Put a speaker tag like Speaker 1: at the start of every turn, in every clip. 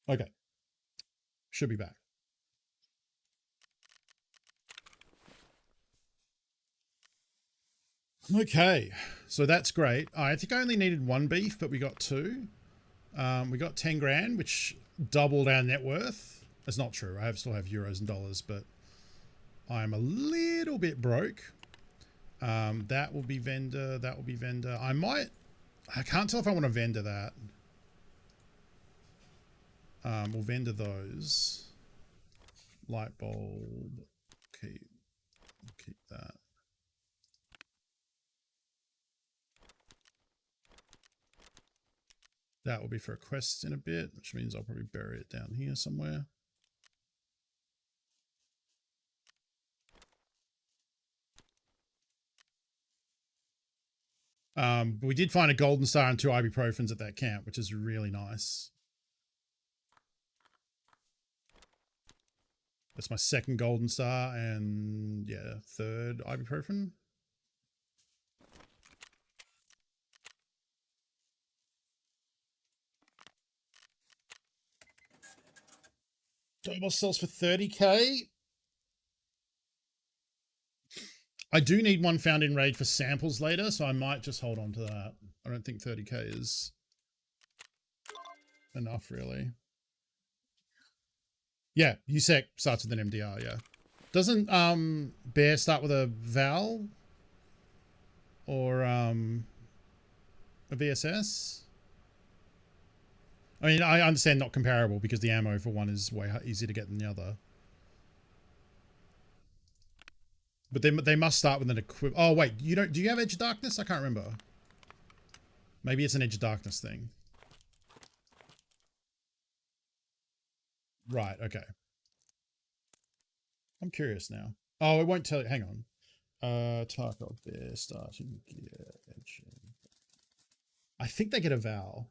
Speaker 1: Okay. Should be back. Okay. So that's great. I think I only needed one beef, but we got two. We got 10 grand, which doubled our net worth. That's not true. Still have euros and dollars, but I'm a little bit broke. That will be vendor. That will be vendor. I can't tell if I want to vendor that. We'll vendor those. Light bulb. Keep that. That will be for a quest in a bit, which means I'll probably bury it down here somewhere. But we did find a golden star and 2 ibuprofens at that camp, which is really nice. That's my second golden star and, yeah, third ibuprofen. Double sells for 30k. I do need one found in raid for samples later, so I might just hold on to that. I don't think 30k is enough, really. Yeah, USEC starts with an MDR, yeah. Doesn't Bear start with a Val? Or a VSS? I mean, I understand not comparable because the ammo for one is way easier to get than the other. But they must start with an equip. Oh wait, you don't? Do you have Edge of Darkness? I can't remember. Maybe it's an Edge of Darkness thing. Right. Okay. I'm curious now. Oh, it won't tell you. Hang on. Tarkov Bear starting gear Edge. I think they get a Val.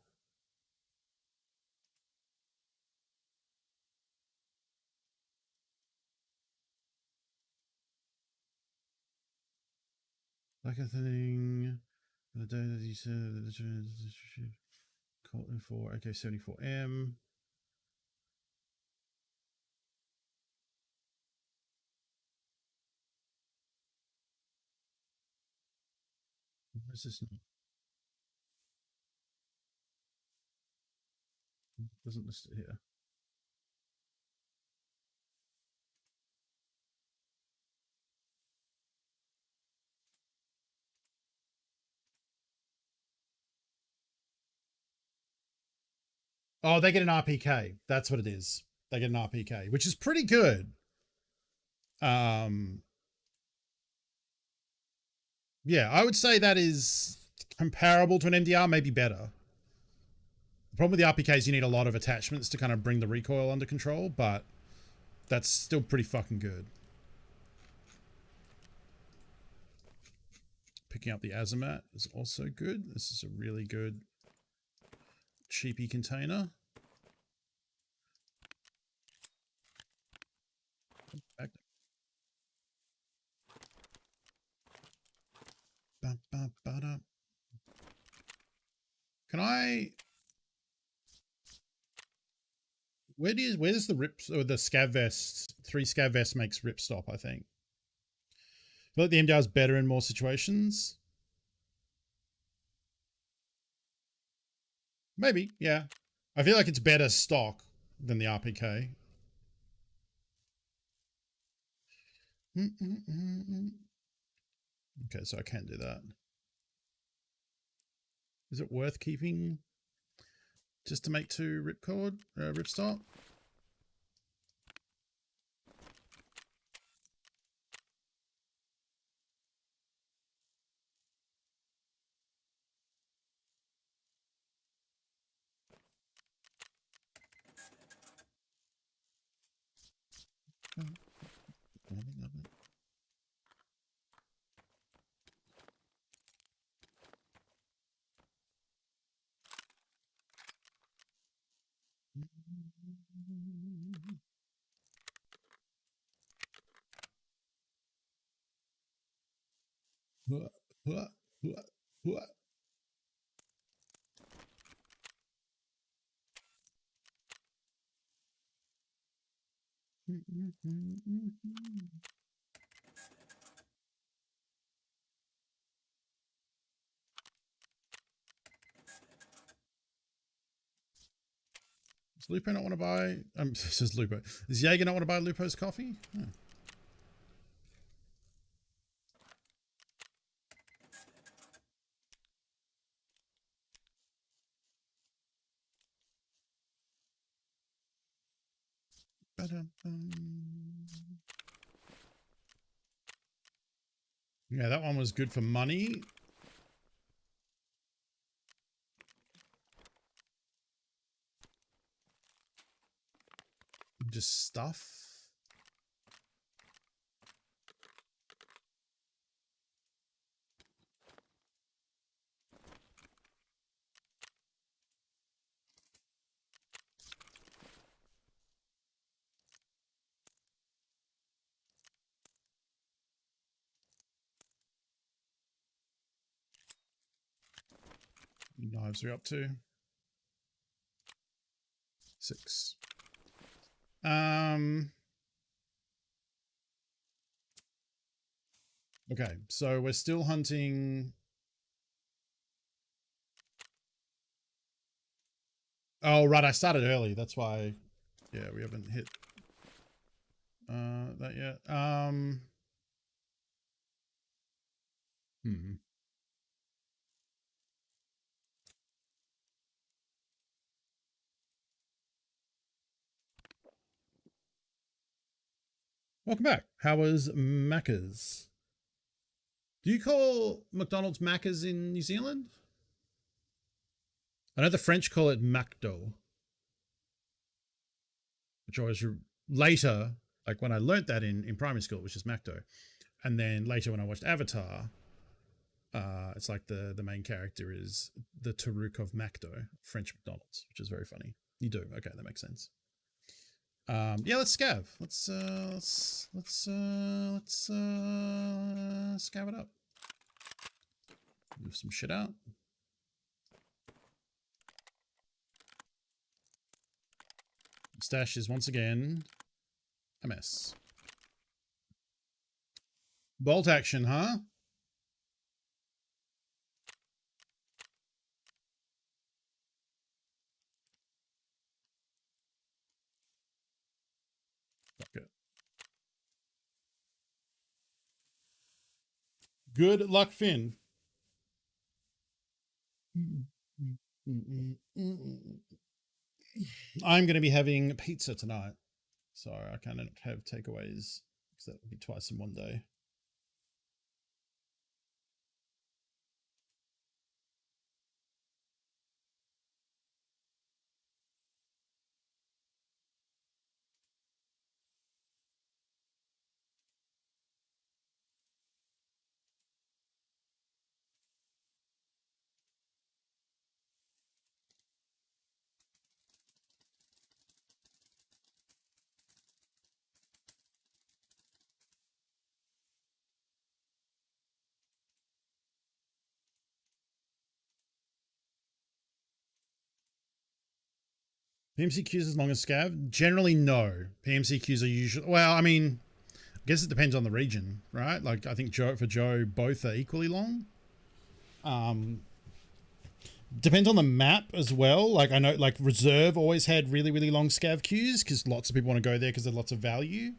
Speaker 1: Like a thing. The day that you said Colton 4, AK-74M. Where's this? Doesn't list it here. Oh, they get an RPK. That's what it is. They get an RPK, which is pretty good. Yeah, I would say that is comparable to an MDR, maybe better. The problem with the RPK is you need a lot of attachments to kind of bring the recoil under control, but that's still pretty fucking good. Picking up the Azamat is also good. This is a really good cheapy container. Back. Can I? Where's the rip or the scav vest? 3 scav vest makes rip stop, I think. I feel like the MDR is better in more situations. Maybe, yeah. I feel like it's better stock than the RPK. Okay, so I can't do that. Is it worth keeping just to make 2 ripstop? Does Lupo not want to buy? This is Lupo. Does Jaeger not want to buy Lupo's coffee? Oh. Yeah, that one was good for money. Just stuff. Knives are up to 6. Okay, so we're still hunting. Oh, right, I started early. That's why, yeah, we haven't hit that yet. Welcome back. How was Macca's? Do you call McDonald's Macca's in New Zealand? I know the French call it McDo, which I was later, like when I learnt that in primary school, which is McDo. And then later when I watched Avatar, it's like the main character is the Taruk of McDo, French McDonald's, which is very funny. You do. Okay, that makes sense. Yeah, let's scav. Let's scav it up. Move some shit out. Stash is once again a mess. Bolt action, huh? Fuck it. Good luck, Finn. I'm going to be having pizza tonight, so I cannot have takeaways because that would be twice in one day. PMC queues as long as scav? Generally, no. PMC queues are usually, well, I mean, I guess it depends on the region, right? Like, I think for Joe, both are equally long. Depends on the map as well. Like, I know, like, Reserve always had really, really long scav queues because lots of people want to go there because there's lots of value.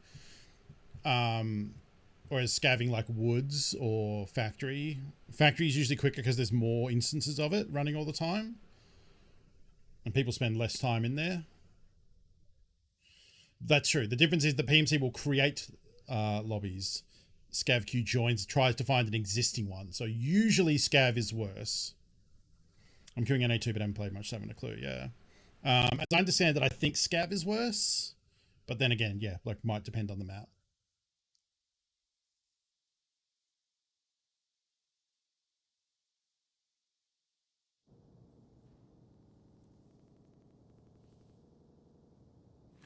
Speaker 1: Whereas scavving like Woods or Factory is usually quicker because there's more instances of it running all the time. And people spend less time in there. That's true. The difference is the PMC will create lobbies. Scav queue joins, tries to find an existing one. So usually Scav is worse. I'm queuing NA2, but I haven't played much, so I haven't a clue, yeah. As I understand that, I think Scav is worse. But then again, yeah, like might depend on the map.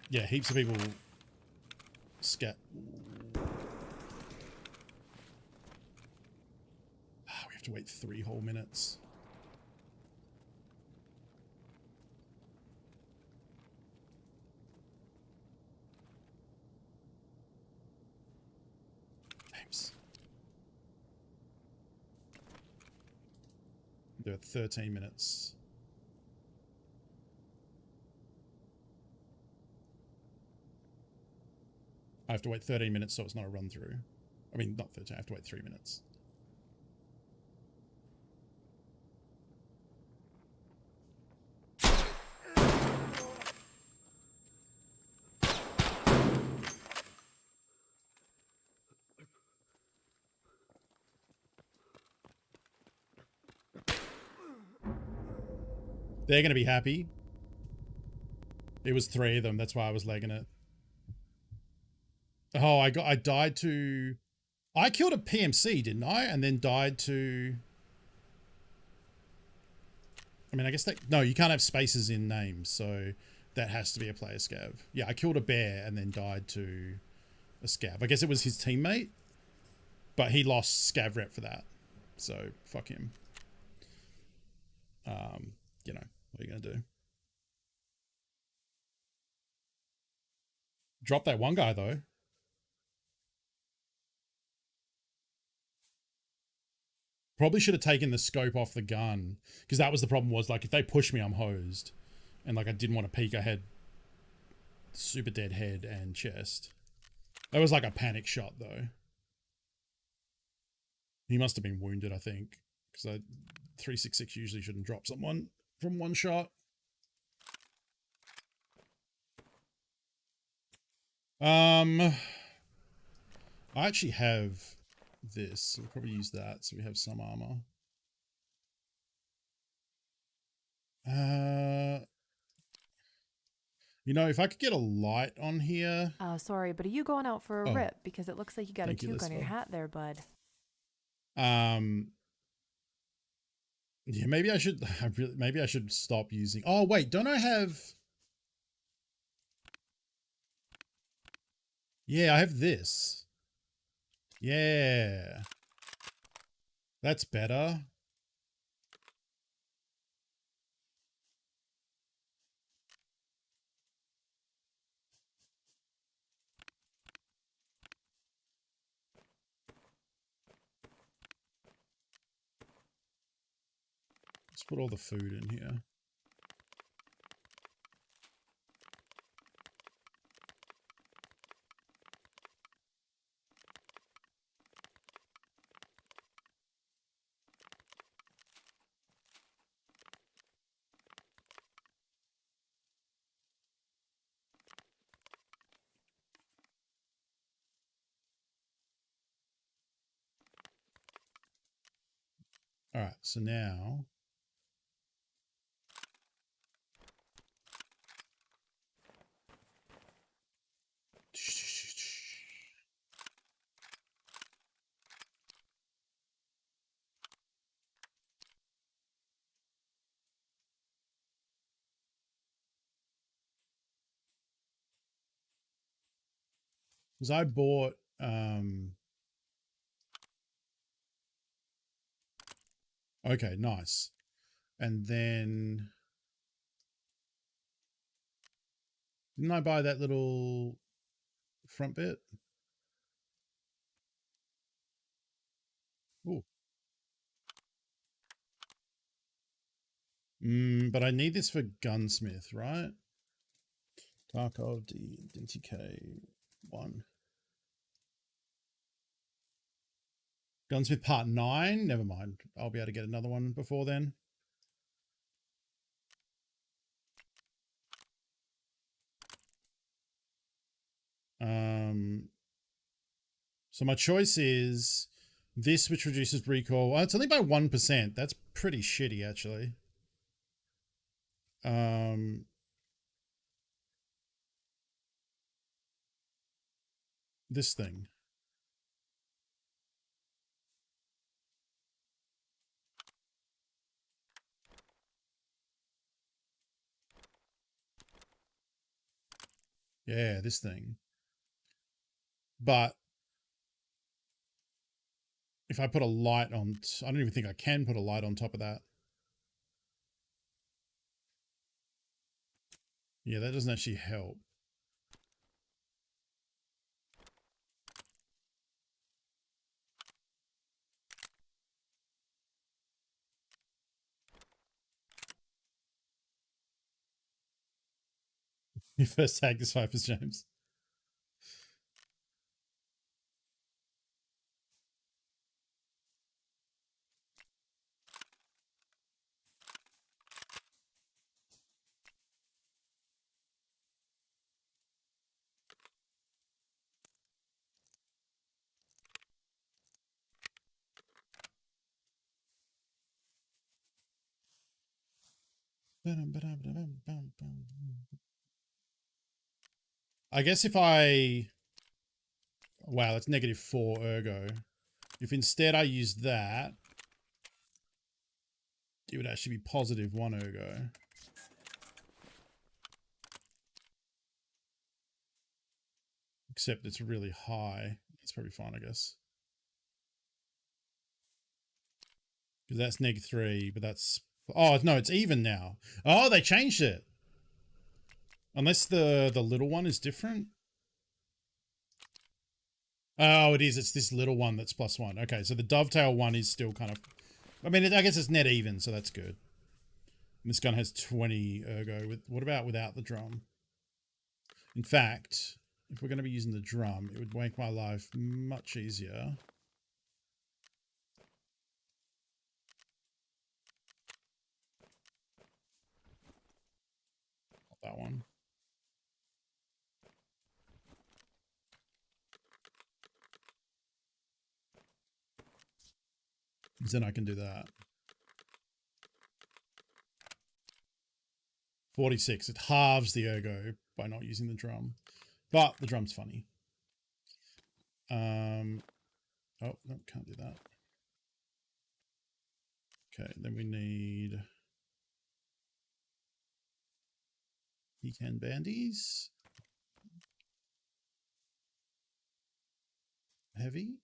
Speaker 1: Yeah, heaps of people scat. We have to wait 3 whole minutes. Do it 13 minutes. I have to wait 13 minutes so it's not a run through. I mean, not 13, I have to wait 3 minutes. They're going to be happy. It was 3 of them. That's why I was legging it. Oh, I died to... I killed a PMC, didn't I? And then died to... I mean, I guess that... No, you can't have spaces in names, so that has to be a player scav. Yeah, I killed a bear and then died to a scav. I guess it was his teammate, but he lost scav rep for that. So, fuck him. You know, what are you going to do? Drop that one guy, though. Probably should have taken the scope off the gun, because that was the problem, was like if they push me, I'm hosed. And like I didn't want to peek. I had super dead head and chest. That was like a panic shot though. He must have been wounded, I think, because 366 usually shouldn't drop someone from one shot. I actually have this, so we'll probably use that so we have some armor. You know, if I could get a light on here.
Speaker 2: Sorry, but are you going out for a rip? Because it looks like you got a toque on your hat there, bud.
Speaker 1: Yeah, maybe I should. Maybe I should stop using. Oh wait, don't I have? Yeah, I have this. Yeah, that's better. Let's put all the food in here. All right, so now because I bought okay, nice. And then didn't I buy that little front bit? Oh. But I need this for gunsmith, right? Tarkov DTK 1. Gunsmith part 9? Never mind. I'll be able to get another one before then. So my choice is this, which reduces recoil. Well, it's only by 1%. That's pretty shitty, actually. This thing. Yeah, this thing. But if I put a light on, I don't even think I can put a light on top of that. Yeah, that doesn't actually help. You first tag this Vipers, James. I guess if I... Wow, that's -4 ergo. If instead I use that, it would actually be +1 ergo. Except it's really high. It's probably fine, I guess. Because that's -3, but that's... Oh, no, it's even now. Oh, they changed it. Unless the little one is different. Oh, it is. It's this little one that's +1. Okay, so the dovetail one is still kind of... I mean, I guess it's net even, so that's good. And this gun has 20 ergo. What about without the drum? In fact, if we're going to be using the drum, it would make my life much easier. Not that one. Because then I can do that. 46. It halves the ergo by not using the drum. But the drum's funny. Oh, no, can't do that. Okay, then we need pecan bandies. Heavy.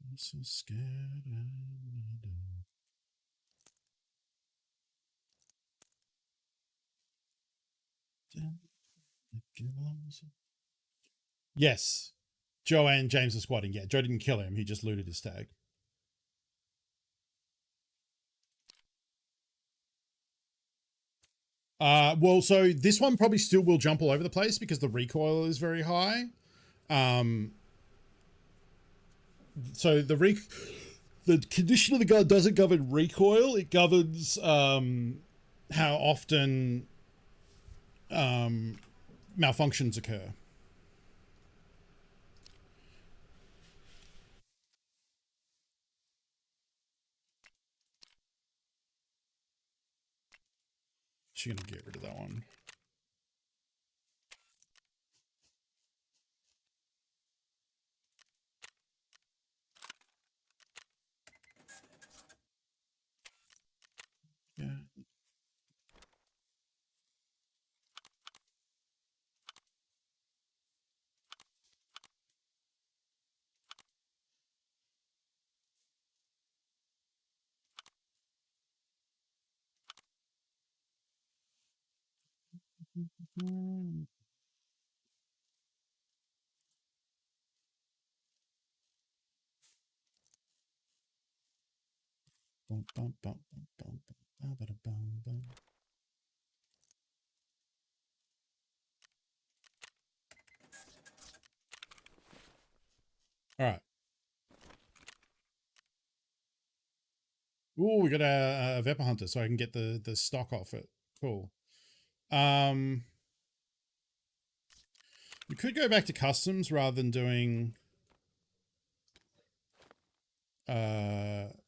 Speaker 1: I'm so scared. Yes. Joe and James are squatting. Yeah, Joe didn't kill him. He just looted his tag. Well, so this one probably still will jump all over the place because the recoil is very high. So the condition of the gun doesn't govern recoil. It governs how often malfunctions occur. She's gonna get rid of that one. Yeah. All right. Ooh, we got a Vepper Hunter, so I can get the stock off it. Cool. We could go back to customs rather than doing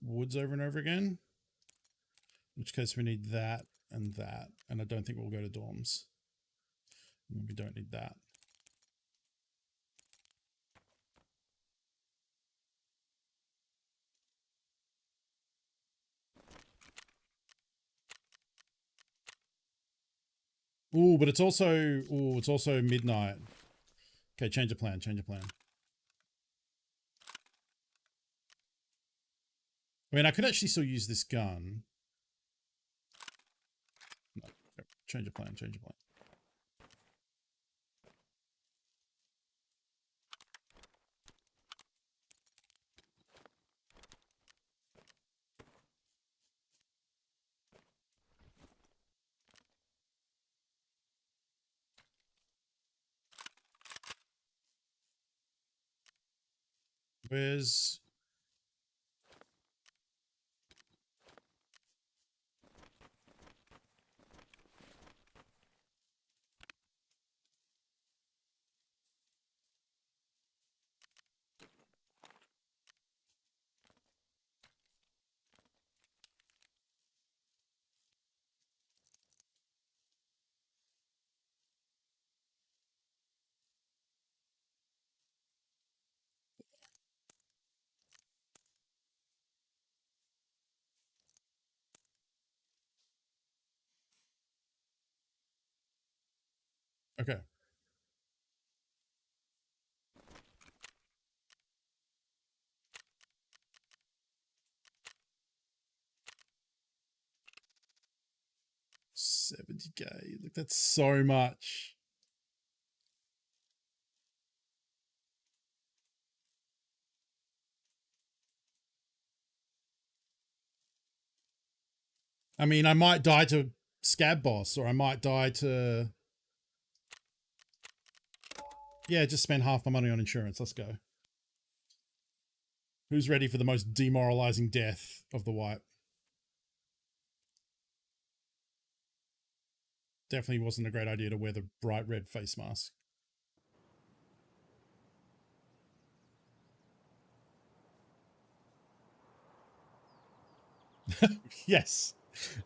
Speaker 1: woods over and over again. In which case we need that, and I don't think we'll go to dorms. We don't need that. Ooh, but it's also midnight. Okay, change the plan. I mean, I could actually still use this gun. No. Change of plan, change of plan. Where's... Okay. $70K. Look, that's so much. I mean, I might die to Scab Boss, or I might die to... Yeah, just spend half my money on insurance. Let's go. Who's ready for the most demoralizing death of the wipe? Definitely wasn't a great idea to wear the bright red face mask. Yes.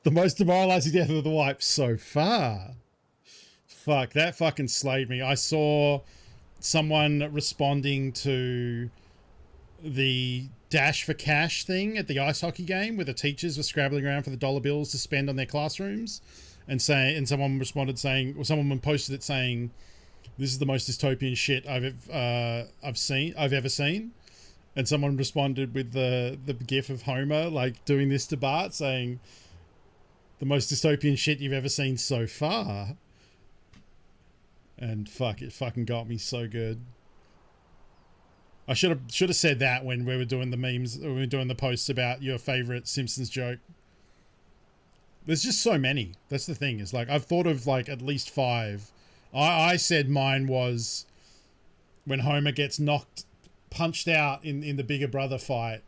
Speaker 1: The most demoralizing death of the wipe so far. Fuck, that fucking slayed me. I saw someone responding to the Dash for Cash thing at the ice hockey game where the teachers were scrabbling around for the dollar bills to spend on their classrooms, and someone responded saying, or someone posted it saying, "This is the most dystopian shit I've ever seen." And someone responded with the gif of Homer like doing this to Bart, saying, "The most dystopian shit you've ever seen so far." And fuck, it fucking got me so good. I should have said that when we were doing the memes, when we were doing the posts about your favorite Simpsons joke. There's just so many. That's the thing. Is like I've thought of like at least 5. I said mine was when Homer gets punched out in the Bigger Brother fight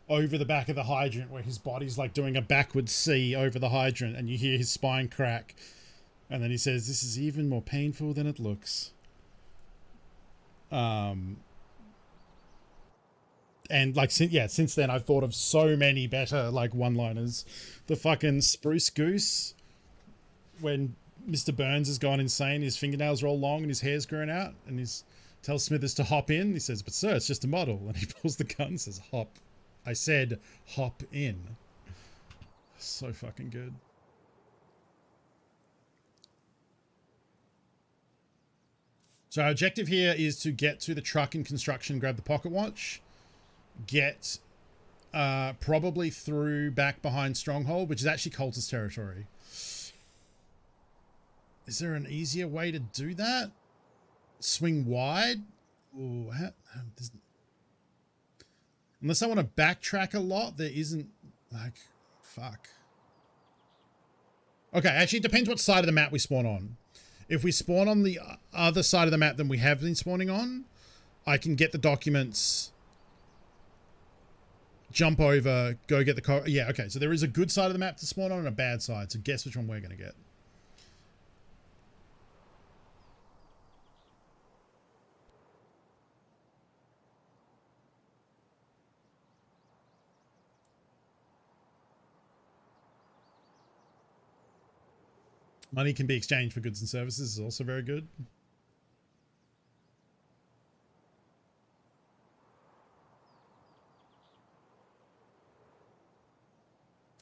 Speaker 1: over the back of the hydrant, where his body's like doing a backwards C over the hydrant, and you hear his spine crack, and then he says, "This is even more painful than it looks." And like since then I've thought of so many better like one-liners. The fucking Spruce Goose, when Mr. Burns has gone insane, his fingernails are all long and his hair's growing out, and he tells Smithers to hop in. He says, "But sir, it's just a model." And he pulls the gun and says, "Hop." I said hop in. So fucking good. So our objective here is to get to the truck in construction, grab the pocket watch, get probably through back behind Stronghold, which is actually Cultist territory. Is there an easier way to do that? Swing wide? Ooh, unless I want to backtrack a lot, there isn't like, fuck. Okay, actually it depends what side of the map we spawn on. If we spawn on the other side of the map than we have been spawning on, I can get the documents, jump over, go get the car. Yeah, okay. So there is a good side of the map to spawn on and a bad side. So guess which one we're going to get. Money can be exchanged for goods and services is also very good.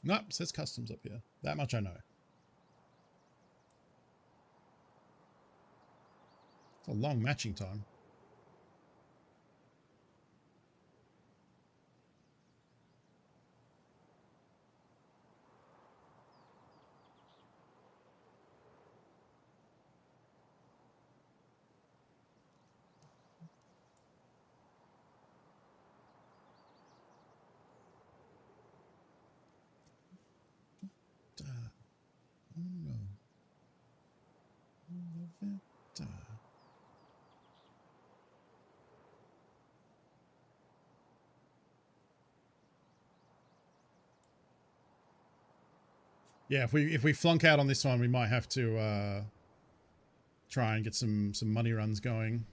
Speaker 1: Nope, says customs up here. That much I know. It's a long matching time. Yeah, if we flunk out on this one, we might have to try and get some money runs going.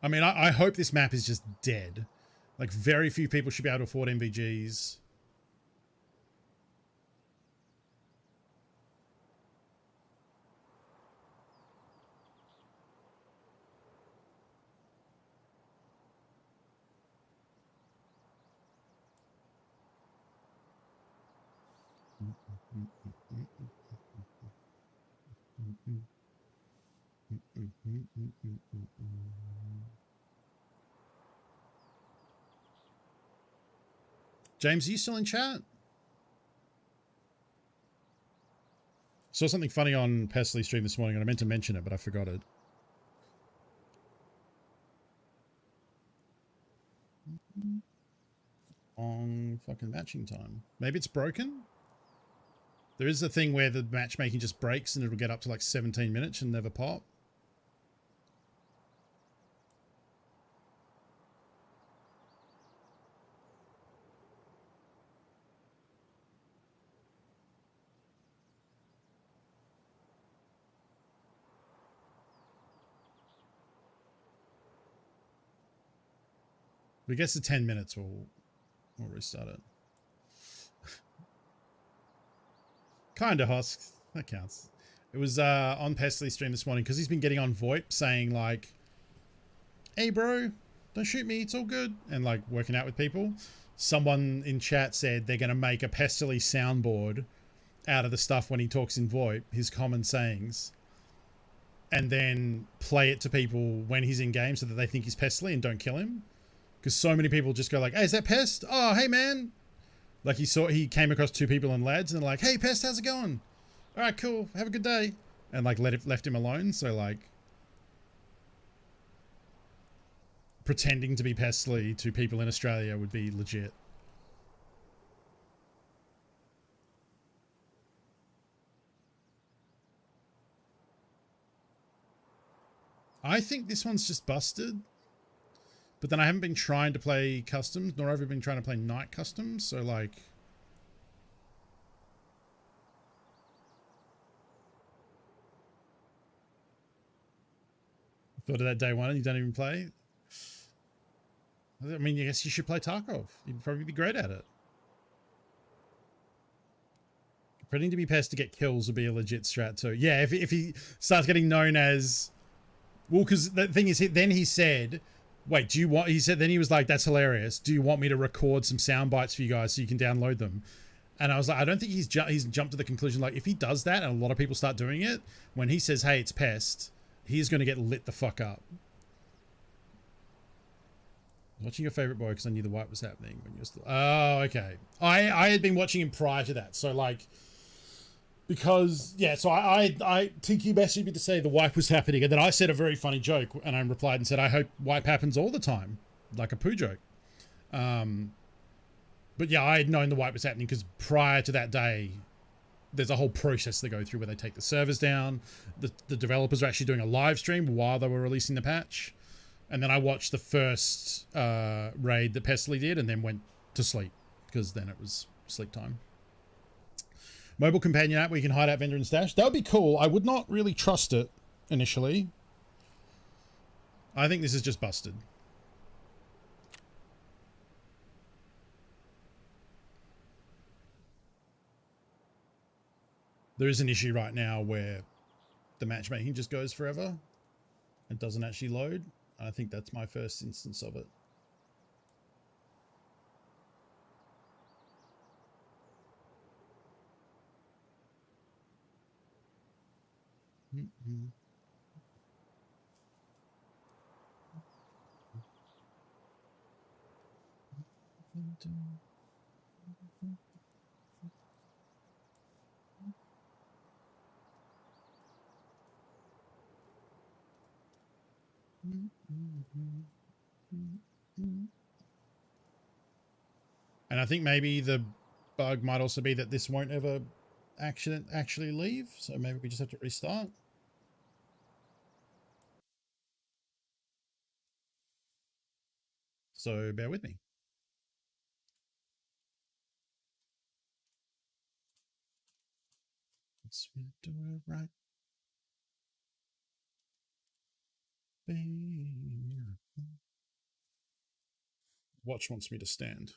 Speaker 1: I mean, I hope this map is just dead. Like, very few people should be able to afford MVGs. James, are you still in chat? Saw something funny on Pesley's stream this morning, and I meant to mention it, but I forgot it. On fucking matching time. Maybe it's broken? There is a thing where the matchmaking just breaks and it'll get up to like 17 minutes and never pop. We guess the 10 minutes we'll restart it. Kinda, Husk. That counts. It was on Pesley's stream this morning because he's been getting on VoIP saying like, hey bro, don't shoot me, it's all good. And like working out with people. Someone in chat said they're going to make a Pesley soundboard out of the stuff when he talks in VoIP, his common sayings, and then play it to people when he's in game so that they think he's Pesley and don't kill him. Because so many people just go like, hey, is that Pest? Oh, hey man. Like he came across two people in lads and they're like, hey Pest, how's it going? All right, cool. Have a good day. And like left him alone. So like pretending to be Pesley to people in Australia would be legit. I think this one's just busted. But then I haven't been trying to play customs, nor have I been trying to play night customs, so like... Thought of that day one and you don't even play? I mean, I guess you should play Tarkov. You'd probably be great at it. Pretending to be Pest to get kills would be a legit strat too. Yeah, if he starts getting known as... Well, because the thing is, then he said... Wait, do you want... He said, then he was like, that's hilarious. Do you want me to record some sound bites for you guys so you can download them? And I was like, I don't think he's jumped to the conclusion, like, if he does that and a lot of people start doing it, when he says, hey, it's Pest, he's going to get lit the fuck up. Watching your favorite boy because I knew the wipe was happening when you were still... Oh, okay. I had been watching him prior to that. So, like... Because, yeah, so I Tinky messaged me to say the wipe was happening, and then I said a very funny joke, and I replied and said, I hope wipe happens all the time, like a poo joke. But yeah, I had known the wipe was happening because prior to that day, there's a whole process they go through where they take the servers down. The developers are actually doing a live stream while they were releasing the patch. And then I watched the first raid that Pesley did and then went to sleep because then it was sleep time. Mobile companion app where you can hide out vendor and stash. That would be cool. I would not really trust it initially. I think this is just busted. There is an issue right now where the matchmaking just goes forever. It doesn't actually load. I think that's my first instance of it. Mm-hmm. And I think maybe the bug might also be that this won't ever actually leave. So maybe we just have to restart. So bear with me. Let's do it right. Watch wants me to stand.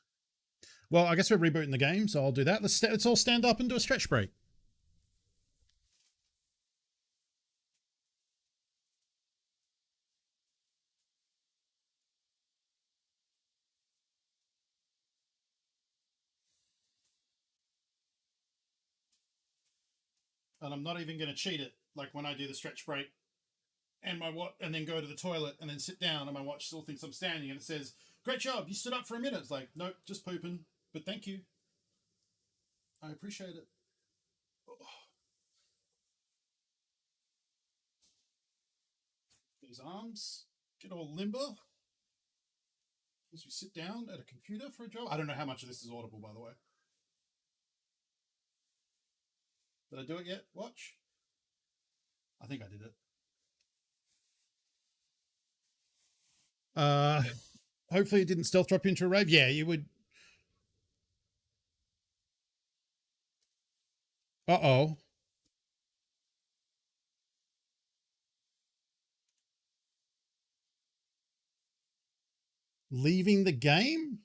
Speaker 1: Well, I guess we're rebooting the game, so I'll do that. Let's all stand up and do a stretch break. And I'm not even going to cheat it. Like when I do the stretch break and and then go to the toilet and then sit down and my watch still thinks I'm standing and it says, "Great job, you stood up for a minute." It's like, nope, just pooping. But thank you. I appreciate it. These arms get all limber as we sit down at a computer for a job. I don't know how much of this is audible, by the way. Did I do it yet? Watch. I think I did it. Hopefully it didn't stealth drop you into a rave. Yeah, you would. Uh-oh. Leaving the game?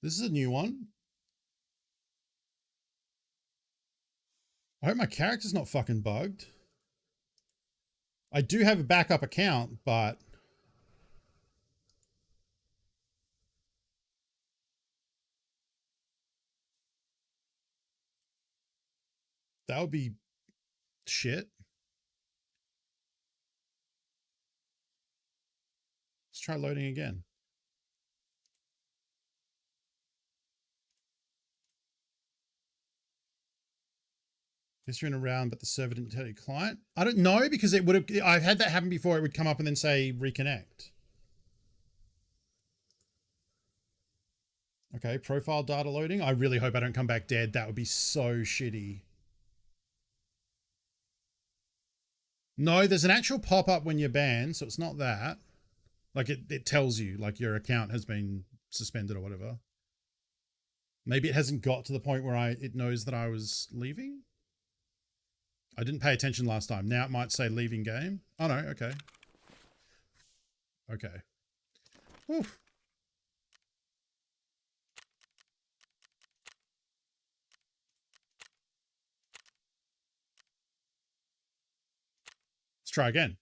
Speaker 1: This is a new one. I hope my character's not fucking bugged. I do have a backup account, but that would be shit. Let's try loading again. History and around, but the server didn't tell you client. I don't know because it would have. I've had that happen before. It would come up and then say reconnect. Okay, profile data loading. I really hope I don't come back dead. That would be so shitty. No, there's an actual pop-up when you're banned, so it's not that. Like it tells you like your account has been suspended or whatever. Maybe it hasn't got to the point where it knows that I was leaving. I didn't pay attention last time. Now it might say leaving game. Oh no, okay. Okay. Whew. Let's try again.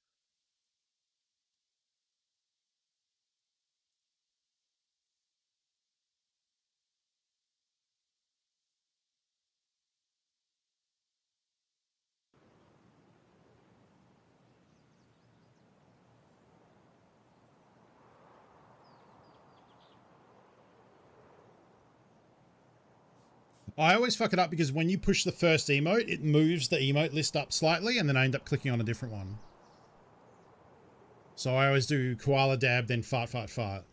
Speaker 1: I always fuck it up because when you push the first emote, it moves the emote list up slightly and then I end up clicking on a different one. So I always do koala dab, then fart, fart, fart.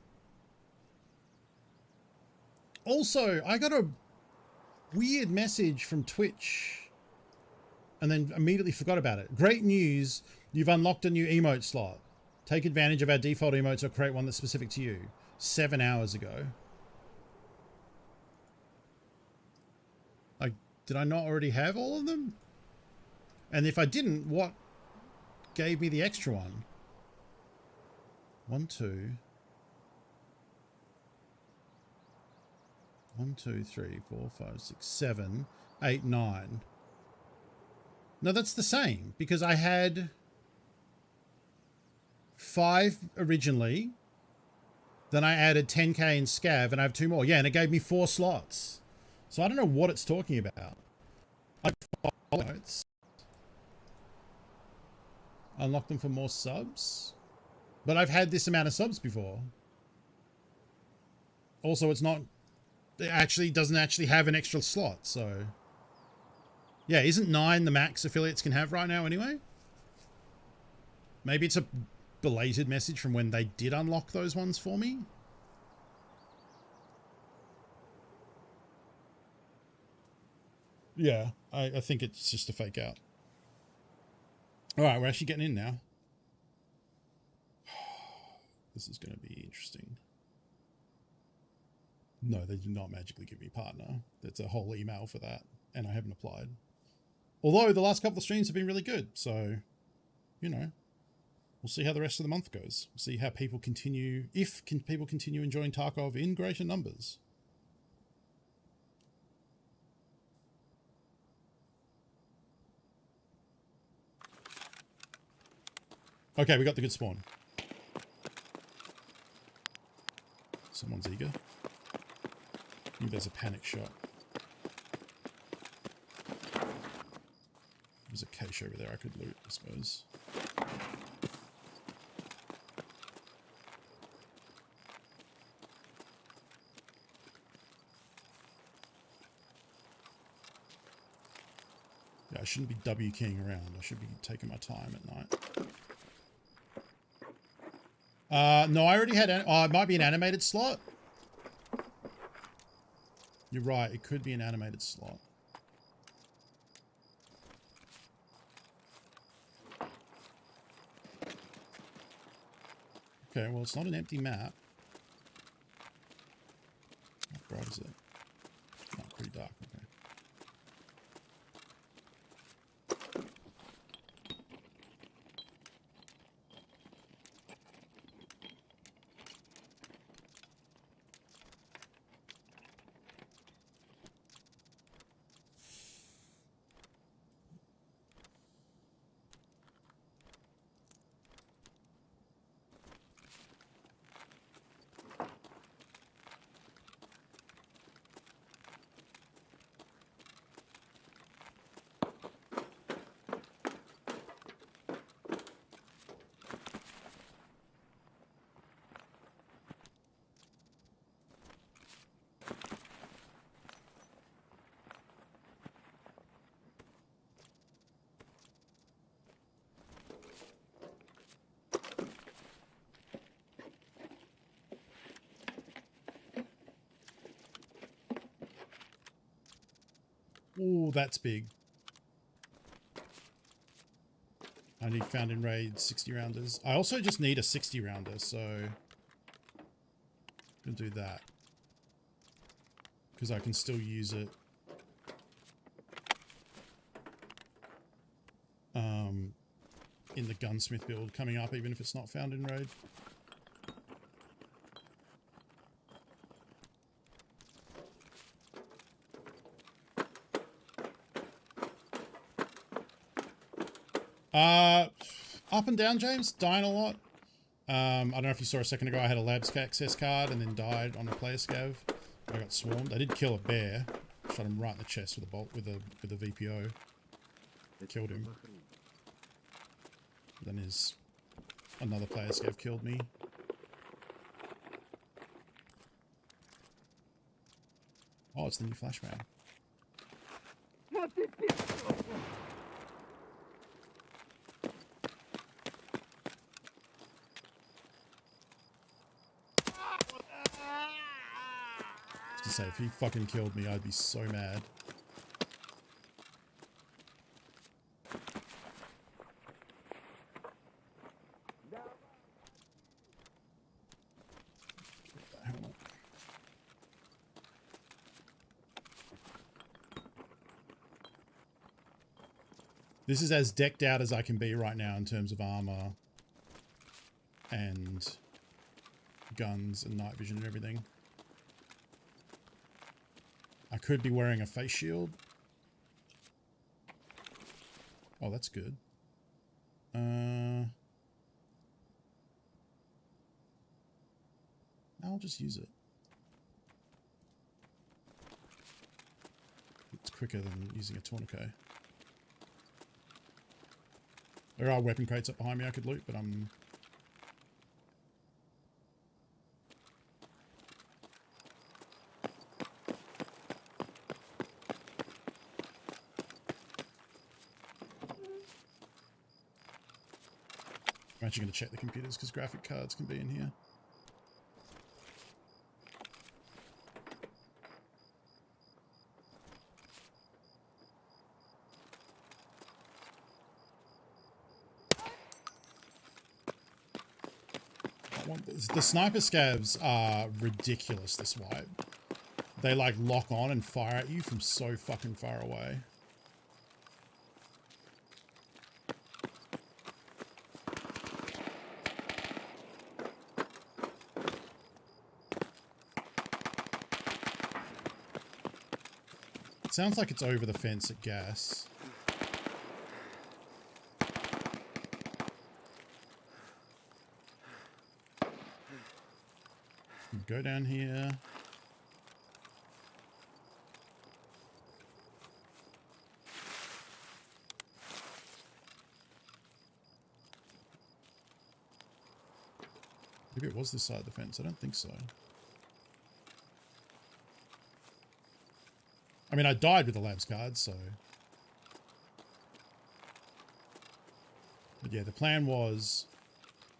Speaker 1: Also, I got a weird message from Twitch and then immediately forgot about it. Great news, you've unlocked a new emote slot. Take advantage of our default emotes or create one that's specific to you. 7 hours ago. Did I not already have all of them? And if I didn't, what gave me the extra one? 1, 2. 1, 2, 3, 4, 5, 6, 7, 8, 9. No, that's the same because I had 5 originally. Then I added 10k in scav and I have 2 more. Yeah, and it gave me 4 slots. So I don't know what it's talking about. I unlock them for more subs. But I've had this amount of subs before. Also, it doesn't actually have an extra slot, so. Yeah, isn't 9 the max affiliates can have right now anyway? Maybe it's a belated message from when they did unlock those ones for me. Yeah, I think it's just a fake out. All right, we're actually getting in now. This is going to be interesting. No, they do not magically give me partner. There's a whole email for that, and I haven't applied. Although the last couple of streams have been really good, so, you know, we'll see how the rest of the month goes. We'll see how people continue, if people continue enjoying Tarkov in greater numbers. Okay, we got the good spawn. Someone's eager. I think there's a panic shot. There's a cache over there I could loot, I suppose. Yeah, I shouldn't be W keying around. I should be taking my time at night. No, I already had... Oh, it might be an animated slot. You're right, it could be an animated slot. Okay, well, it's not an empty map. How bright is it? Oh, pretty dark, okay. Ooh, that's big. I need found in raid 60 rounders. I also just need a 60 rounder, so I'm gonna do that because I can still use it. In the gunsmith build coming up, even if it's not found in raid. Up and down, James. Dying a lot. I don't know if you saw a second ago, I had a labs access card and then died on a player scav. I got swarmed. I did kill a bear. Shot him right in the chest with a bolt with a VPO. Killed him. Then his another player scav killed me. Oh, it's the new flashbang. To say, if he fucking killed me, I'd be so mad. This is as decked out as I can be right now in terms of armor and guns and night vision and everything. I could be wearing a face shield. Oh, that's good. I'll just use it. It's quicker than using a tourniquet. There are weapon crates up behind me I could loot, but I'm... I'm actually going to check the computers because graphic cards can be in here. The sniper scavs are ridiculous this wipe. They like lock on and fire at you from so fucking far away. It sounds like it's over the fence at gas. Go down here. Maybe it was this side of the fence. I don't think so. I mean, I died with the labs card, so... But yeah, the plan was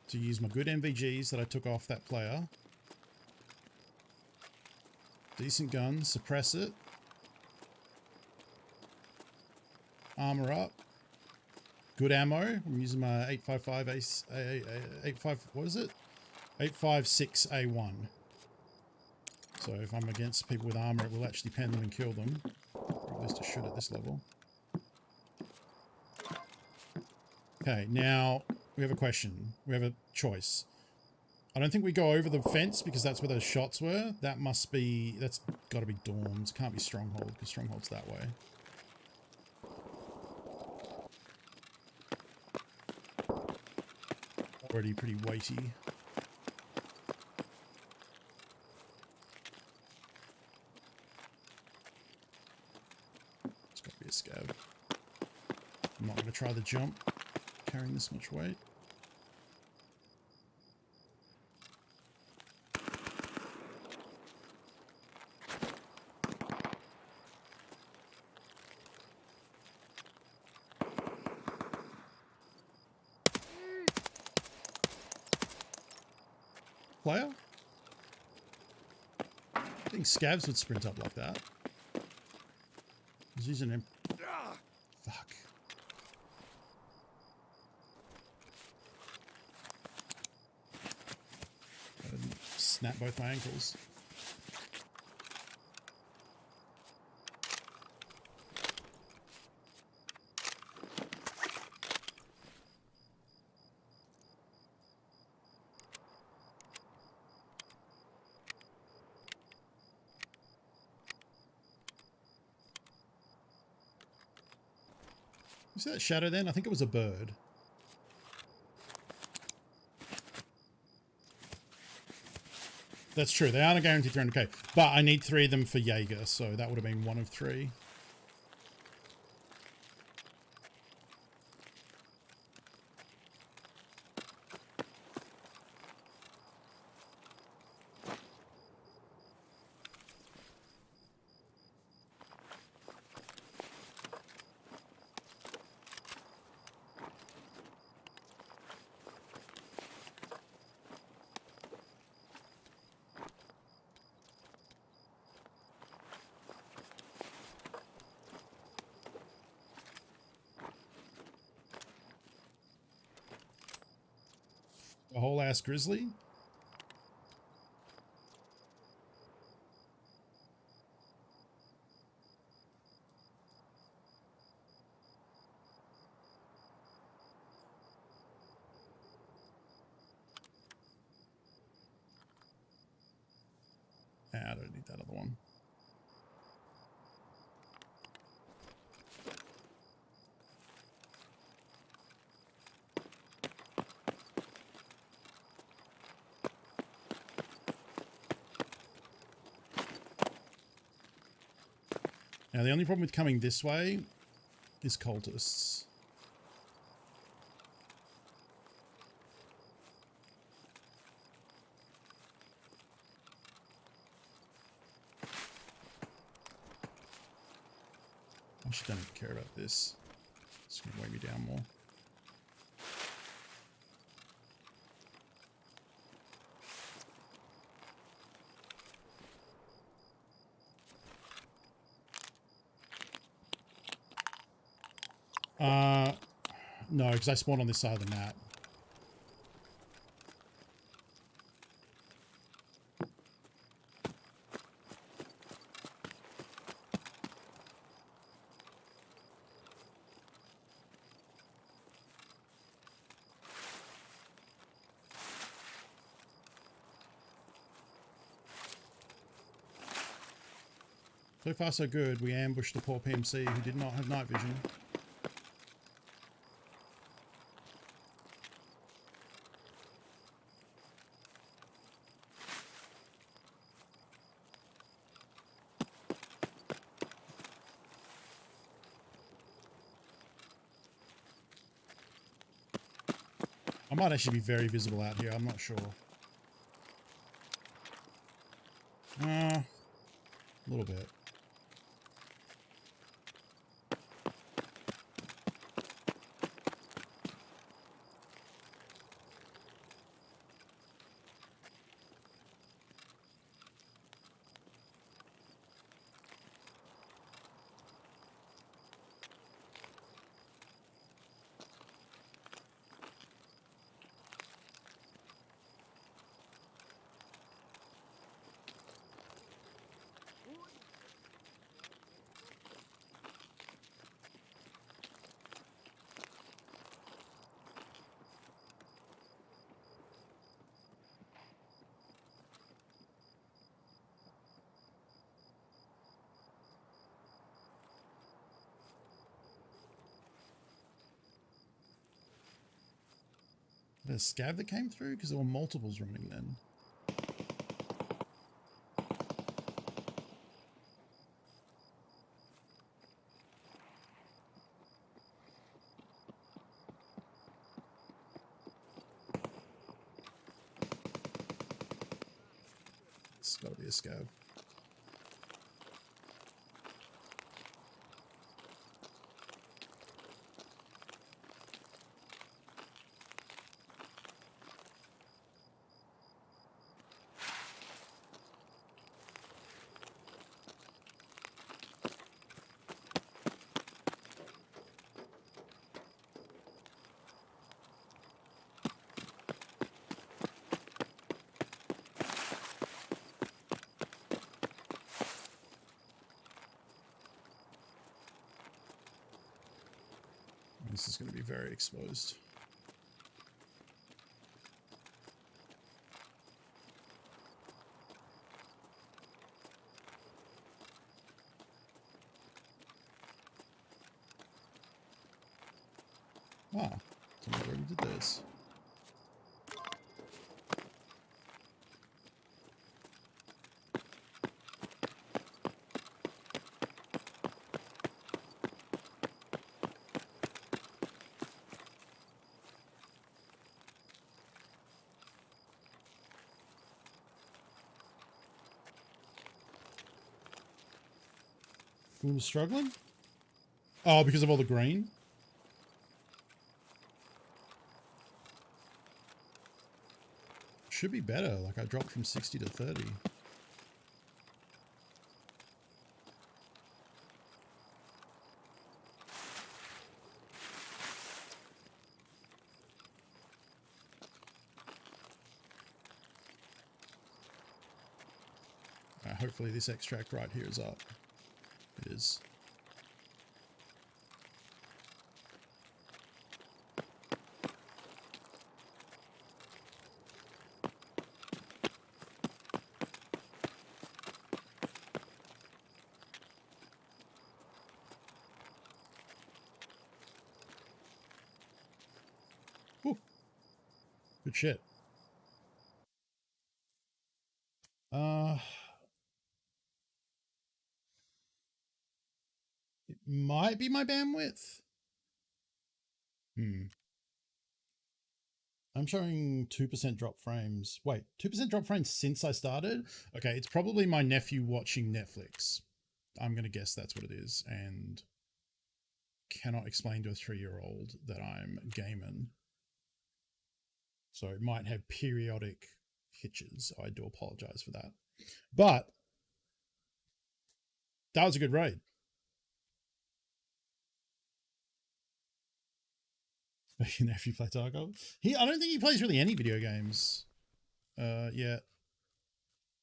Speaker 1: to use my good MVGs that I took off that player. Decent gun, suppress it. Armor up. Good ammo. I'm using my 855 what is it? 856A1. So if I'm against people with armor, it will actually pen them and kill them. Or at least it should at this level. Okay, now we have a question. We have a choice. I don't think we go over the fence because that's where those shots were. That must be... That's got to be Dorms. Can't be Stronghold because Stronghold's that way. Already pretty weighty. It's got to be a scav. I'm not going to try the jump carrying this much weight. Player? I think scavs would sprint up like that. He's using him. Fuck. I didn't snap both my ankles. You see that shadow then? I think it was a bird. That's true. They aren't a guaranteed 300k. But I need 3 of them for Jaeger, so that would have been 1 of 3. A whole ass grizzly? Nah, I don't need that other one. Now, the only problem with coming this way is cultists. I actually don't even care about this. It's going to weigh me down more. No, because I spawned on this side of the map. So far so good. We ambushed the poor PMC who did not have night vision. I might actually be very visible out here. I'm not sure. A little bit. The scav that came through? Because there were multiples running then. It's got to be a scav. This is going to be very exposed. Wow, somebody already did this. Who was struggling? Oh, because of all the green? Should be better. Like I dropped from 60 to 30. Hopefully this extract right here is up. It is. Whew. Good shit. It might be my bandwidth. I'm showing 2% drop frames. Wait, 2% drop frames since I started? Okay, it's probably my nephew watching Netflix. I'm going to guess that's what it is, and cannot explain to a 3-year-old that I'm gaming. So it might have periodic hitches. I do apologize for that. But that was a good raid. You know, if you play Tarkov, I don't think he plays really any video games. Yet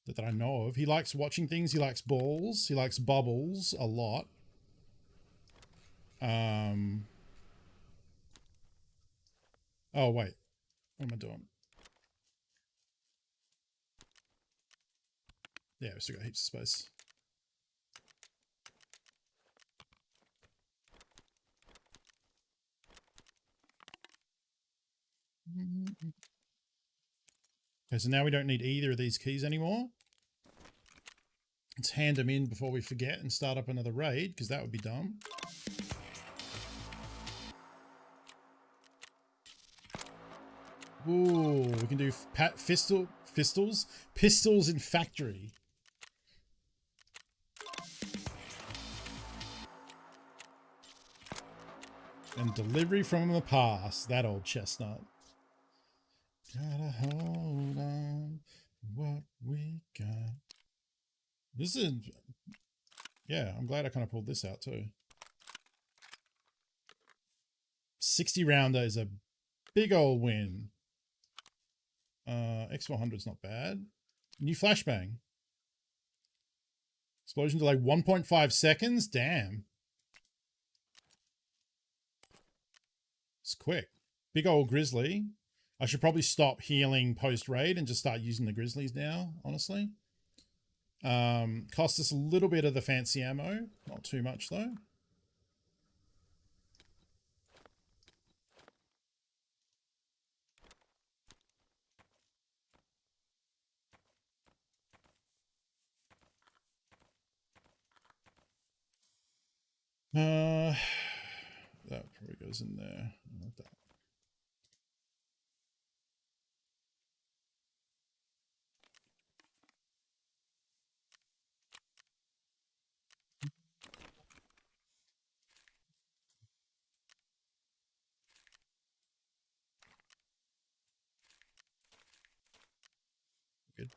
Speaker 1: that I know of. He likes watching things. He likes balls. He likes bubbles a lot. Oh wait, what am I doing? Yeah, we still got heaps of space. Okay, so now we don't need either of these keys anymore. Let's hand them in before we forget and start up another raid, because that would be dumb. Ooh, we can do pistols in factory. And delivery from the past, that old chestnut. Gotta hold on what we got. This is, yeah, I'm glad I kind of pulled this out too. 60 rounder is a big old win. X400 is not bad. New flashbang. Explosion delay 1.5 seconds. Damn. It's quick. Big old grizzly. I should probably stop healing post raid and just start using the grizzlies now, honestly. Cost us a little bit of the fancy ammo. Not too much though. That probably goes in there. Like that. Good.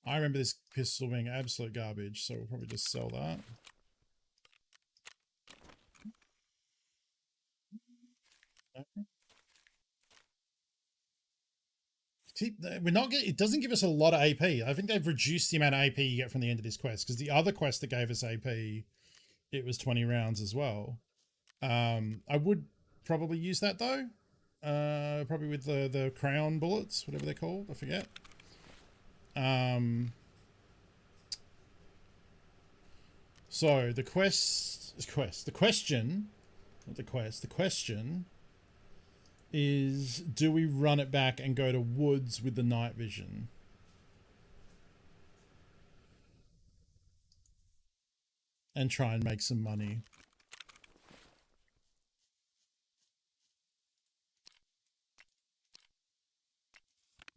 Speaker 1: I remember this pistol being absolute garbage, so we'll probably just sell that. We're not getting, it doesn't give us a lot of AP. I think they've reduced the amount of AP you get from the end of this quest, because the other quest that gave us AP, it was 20 rounds as well. I would probably use that though. Probably with the crayon bullets, whatever they're called, I forget. So the question is, do we run it back and go to woods with the night vision? And try and make some money.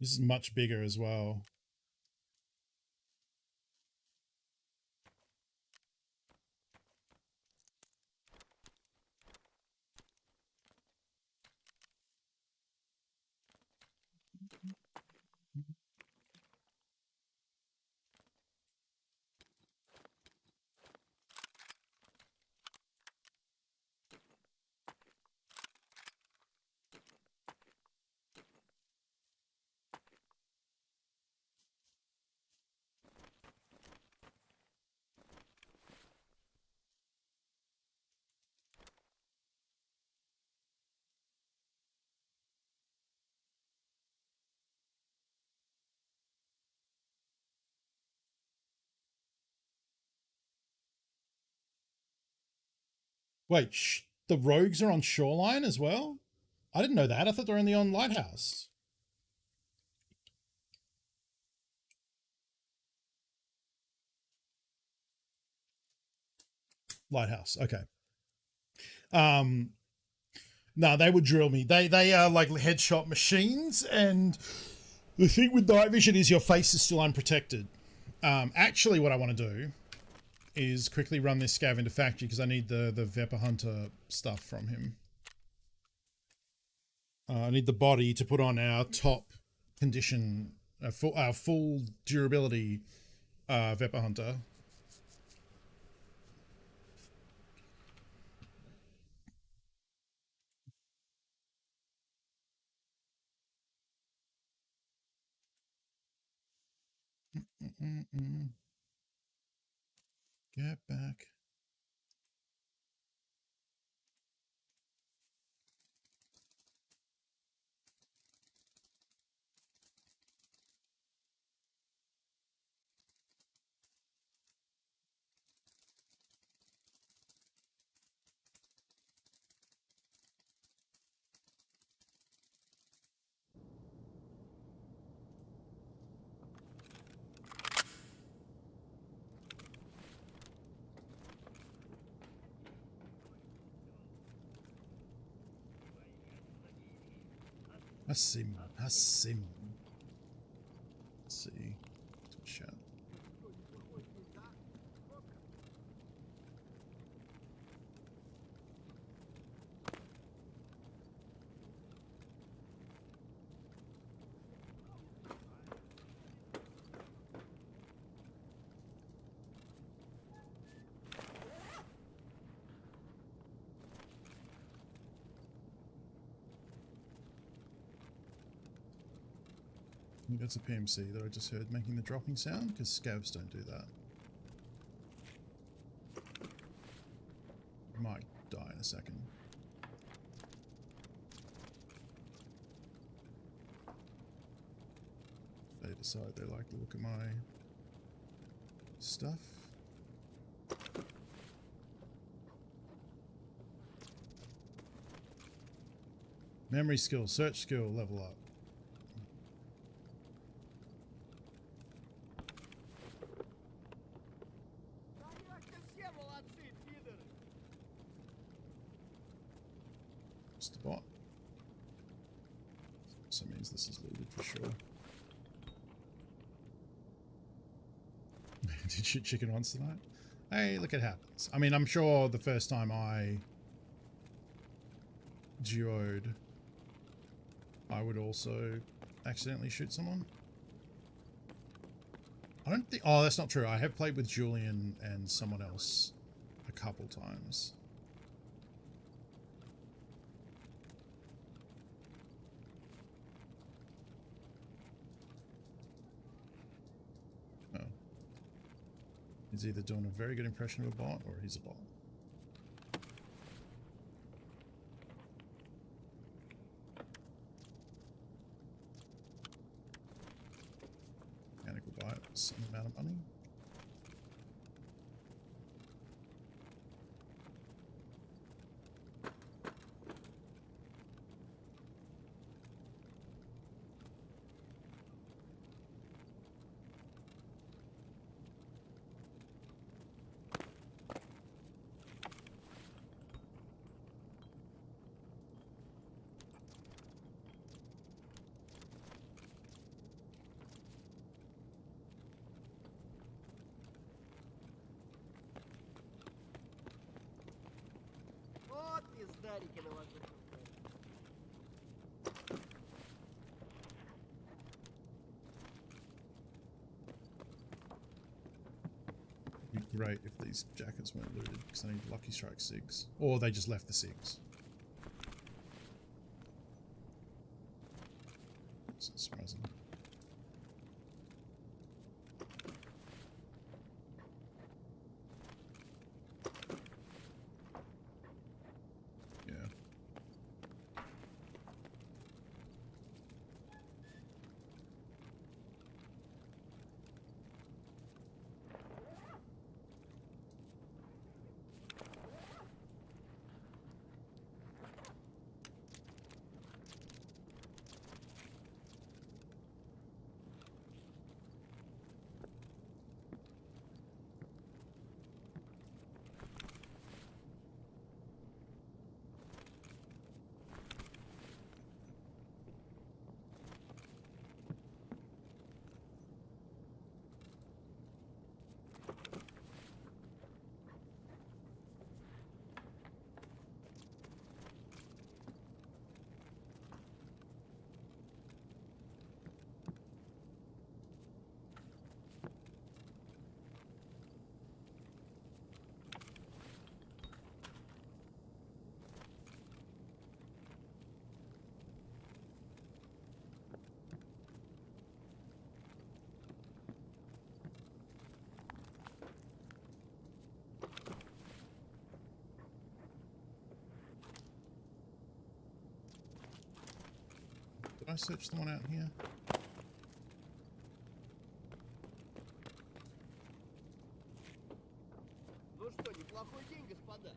Speaker 1: This is much bigger as well. Wait, the rogues are on Shoreline as well? I didn't know that. I thought they were only on Lighthouse. Lighthouse, okay. No, they would drill me. They are like headshot machines, and the thing with night vision is your face is still unprotected. Actually, what I want to do is quickly run this scav into factory, because I need the Vepper Hunter stuff from him. I need the body to put on our top condition, our full durability Vepper Hunter. Get back. Hassim. Let's see. Chat. I think that's a PMC that I just heard making the dropping sound, because scavs don't do that. Might die in a second. They decide they like to look at my stuff. Memory skill, search skill, level up. Just a bot. So it means this is looted for sure. Did you shoot chicken once tonight? Hey, look, it happens. I mean, I'm sure the first time I duoed, I would also accidentally shoot someone. I don't think... Oh, that's not true. I have played with Julian and someone else a couple times. Oh. He's either doing a very good impression of a bot or he's a bot. Mechanical buy some amount of money. It'd be great if these jackets weren't looted, because I need Lucky Strike SIGs. Or they just left the SIGs. This is surprising. Yeah. Did I search the one out here?
Speaker 3: Ну что, неплохой день, господа.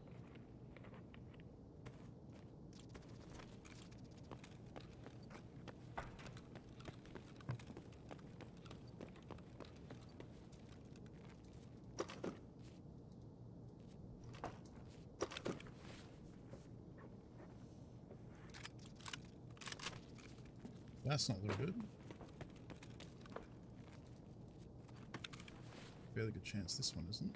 Speaker 1: That's not looking good. Fairly good chance this one isn't.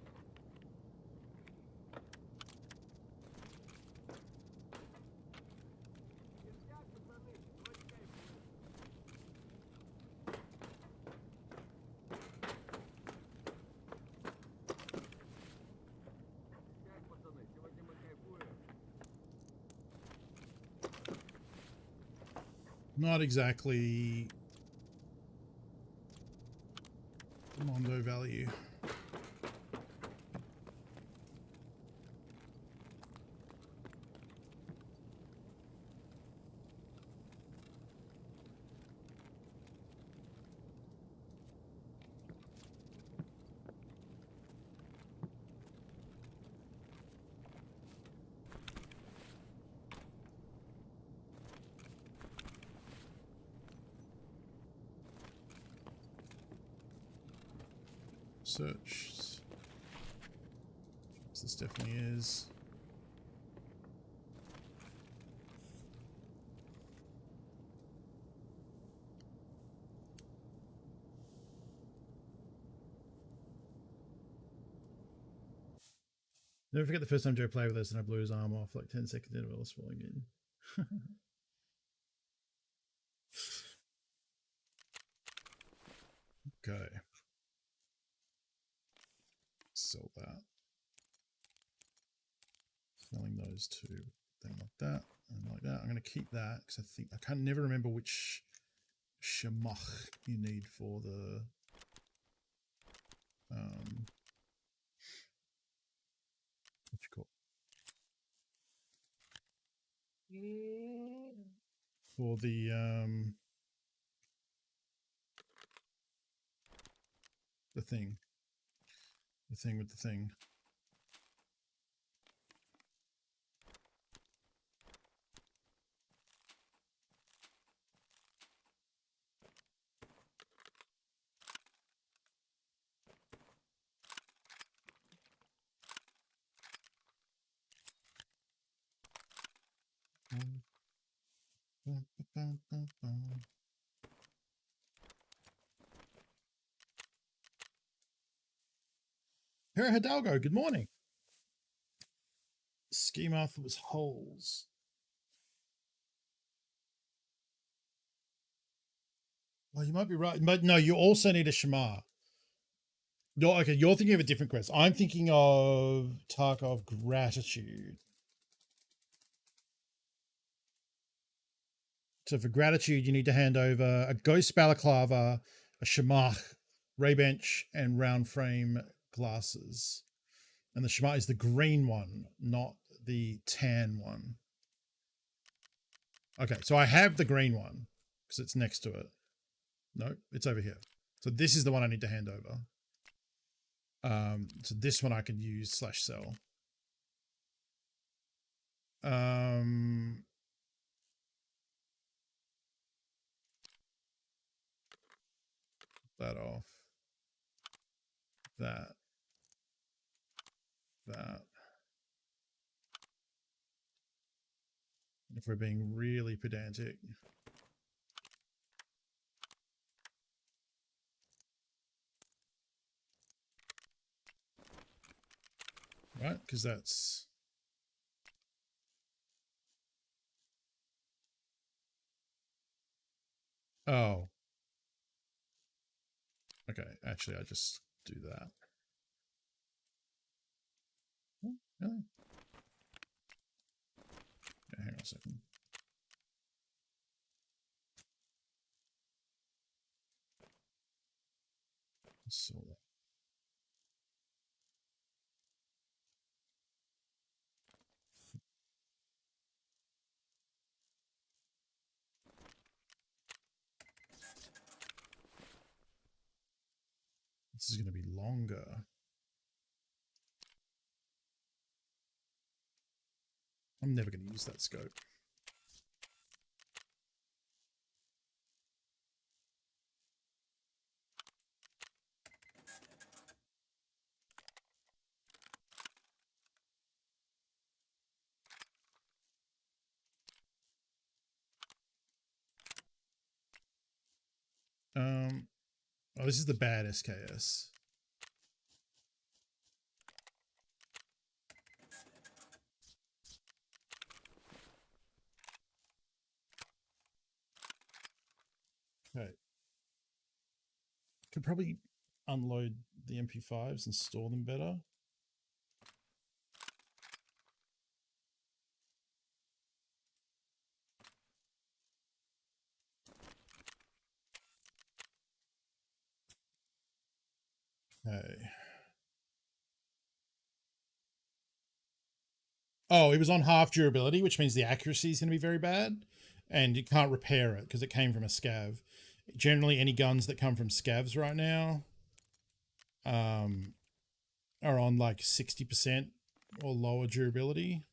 Speaker 1: Not exactly Mondo value. Search. This definitely is. Never forget the first time Joe played with us and I blew his arm off like 10 seconds into us falling in. Okay. Sell that. Selling those two. Thing like that and like that. I'm going to keep that because I think I can never remember which shamach you need for the what you call it? For the thing with the thing. Here, Hidalgo, good morning. Ski mouth was holes. Well, you might be right, but no, you also need a shamar. No, okay, you're thinking of a different quest. I'm thinking of Tarkov Gratitude. So for Gratitude, you need to hand over a Ghost Balaclava, a Shamach, Ray Bench, and round frame glasses. And the Shamach is the green one, not the tan one. Okay, so I have the green one because it's next to it. No, it's over here. So this is the one I need to hand over. So this one I can use / sell. That off. That. If we're being really pedantic. Right, because that's... Oh. Okay, actually, I just do that. Oh, really? Yeah, hang on a second. So that. This is going to be longer. I'm never going to use that scope. Oh, this is the bad SKS. Okay. Could probably unload the MP5s and store them better. Okay. Oh, it was on half durability, which means the accuracy is going to be very bad, and you can't repair it because it came from a scav. Generally, any guns that come from scavs right now are on like 60% or lower durability,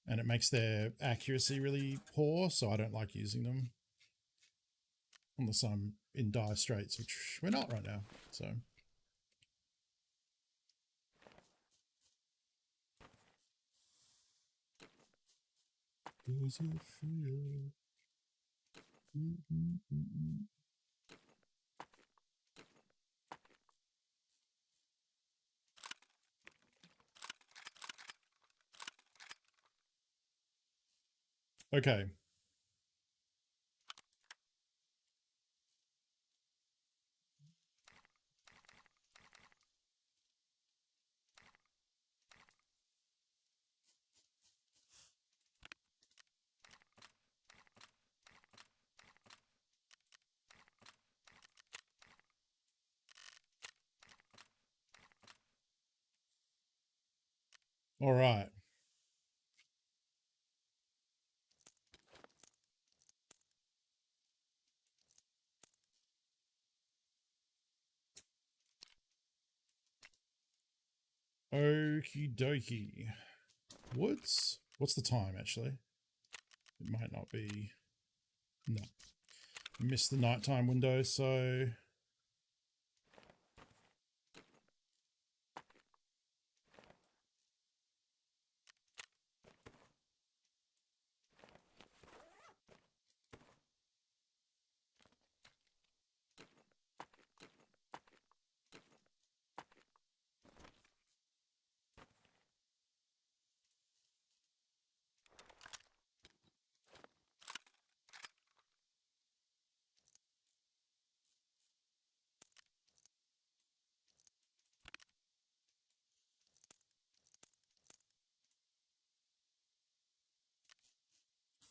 Speaker 1: and it makes their accuracy really poor, so I don't like using them. Unless I'm in dire straits, which we're not right now, so... Does it feel? Okay. All right. Okie dokie. Woods? What's the time, actually? It might not be... No. Missed the nighttime window, so...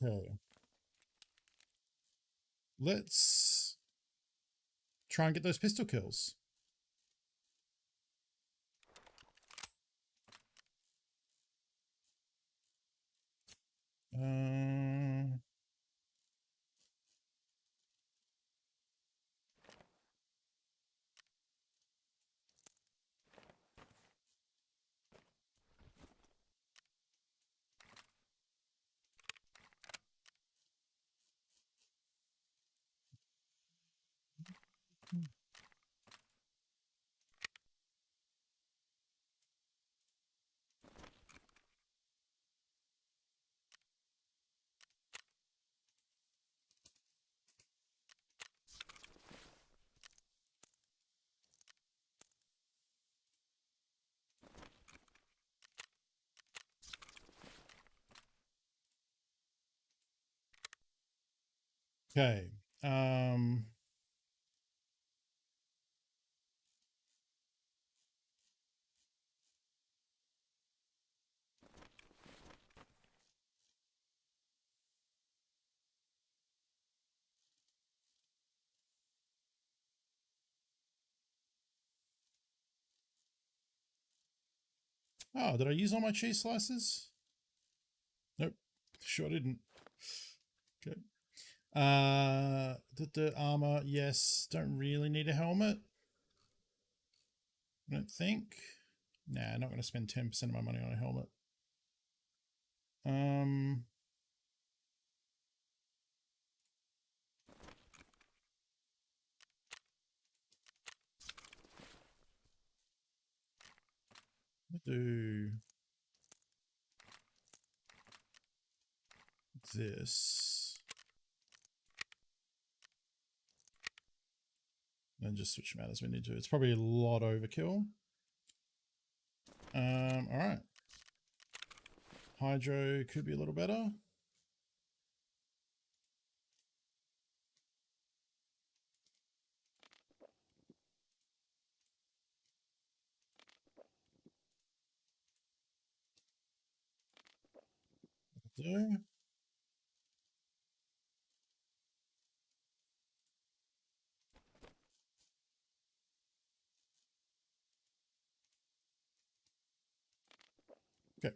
Speaker 1: Okay. Let's try and get those pistol kills. Okay. Oh, did I use all my cheese slices? Nope. Sure didn't. Okay. The armor, yes. Don't really need a helmet. I don't think. Nah, not going to spend 10% of my money on a helmet. Do this. And just switch them out as we need to. It's probably a lot overkill. All right. Hydro could be a little better. Do. Okay.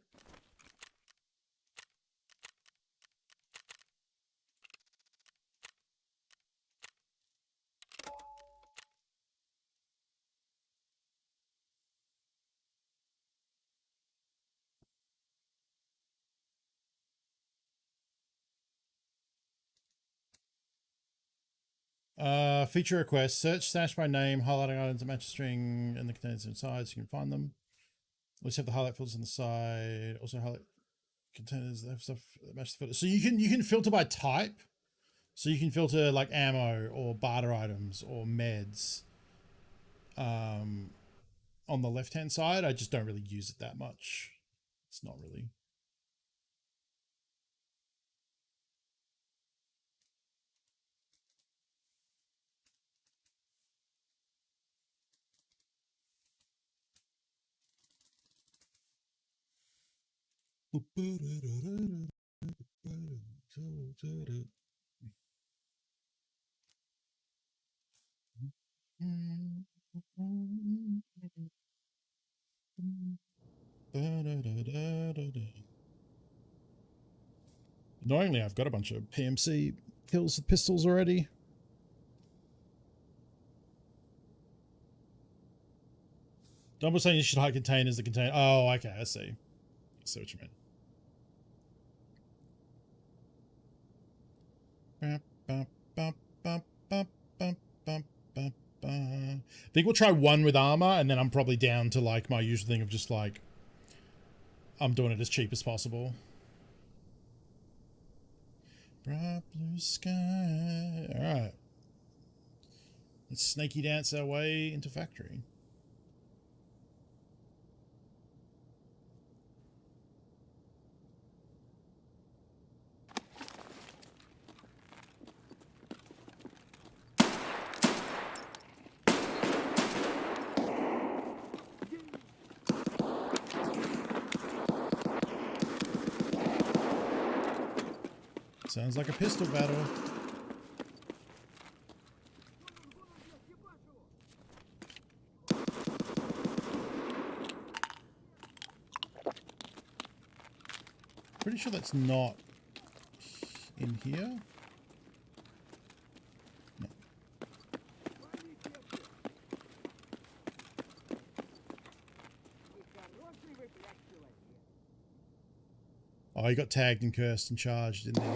Speaker 1: Feature request. Search stash by name, highlighting items that match the string and the containers inside so you can find them. Let's have the highlight filters on the side. Also highlight containers that have stuff that match the filter. So you can filter by type. So you can filter like ammo or barter items or meds on the left-hand side. I just don't really use it that much. It's not really. Annoyingly, I've got a bunch of PMC kills with pistols already. Dumble saying you should hide containers that contain. Oh, okay, I see. I see what you mean. I think we'll try one with armor, and then I'm probably down to like my usual thing of just like I'm doing it as cheap as possible. Bright blue sky. All right. Let's snaky dance our way into factory. Sounds like a pistol battle. Pretty sure that's not in here. No. Oh, he got tagged and cursed and charged, didn't he?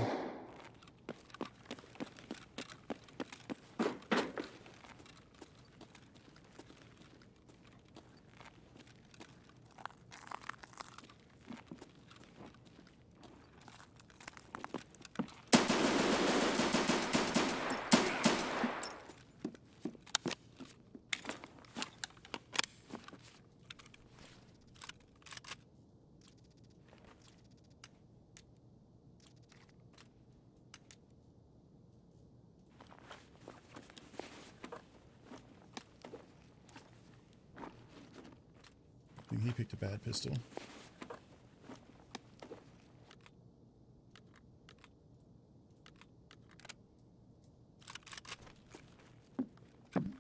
Speaker 1: I think he picked a bad pistol.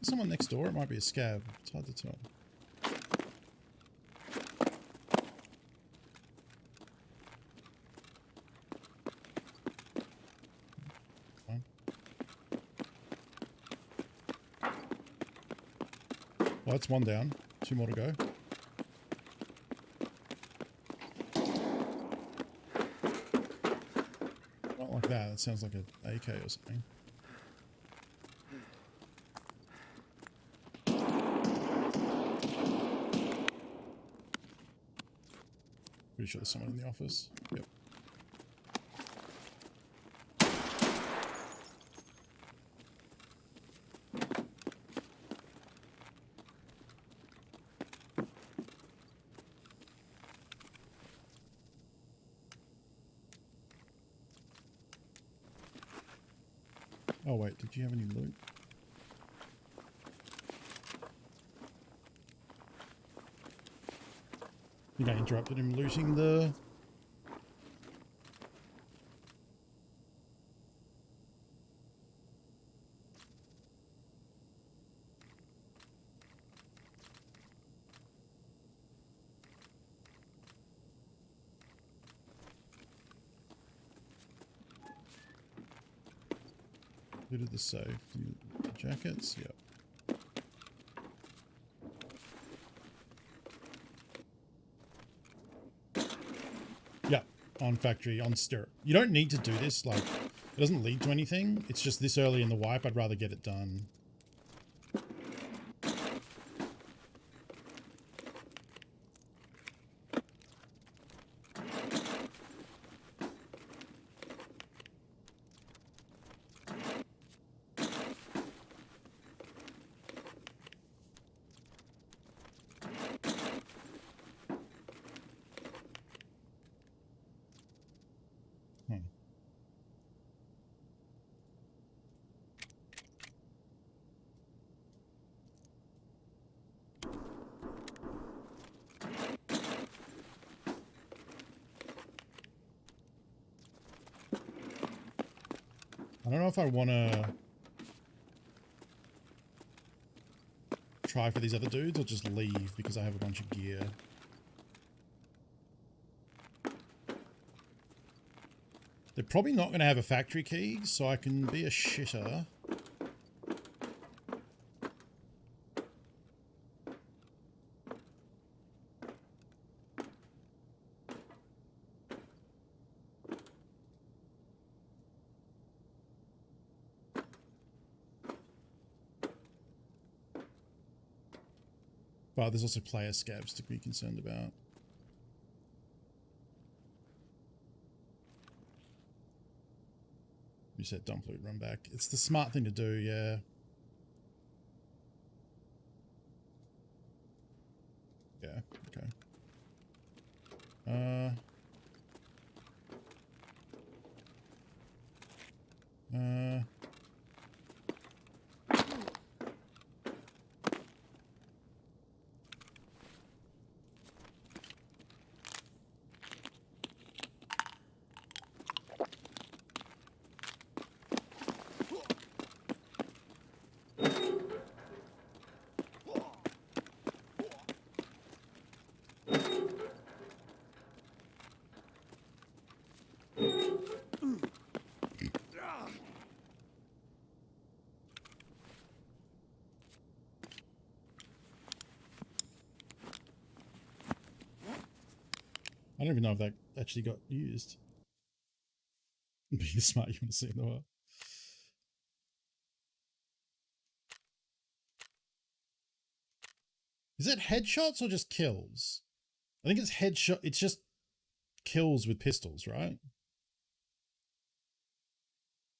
Speaker 1: Someone next door. It might be a scab. It's hard to tell. Fine. Well, that's one down. 2 more to go. Not like that. That sounds like an AK or something. Pretty sure there's someone in the office. Yep. Oh wait, did you have any loot? I think I interrupted him looting the... Looted the safe. Jackets? Yep. Yeah, on factory, on stirrup. You don't need to do this, like, it doesn't lead to anything. It's just this early in the wipe, I'd rather get it done. I don't know if I want to try for these other dudes or just leave because I have a bunch of gear. They're probably not going to have a factory key, so I can be a shitter. But there's also player scabs to be concerned about. You said dump loot, run back. It's the smart thing to do, yeah. Yeah, okay. I don't even know if that actually got used. Be the smart you want to see in the world. Is it headshots or just kills? I think it's headshot. It's just kills with pistols, right?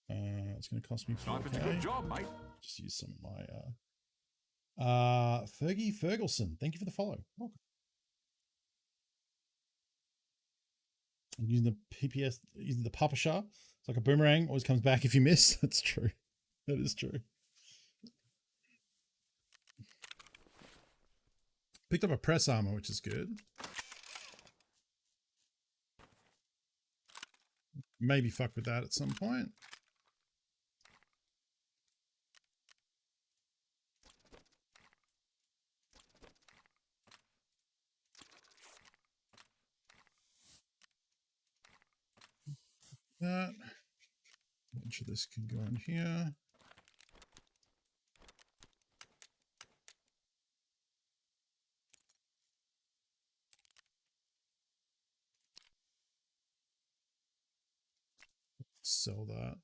Speaker 1: It's going to cost me 4K. Good job, mate. Just use some of my Fergie Ferguson. Thank you for the follow. Welcome. I'm using the PPS, using the Papa Shah. It's like a boomerang, always comes back if you miss. That's true. That is true. Picked up a press armor, which is good. Maybe fuck with that at some point. That. A bunch of this can go in here. Sell that.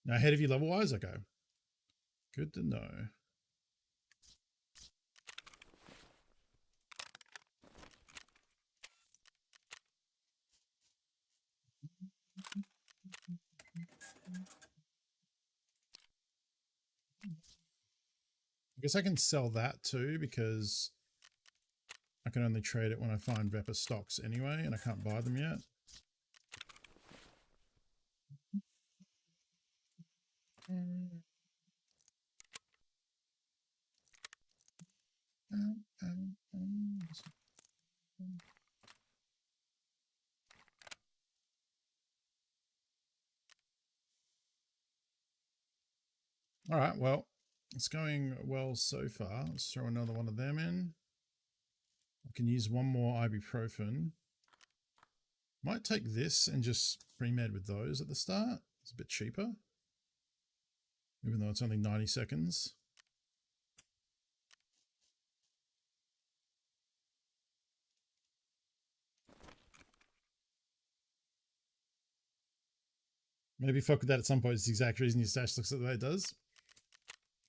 Speaker 1: Now ahead of you level wise, okay. Good to know. I guess I can sell that too because I can only trade it when I find Veppa stocks anyway, and I can't buy them yet. All right, well, it's going well so far. Let's throw another one of them in. I can use one more ibuprofen. Might take this and just pre-med with those at the start. It's a bit cheaper, even though it's only 90 seconds. Maybe fuck with that at some point. It's the exact reason your stash looks like the way it does.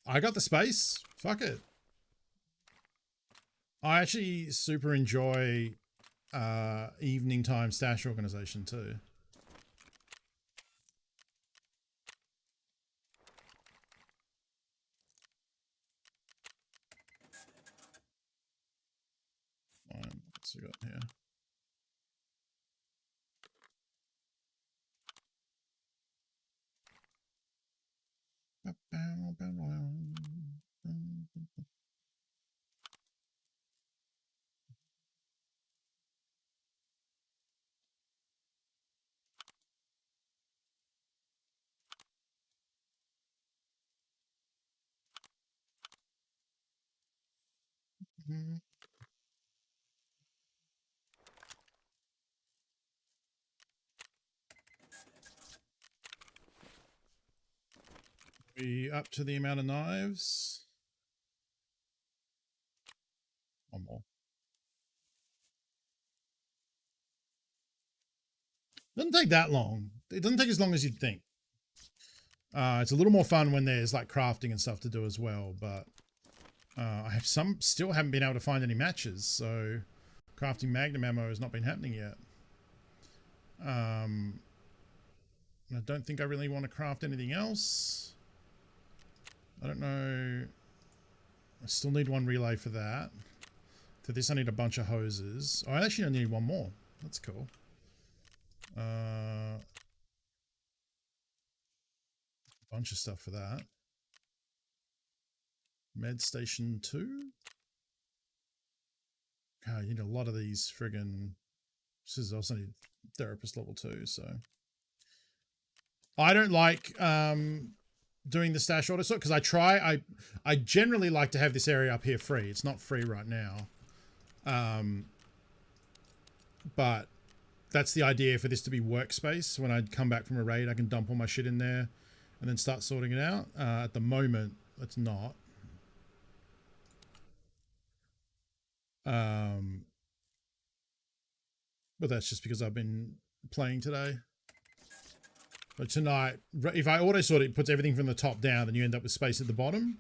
Speaker 1: I got the space. Fuck it. I actually super enjoy evening time stash organization too. What's we got here? We up to the amount of knives? One more. Doesn't take that long. It doesn't take as long as you'd think. It's a little more fun when there's like crafting and stuff to do as well, but I have still haven't been able to find any matches, so crafting magnum ammo has not been happening yet. I don't think I really want to craft anything else. I don't know. I still need one relay for that. For this I need a bunch of hoses. Oh, I actually only need one more. That's cool. A bunch of stuff for that. Med station 2. God, you need a lot of these friggin' scissors. I also need therapist level 2, so I don't like doing the stash order sort because I generally like to have this area up here free. It's not free right now. But that's the idea for this to be workspace. When I come back from a raid, I can dump all my shit in there and then start sorting it out. At the moment, it's not. But that's just because I've been playing today. But tonight, if I auto sort it puts everything from the top down, then you end up with space at the bottom.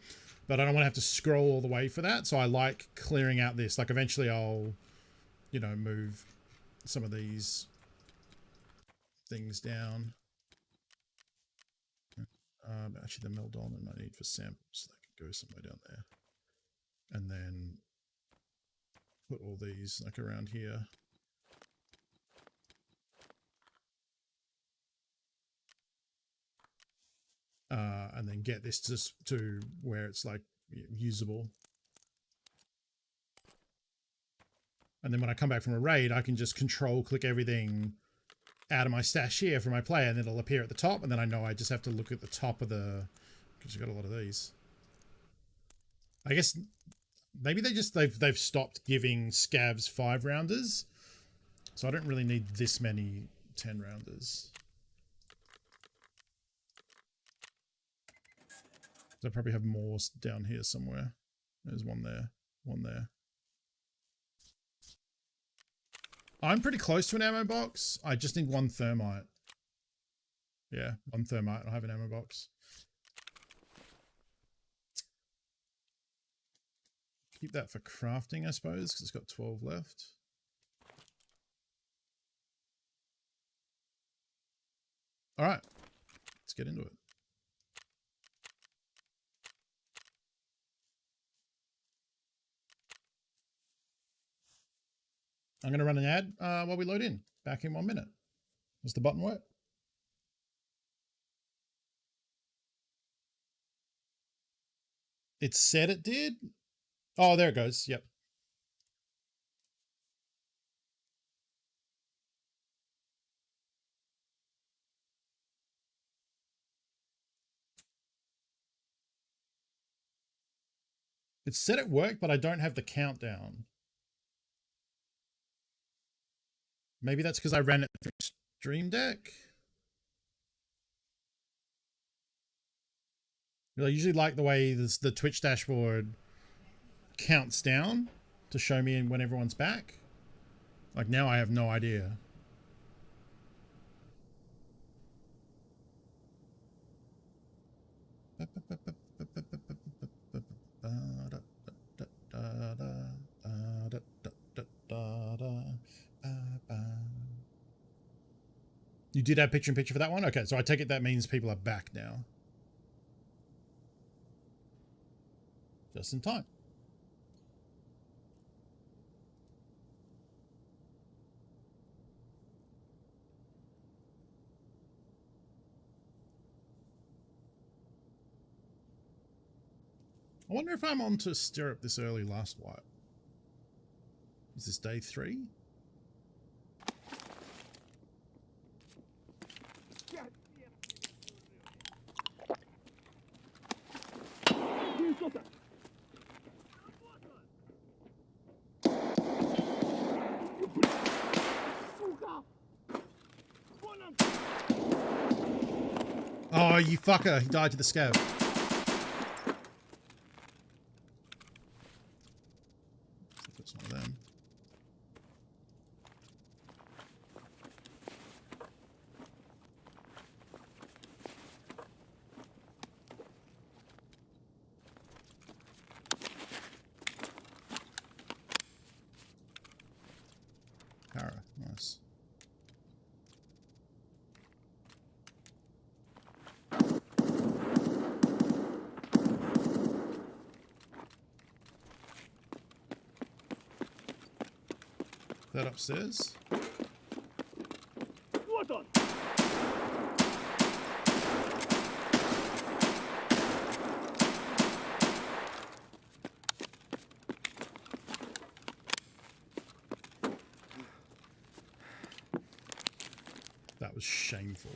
Speaker 1: But I don't want to have to scroll all the way for that. So I like clearing out this. Like eventually I'll, you know, move some of these things down. Actually, the Meldon I need for samples. They can go somewhere down there. And then put all these like around here. And then get this to where it's like usable. And then when I come back from a raid, I can just control click everything out of my stash here for my player, and it'll appear at the top. And then I know I just have to look at the top of the, because you've got a lot of these. I guess maybe they've stopped giving scavs 5-rounders, so I don't really need this many 10-rounders. I probably have more down here somewhere. There's one there, one there. I'm pretty close to an ammo box. I just need one thermite. Yeah, one thermite. I'll have an ammo box. Keep that for crafting, I suppose, because it's got 12 left. All right, let's get into it. I'm going to run an ad while we load in. Back in 1 minute. Does the button work? It said it did. Oh, there it goes. Yep. It said it worked, but I don't have the countdown. Maybe that's because I ran it through Stream Deck. I usually like the way the Twitch dashboard counts down to show me when everyone's back. Like now I have no idea. You did have picture-in-picture for that one? Okay, so I take it that means people are back now. Just in time. I wonder if I'm on to stirrup this early last wipe. Is this day 3? Oh, you fucker. He died to the scav. That's one of them. Para, nice. That upstairs. That was shameful.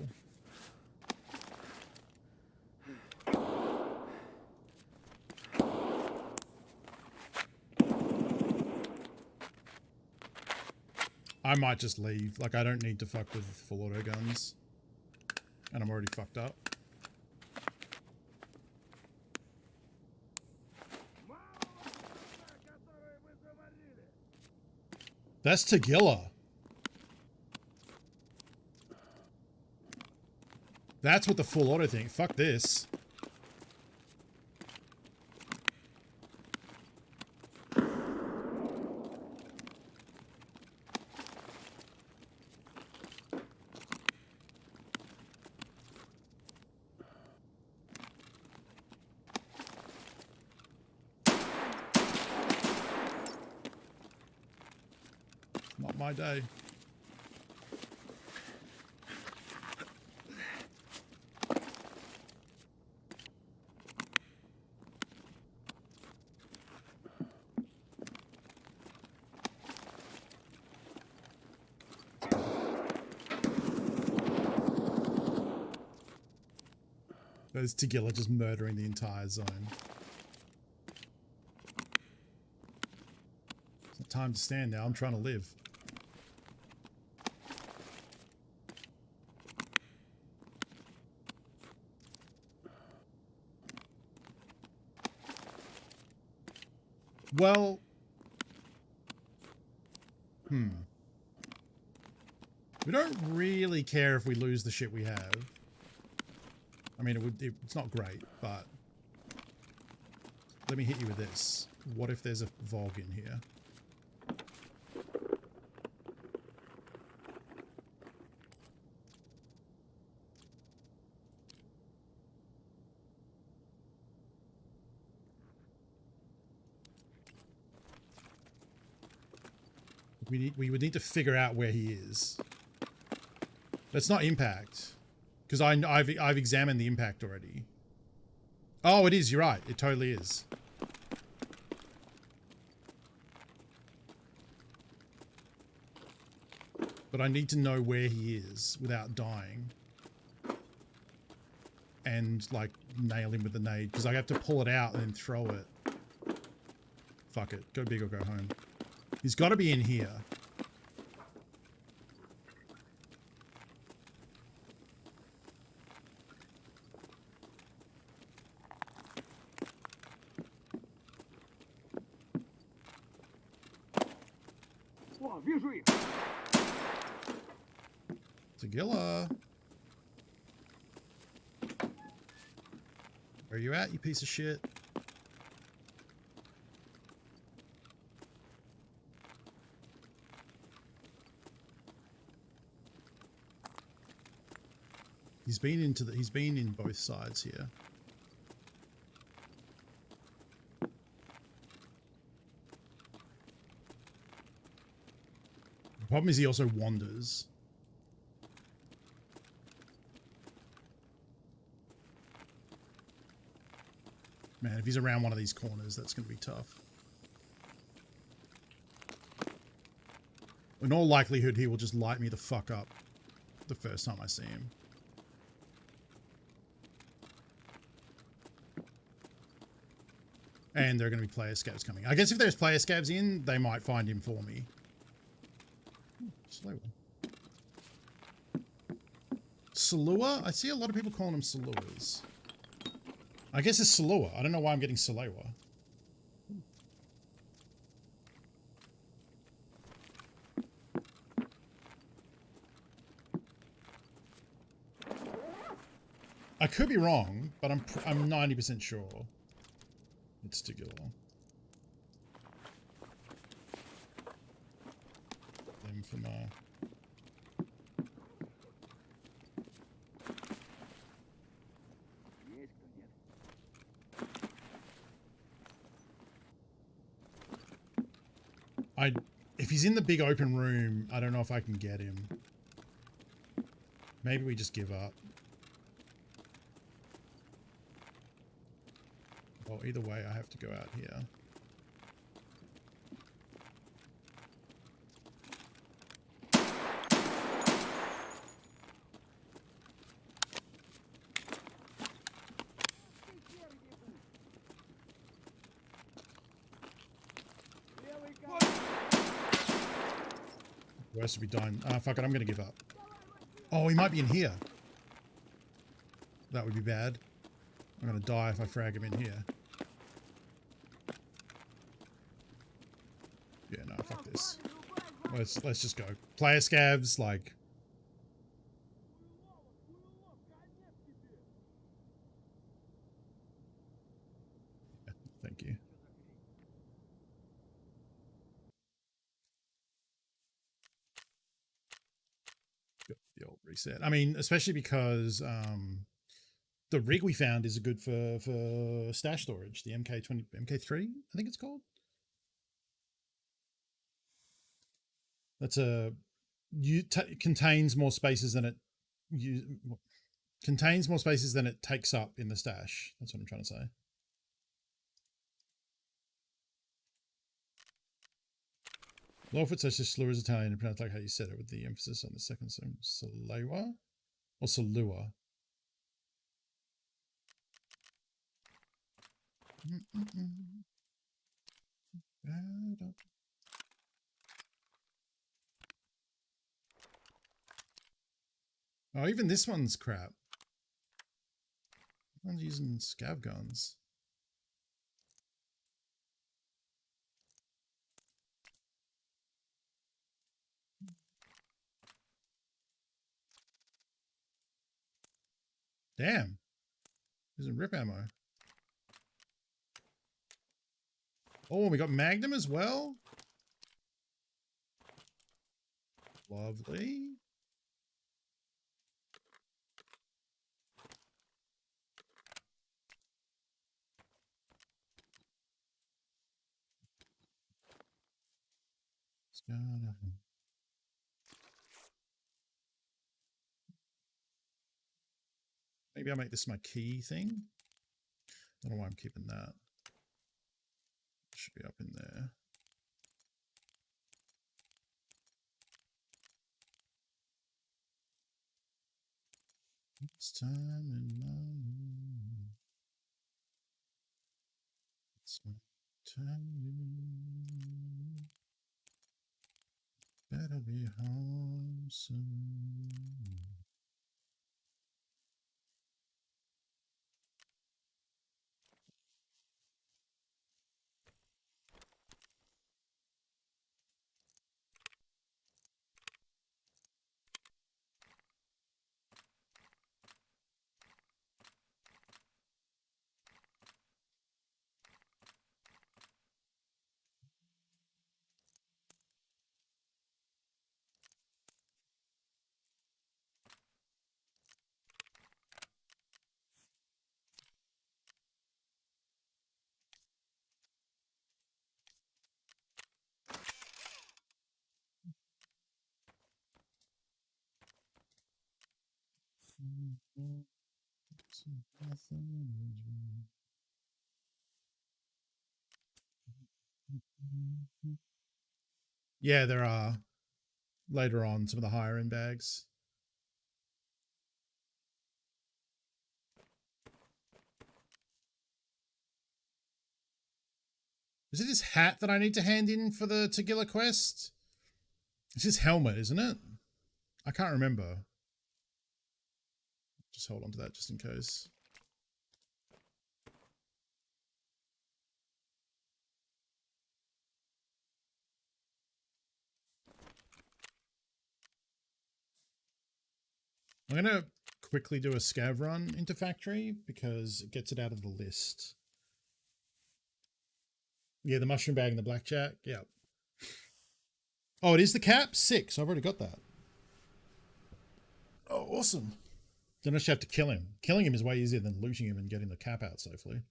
Speaker 1: I might just leave. Like, I don't need to fuck with full auto guns. And I'm already fucked up. That's Tagilla. That's what the full auto thing. Fuck this. Not my day. There's Tagilla just murdering the entire zone. It's not time to stand now. I'm trying to live. Well, We don't really care if we lose the shit we have. I mean, it's not great, but let me hit you with this. What if there's a Vogue in here? We would need to figure out where he is. That's not impact, because I've examined the impact already. Oh, it is. You're right. It totally is. But I need to know where he is without dying, and like nail him with the nade, because I have to pull it out and then throw it. Fuck it. Go big or go home. He's got to be in here. Tagilla. Where you at, you piece of shit? He's been in both sides here. The problem is he also wanders. Man, if he's around one of these corners, that's going to be tough. In all likelihood, he will just light me the fuck up the first time I see him. And there are going to be player scabs coming. I guess if there's player scabs in, they might find him for me. Slow one. Salua? I see a lot of people calling them Saluas. I guess it's Salua. I don't know why I'm getting Salewa. I could be wrong, but I'm 90% sure it's Tagilla. Them from if he's in the big open room, I don't know if I can get him. Maybe we just give up. Well, either way, I have to go out here. Worst would be dying. Ah, fuck it, I'm gonna give up. Oh, he might be in here. That would be bad. I'm gonna die if I frag him in here. Yeah, no, fuck this. Let's just go. Player scabs, like. Yeah, thank you. Got the old reset. I mean, especially because the rig we found is good for stash storage. The MK3, I think it's called. That's contains more spaces than it contains more spaces than it takes up in the stash. That's what I'm trying to say. Lawford says Slur is Italian and pronounced like how you said it with the emphasis on the second syllable. Salewa or Salua? Oh, even this one's crap. I'm using scav guns. Damn. There's a rip ammo. Oh, we got Magnum as well. Lovely. Let's go. Maybe I'll make this my key thing. I don't know why I'm keeping that. It should be up in there. It's time in my... It's my time. Better be home soon. Yeah, there are later on some of the higher end bags. Is it his hat that I need to hand in for the Tagilla quest? It's his helmet, isn't it? I can't remember. Just hold on to that just in case. I'm going to quickly do a scav run into factory because it gets it out of the list. Yeah, the mushroom bag and the blackjack. Yeah. Oh, it is the cap? 6. I've already got that. Oh, awesome. Then I just have to kill him. Killing him is way easier than looting him and getting the cap out safely.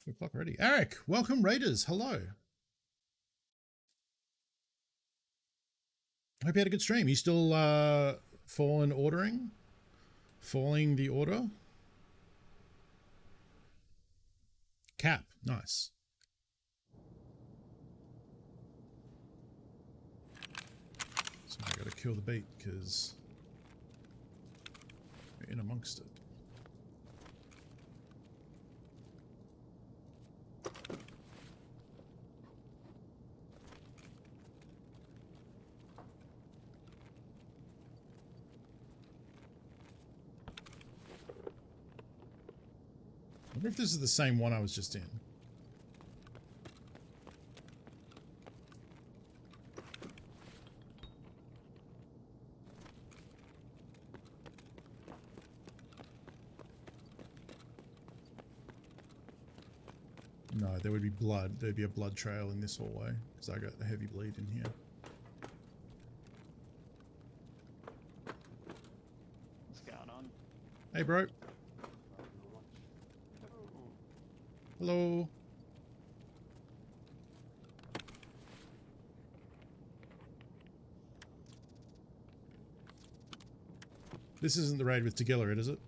Speaker 1: 2 o'clock already. Eric, welcome Raiders. Hello. Hope you had a good stream. You still falling ordering? Falling the order? Cap. Nice. So I gotta kill the beat because we're in amongst it. I wonder if this is the same one I was just in. No, there would be blood. There'd be a blood trail in this hallway because I got a heavy bleed in here.
Speaker 4: What's going on?
Speaker 1: Hey, bro. Hello. This isn't the raid with Tagilla, is it?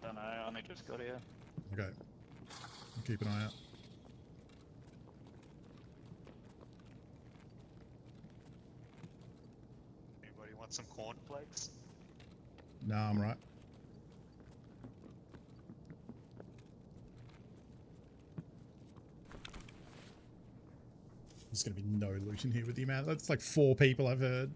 Speaker 4: Don't know, I only just got here.
Speaker 1: Okay. I'll keep an eye out.
Speaker 5: some cornflakes?
Speaker 1: Nah, I'm right. There's gonna be no loot in here with the amount. That's like 4 people I've heard.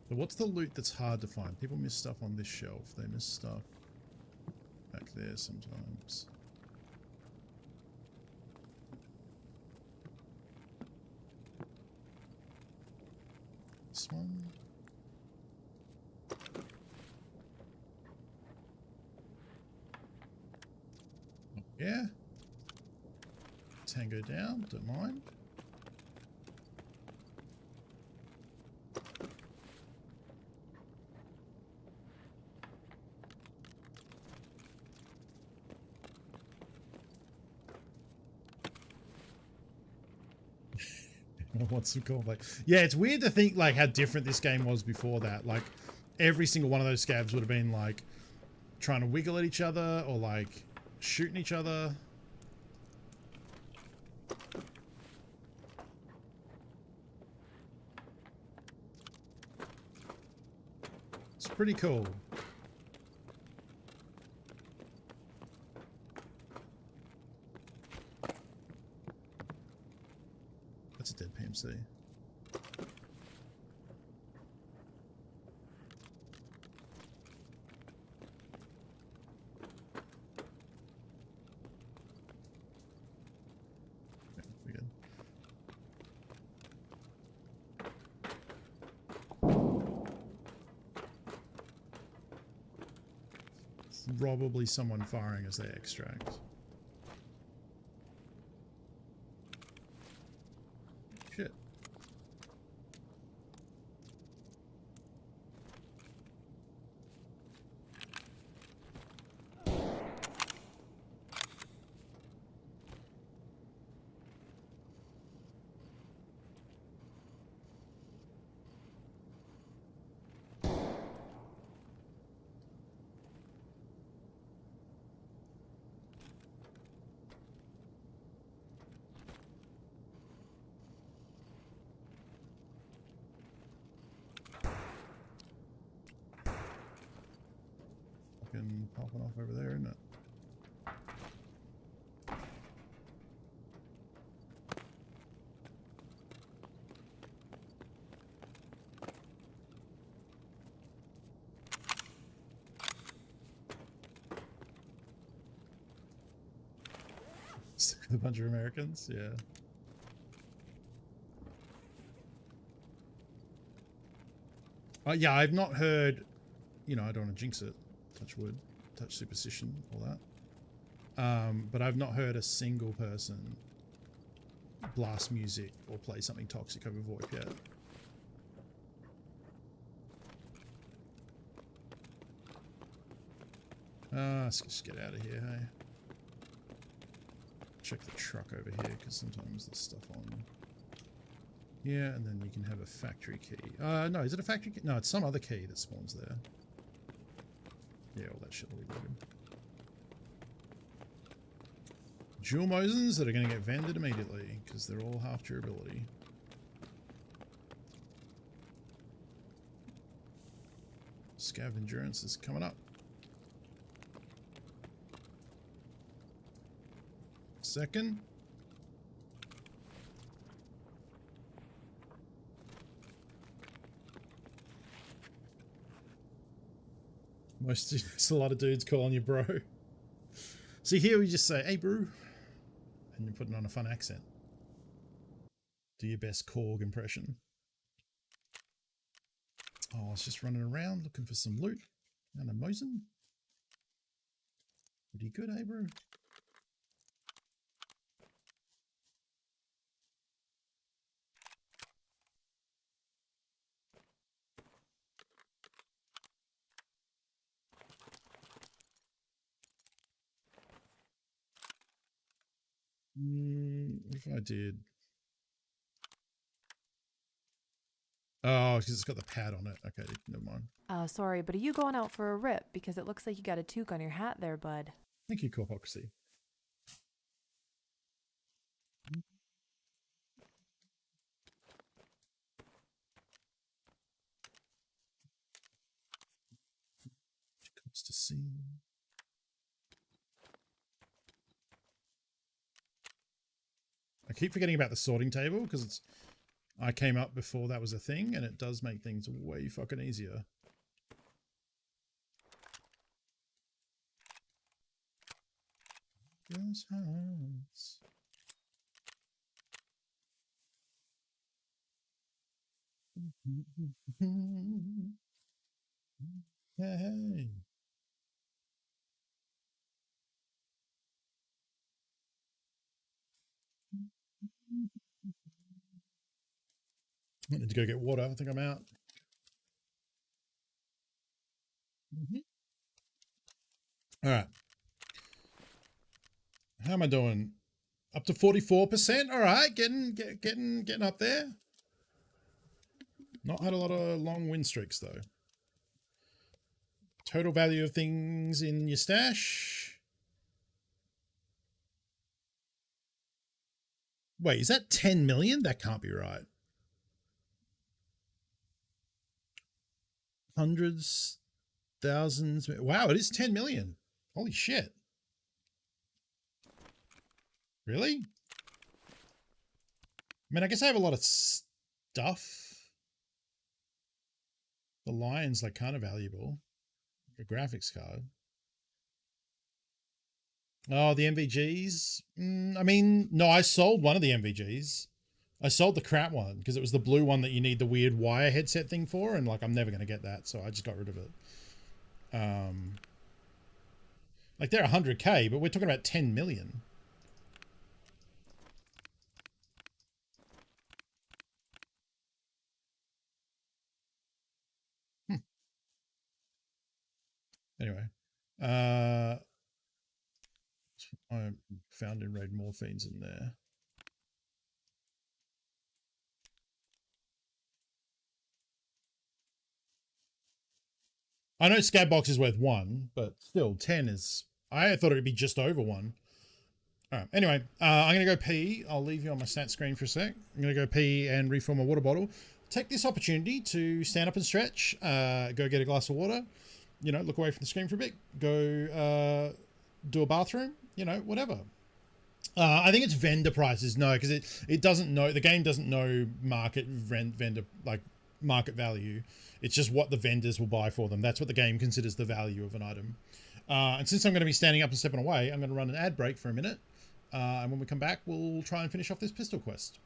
Speaker 1: But what's the loot that's hard to find? People miss stuff on this shelf. They miss stuff back there sometimes. This one. Oh, yeah. Tango down, don't mind. What's the call? Like, yeah, it's weird to think like how different this game was before that. Like, every single one of those scavs would have been like trying to wiggle at each other or like shooting each other. It's pretty cool. That's a dead PMC. Okay, we're good. Probably someone firing as they extract. Shit. Fucking popping off over there, isn't it? Stuck with a bunch of Americans, yeah. Yeah, I've not heard, you know, I don't want to jinx it, touch wood, touch superstition, all that. But I've not heard a single person blast music or play something toxic over VoIP yet. Let's just get out of here, hey? Check the truck over here, because sometimes there's stuff on. Yeah, and then you can have a factory key. No, is it a factory key? No, it's some other key that spawns there. Yeah, all that shit will be loaded. Jewel Mosins that are going to get vended immediately, because they're all half durability. Scav endurance is coming up. Second. It's a lot of dudes calling you bro. See, here we just say, hey bro, and you're putting on a fun accent. Do your best Korg impression. Oh, I was just running around looking for some loot. And a Mosin. Pretty good, eh bro? If I did. Oh, because it's got the pad on it. Okay, never mind.
Speaker 2: Sorry, but are you going out for a rip? Because it looks like you got a toque on your hat there, bud.
Speaker 1: Thank you, Corpocracy. see. I keep forgetting about the sorting table because it's I came up before that was a thing, and it does make things way fucking easier. Those hearts. Hey. I need to go get water. I think I'm out. All right. How am I doing? Up to 44%. All right, getting up there. Not had a lot of long win streaks though. Total value of things in your stash. Wait, is that 10 million? That can't be right. Hundreds, thousands. Wow, it is 10 million. Holy shit. Really? I mean, I guess I have a lot of stuff. The lion's like kind of valuable. A graphics card. Oh, the MVGs? I mean, no, I sold one of the MVGs. I sold the crap one because it was the blue one that you need the weird wire headset thing for, and like I'm never going to get that, so I just got rid of it. Like they're 100k, but we're talking about 10 million. Anyway, I found in raid morphines in there. I know Scab Box is worth 1, but still 10 is... I thought it would be just over 1. All right. Anyway, I'm going to go pee. I'll leave you on my stat screen for a sec. I'm going to go pee and refill my water bottle. Take this opportunity to stand up and stretch. Go get a glass of water. You know, look away from the screen for a bit. Go do a bathroom. You know, whatever. I think it's vendor prices. No, because it doesn't know. The game doesn't know market vendor like market value. It's just what the vendors will buy for them. That's what the game considers the value of an item. And since I'm going to be standing up and stepping away, I'm going to run an ad break for a minute. And when we come back, we'll try and finish off this pistol quest.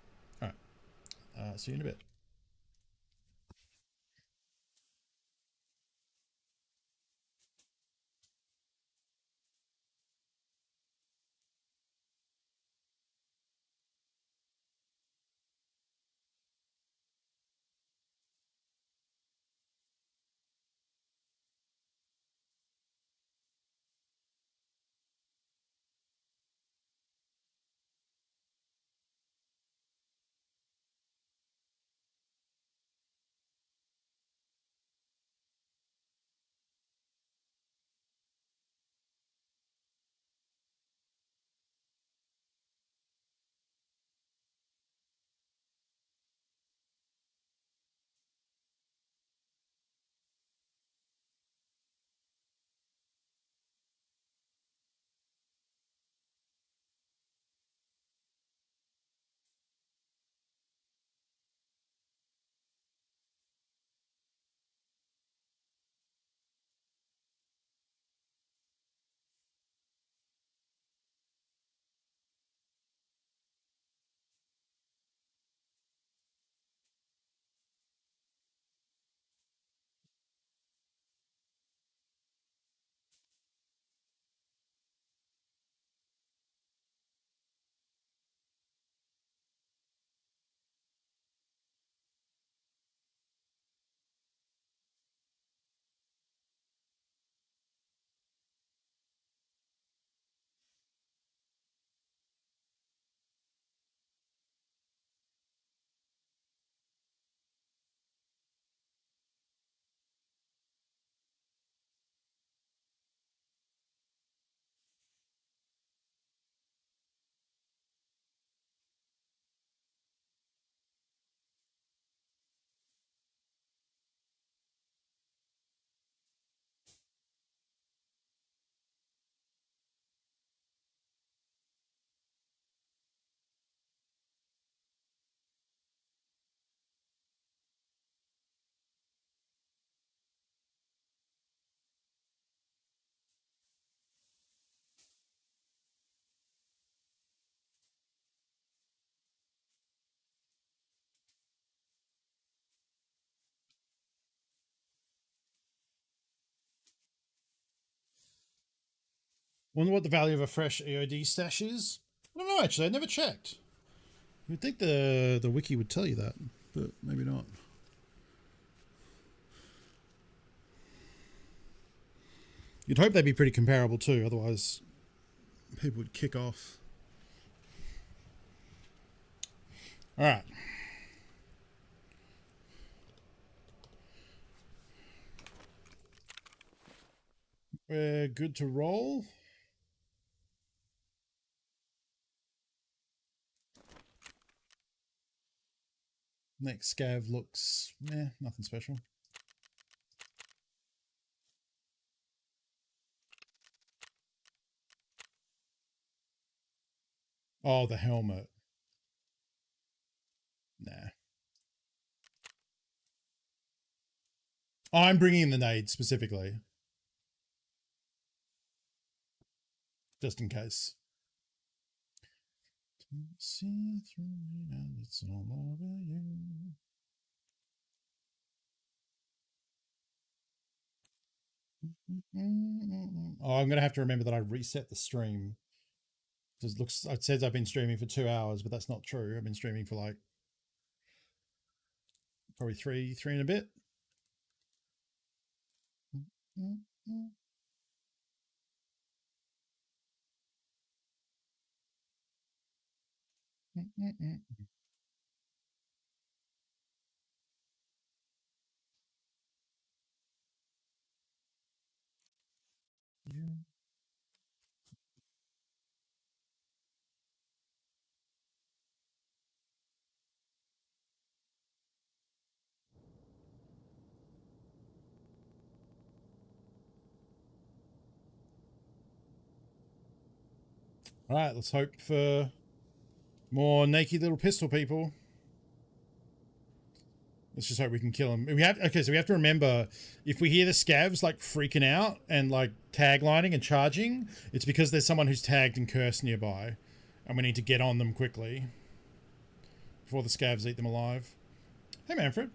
Speaker 1: All right. See you in a bit. Wonder what the value of a fresh EOD stash is? I don't know, actually. I never checked. You'd think the wiki would tell you that, but maybe not. You'd hope they'd be pretty comparable too, otherwise people would kick off. All right. We're good to roll. Next scav looks, nothing special. Oh, the helmet. Nah. I'm bringing in the nade specifically. Just in case. See through me and it's all over you. Oh, I'm gonna have to remember that I reset the stream. It says I've been streaming for 2 hours, but that's not true. I've been streaming for like probably three and a bit. All right, let's hope for more naked little pistol people. Let's just hope we can kill them. So we have to remember, if we hear the scavs like freaking out and like tag lining and charging, it's because there's someone who's tagged and cursed nearby, and we need to get on them quickly before the scavs eat them alive. Hey, Manfred.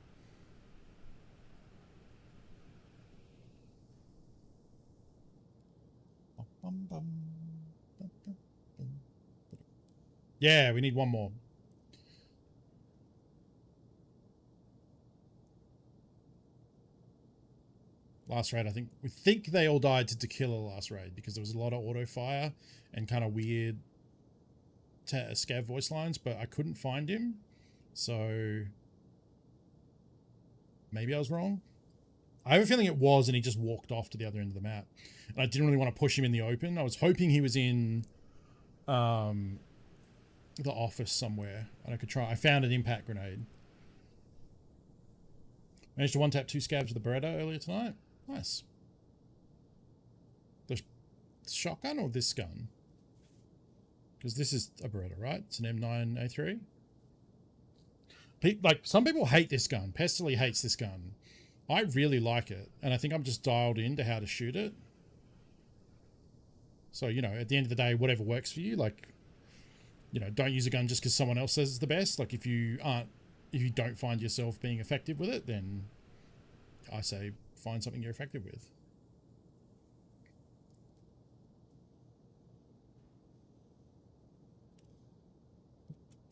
Speaker 1: Yeah, we need one more. Last raid, we think they all died to tequila last raid because there was a lot of auto fire and kind of weird scav voice lines, but I couldn't find him, so maybe I was wrong. I have a feeling it was, and he just walked off to the other end of the map, and I didn't really want to push him in the open. I was hoping he was in the office somewhere, and I could try. I found an impact grenade. Managed to one-tap 2 scavs with a Beretta earlier tonight. Nice. The shotgun or this gun? Because this is a Beretta, right? It's an M9A3. Like, some people hate this gun. Pestily hates this gun. I really like it, and I think I'm just dialed in to how to shoot it. So, you know, at the end of the day, whatever works for you, like, you know, don't use a gun just because someone else says it's the best. Like, if you don't find yourself being effective with it, then I say find something you're effective with.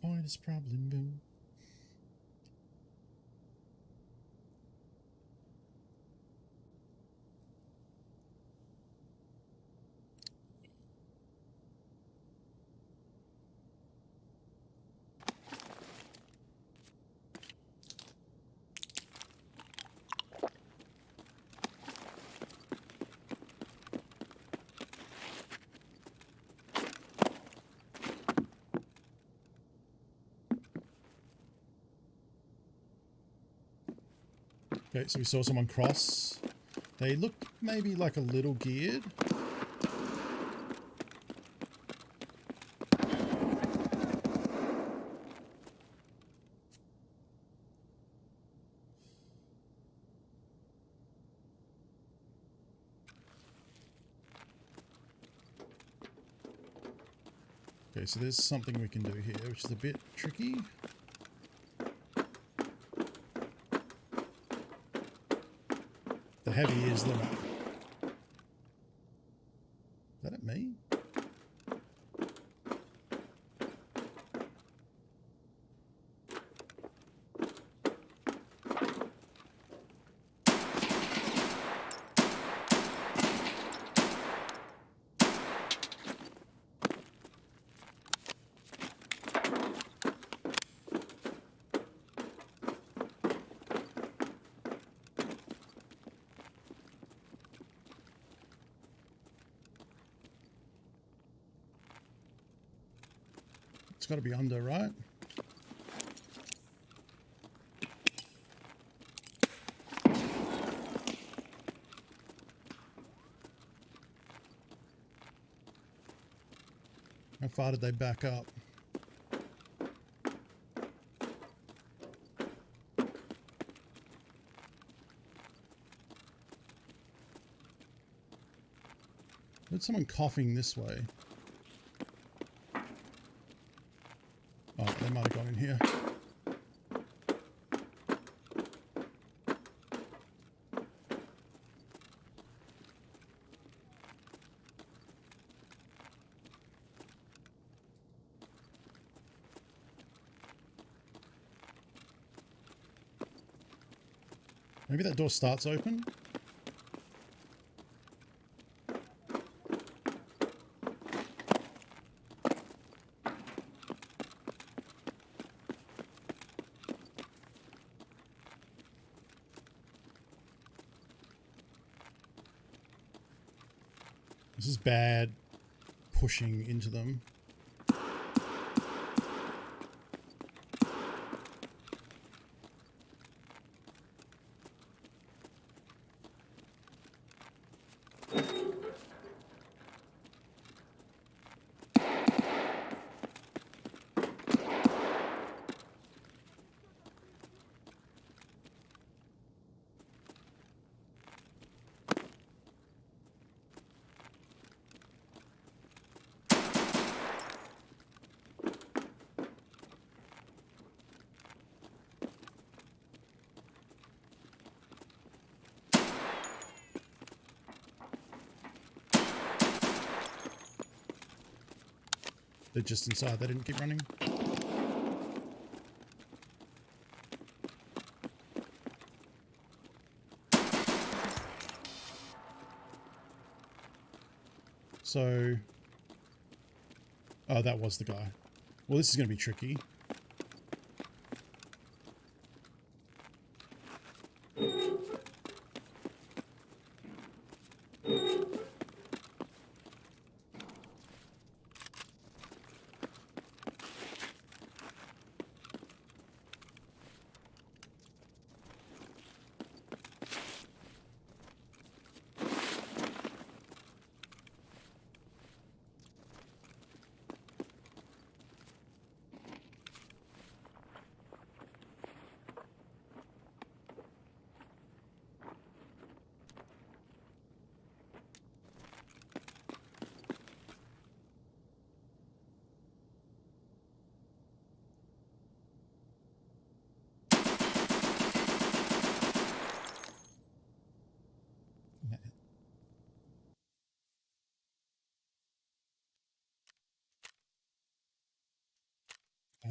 Speaker 1: Point is probably moon. Okay, so we saw someone cross. They looked maybe like a little geared. Okay, so there's something we can do here, which is a bit tricky. The heavy is the... Is that at me? It's got to be under, right? How far did they back up? There's someone coughing this way. Oh, they might have gone in here. Maybe that door starts open? This is bad pushing into them. They're just inside. They didn't keep running. So... oh, that was the guy. Well, this is going to be tricky.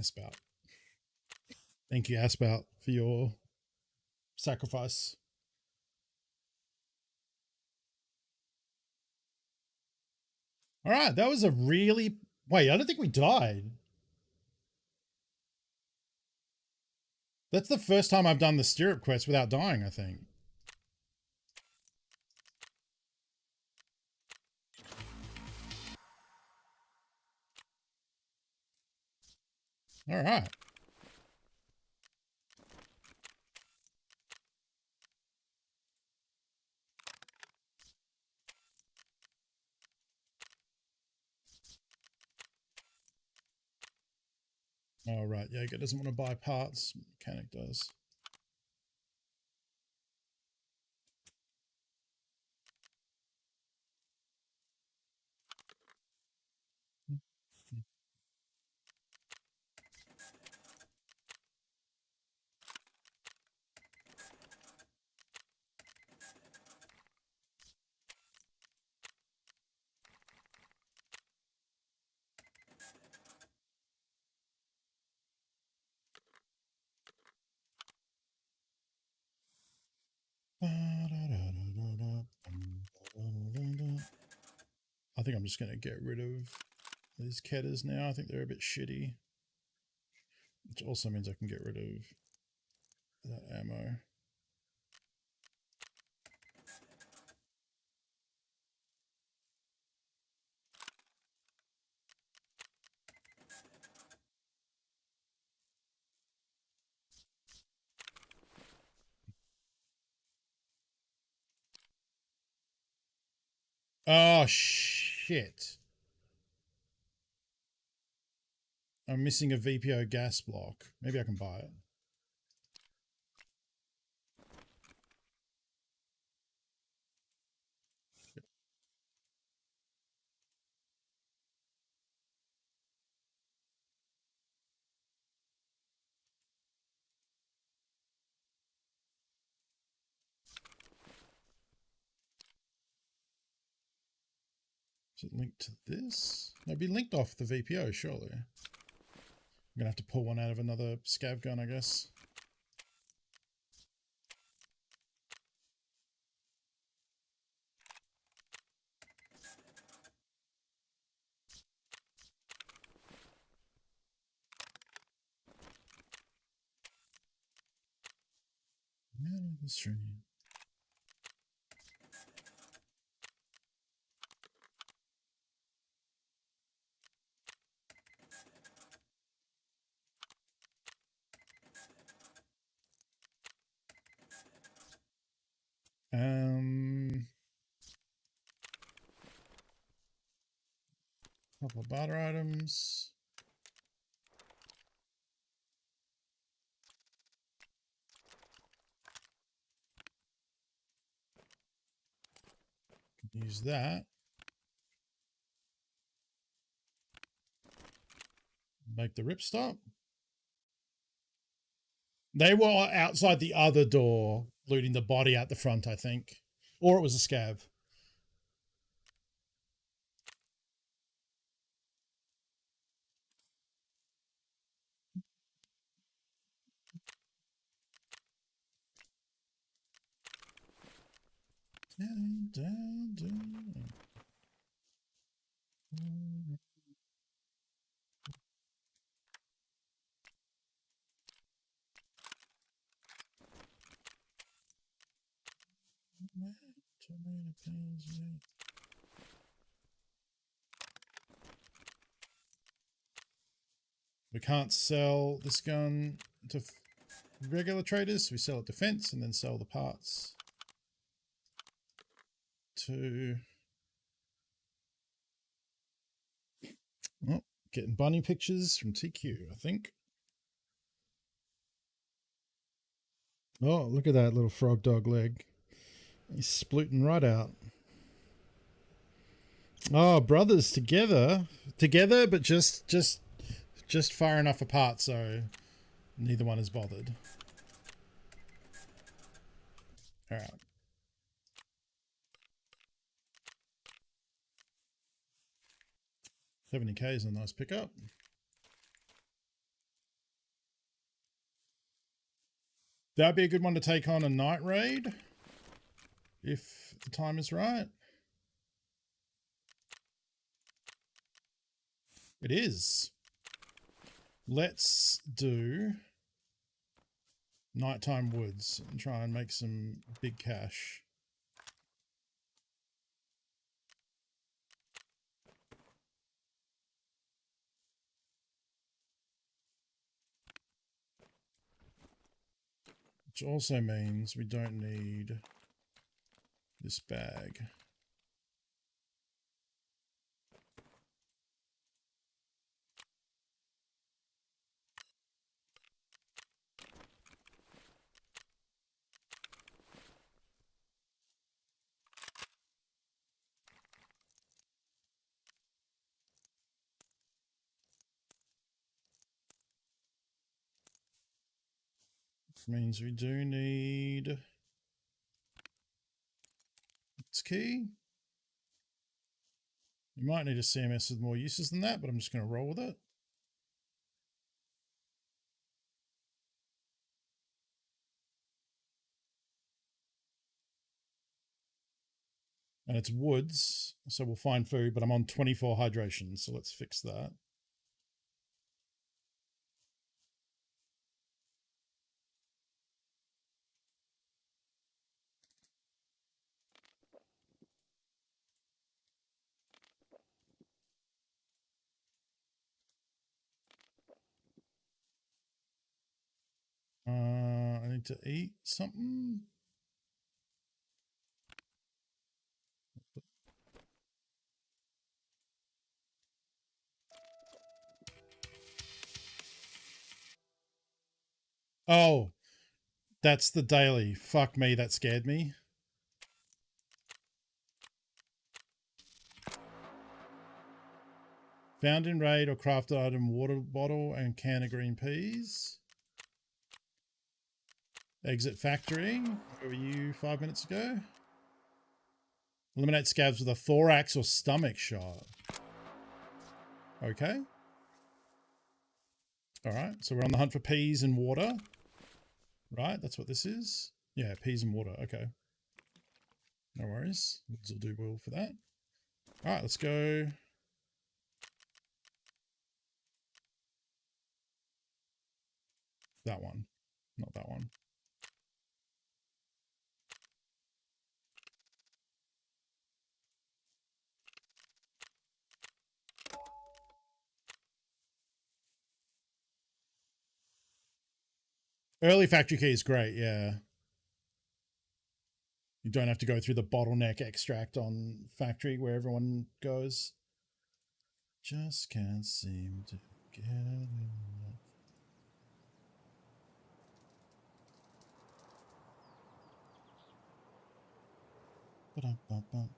Speaker 1: Aspout. Thank you, Aspout, for your sacrifice. All right, that was a really... wait, I don't think we died. That's the first time I've done the stirrup quest without dying, I think. All right. All right, Jaeger doesn't want to buy parts. Mechanic does. I think I'm just going to get rid of these Ketters now. I think they're a bit shitty. Which also means I can get rid of that ammo. Oh, shit. I'm missing a VPO gas block. Maybe I can buy it. Is it linked to this? It'd be linked off the VPO, surely. I'm gonna have to pull one out of another scav gun, I guess. Couple of barter items. Use that. Make the ripstop. They were outside the other door, looting the body out the front, I think. Or it was a scav. We can't sell this gun to regular traders. We sell it to defense and then sell the parts to... Oh, getting bunny pictures from TQ, I think. Oh, look at that little frog dog leg. He's splitting right out. Oh, brothers together, but just far enough apart so neither one is bothered. All right. 70k is a nice pickup. That'd be a good one to take on a night raid if the time is right. It is. Let's do nighttime woods and try and make some big cash. Which also means we don't need this bag. Which means we do need its key. You might need a CMS with more uses than that, but I'm just going to roll with it. And it's woods, so we'll find food, but I'm on 24 hydration, so let's fix that. I need to eat something. Oh, that's the daily. Fuck me, that scared me. Found in raid or crafted item, water bottle and can of green peas. Exit factory. Where were you 5 minutes ago? Eliminate scavs with a thorax or stomach shot. Okay. All right, so we're on the hunt for peas and water. Right, that's what this is. Yeah, peas and water. Okay. No worries. Woods will do well for that. All right, let's go. That one, not that one. Early factory key is great, yeah. You don't have to go through the bottleneck extract on factory where everyone goes. Just can't seem to get enough. Ba-dum-bum-bum.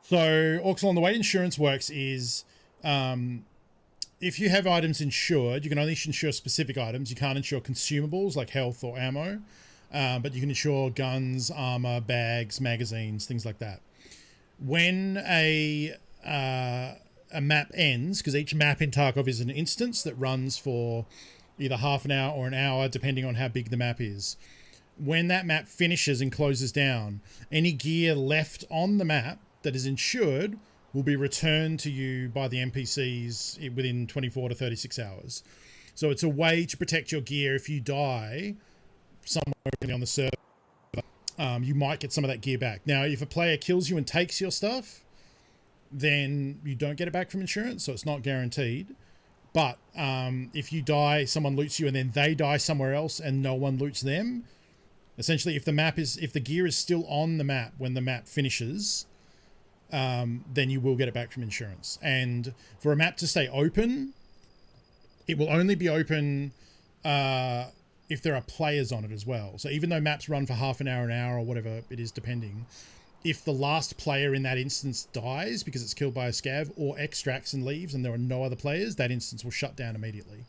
Speaker 1: So, Auxilon, the way insurance works is if you have items insured, you can only insure specific items. You can't insure consumables like health or ammo, but you can insure guns, armor, bags, magazines, things like that. When a map ends, because each map in Tarkov is an instance that runs for either half an hour or an hour, depending on how big the map is. When that map finishes and closes down, any gear left on the map that is insured will be returned to you by the NPCs within 24 to 36 hours. So it's a way to protect your gear. If you die somewhere on the server, you might get some of that gear back. Now, if a player kills you and takes your stuff, then you don't get it back from insurance, so it's not guaranteed. But if you die, someone loots you, and then they die somewhere else and no one loots them, essentially if the gear is still on the map when the map finishes, then you will get it back from insurance. And for a map to stay open, it will only be open if there are players on it as well. So even though maps run for half an hour or whatever it is, depending, if the last player in that instance dies because it's killed by a scav or extracts and leaves and there are no other players, that instance will shut down immediately.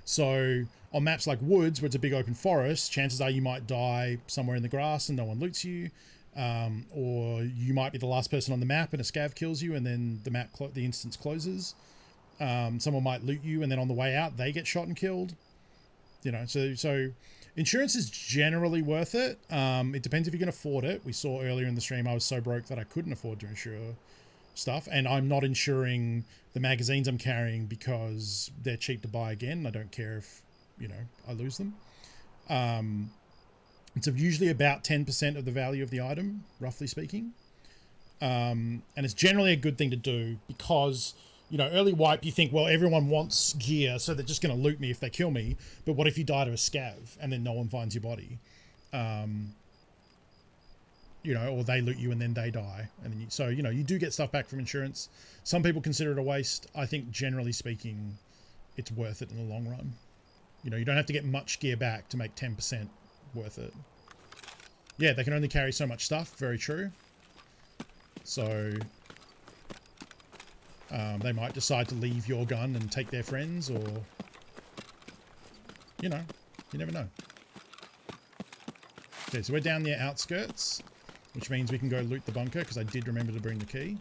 Speaker 1: So on maps like Woods, where it's a big open forest, chances are you might die somewhere in the grass and no one loots you. Or you might be the last person on the map and a scav kills you and then the instance closes. Someone might loot you and then on the way out they get shot and killed. You know, so insurance is generally worth it. It depends if you can afford it. We saw earlier in the stream I was so broke that I couldn't afford to insure stuff, and I'm not insuring the magazines I'm carrying because they're cheap to buy again. I don't care if, you know, I lose them. It's usually about 10% of the value of the item, roughly speaking. And it's generally a good thing to do because, you know, early wipe, you think, well, everyone wants gear, so they're just going to loot me if they kill me. But what if you die to a scav and then no one finds your body? You know, or they loot you and then they die. And then so, you know, you do get stuff back from insurance. Some people consider it a waste. I think, generally speaking, it's worth it in the long run. You know, you don't have to get much gear back to make 10% worth it. Yeah, they can only carry so much stuff. Very true. So they might decide to leave your gun and take their friends, or, you know, you never know. Okay, so we're down the outskirts, which means we can go loot the bunker, because I did remember to bring the key.